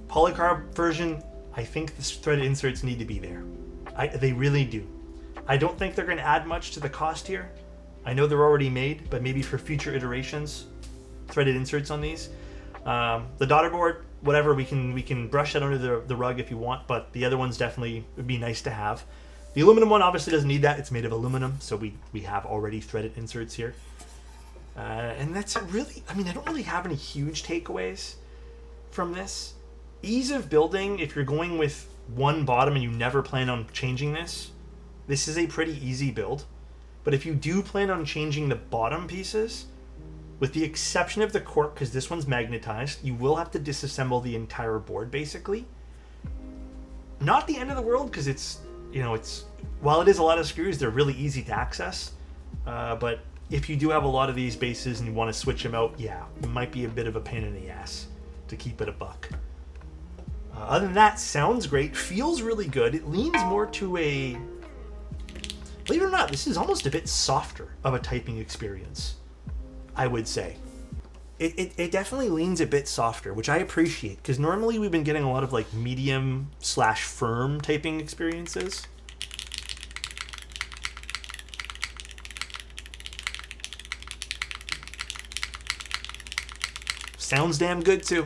Polycarb version, I think the threaded inserts need to be there. They really do. I don't think they're going to add much to the cost here. I know they're already made, but maybe for future iterations, threaded inserts on these. The daughter board, whatever, we can brush that under the rug if you want, but the other ones definitely would be nice to have. The aluminum one obviously doesn't need that. It's made of aluminum, so we have already threaded inserts here. And that's really... I mean, I don't really have any huge takeaways from this. Ease of building, if you're going with one bottom and you never plan on changing this is a pretty easy build. But if you do plan on changing the bottom pieces, with the exception of the cork, because this one's magnetized, you will have to disassemble the entire board, basically. Not the end of the world, because it's... while it is a lot of screws, they're really easy to access. But if you do have a lot of these bases and you want to switch them out, yeah, it might be a bit of a pain in the ass, to keep it a buck. Other than that, sounds great, feels really good. It leans more to a... Believe it or not, this is almost a bit softer of a typing experience, I would say. It definitely leans a bit softer, which I appreciate, because normally we've been getting a lot of like medium/firm typing experiences. Sounds damn good too.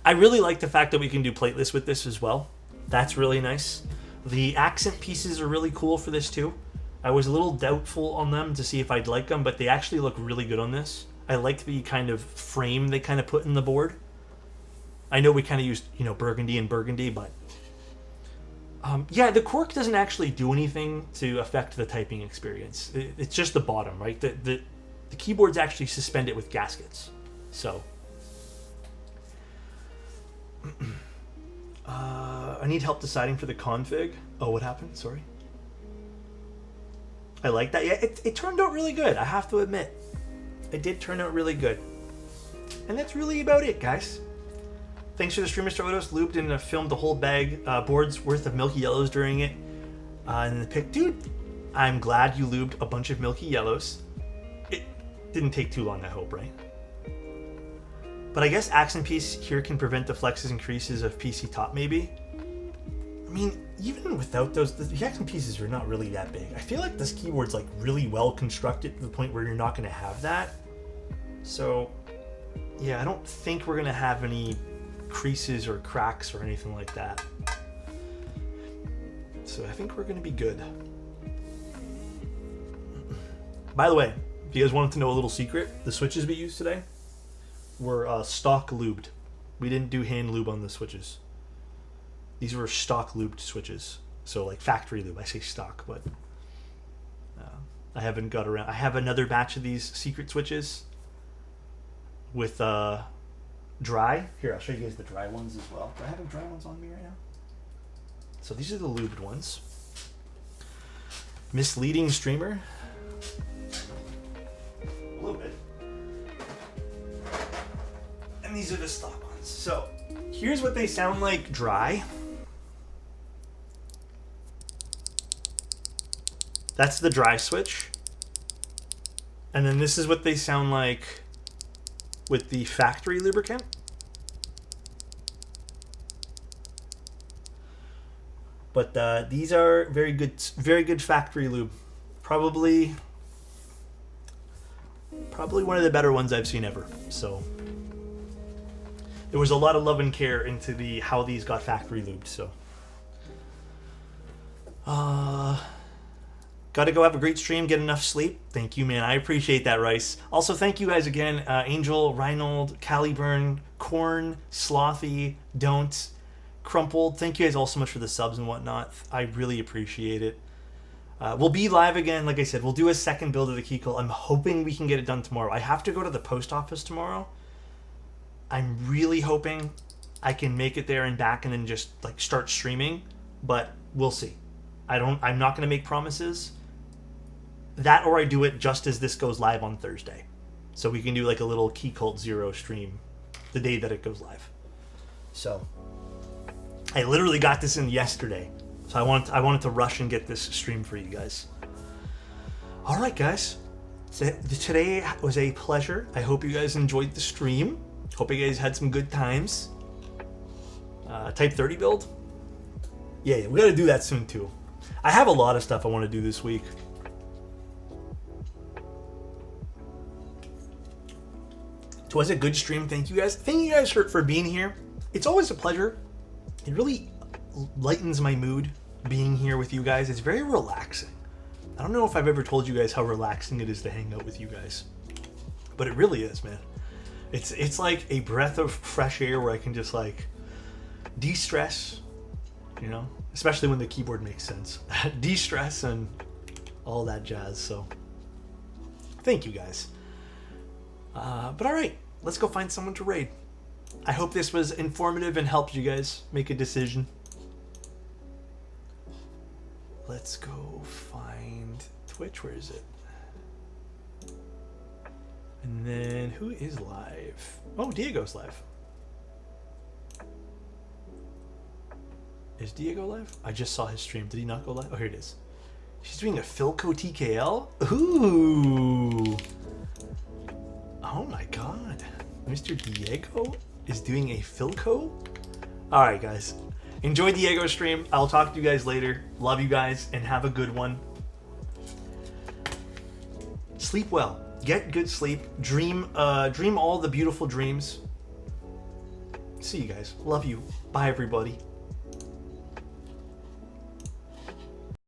I really like the fact that we can do plateless with this as well. That's really nice. The accent pieces are really cool for this too. I was a little doubtful on them to see if I'd like them, but they actually look really good on this. I like the kind of frame they kind of put in the board. I know we kind of used, burgundy and burgundy, but... yeah, the cork doesn't actually do anything to affect the typing experience. It's just the bottom, right? The keyboards actually suspend it with gaskets. So... I need help deciding for the config. Oh, what happened? Sorry. I like that. Yeah, it turned out really good, I have to admit. It did turn out really good. And that's really about it, guys. Thanks for the stream, Mr. Otos. Lubed and filmed the whole bag, board's worth of Milky Yellows during it. And the pick, dude, I'm glad you lubed a bunch of Milky Yellows. It didn't take too long, I hope, right? But I guess accent piece here can prevent the flexes and creases of PC top, maybe. I mean, even without those, the accent pieces are not really that big. I feel like this keyboard's like really well constructed to the point where you're not going to have that. So, yeah, I don't think we're going to have any creases or cracks or anything like that. So I think we're going to be good. By the way, if you guys wanted to know a little secret, the switches we used today were stock lubed. We didn't do hand lube on the switches. These were stock lubed switches. So like factory lube. I say stock, but I haven't got around. I have another batch of these secret switches with dry. Here, I'll show you guys the dry ones as well. Do I have the dry ones on me right now? So these are the lubed ones. Misleading streamer. A little bit. And these are the stock ones. So here's what they sound like dry. That's the dry switch. And then this is what they sound like with the factory lubricant. But these are very good factory lube. Probably one of the better ones I've seen ever. So there was a lot of love and care into how these got factory lubed. So gotta go have a great stream, get enough sleep. Thank you, man. I appreciate that, Rice. Also, thank you guys again. Angel, Reinhold, Caliburn, Corn, Slothy, Don't, Crumpled. Thank you guys all so much for the subs and whatnot. I really appreciate it. We'll be live again. Like I said, we'll do a second build of the Keycult. I'm hoping we can get it done tomorrow. I have to go to the post office tomorrow. I'm really hoping I can make it there and back and then just like start streaming, but we'll see. I'm not going to make promises. That or I do it just as this goes live on Thursday. So we can do like a little Keycult Zero stream the day that it goes live. So I literally got this in yesterday. So I wanted to rush and get this stream for you guys. All right, guys. So today was a pleasure. I hope you guys enjoyed the stream. Hope you guys had some good times. Type 30 build? Yeah, we got to do that soon too. I have a lot of stuff I want to do this week. So it was a good stream. Thank you guys. Thank you guys for being here. It's always a pleasure. It really lightens my mood being here with you guys. It's very relaxing. I don't know if I've ever told you guys how relaxing it is to hang out with you guys, but it really is, man. It's like a breath of fresh air where I can just like de-stress, you know, especially when the keyboard makes sense. De-stress and all that jazz. So thank you guys. But all right, let's go find someone to raid. I hope this was informative and helped you guys make a decision. Let's go find Twitch. Where is it? And then who is live? Oh, Diego's live. Is Diego live? I just saw his stream. Did he not go live? Oh, here it is. She's doing a Philco TKL? Ooh. Oh my god. Mr. Diego is doing a Philco? Alright, guys. Enjoy Diego's stream. I'll talk to you guys later. Love you guys and have a good one. Sleep well. Get good sleep. Dream all the beautiful dreams. See you guys. Love you. Bye, everybody.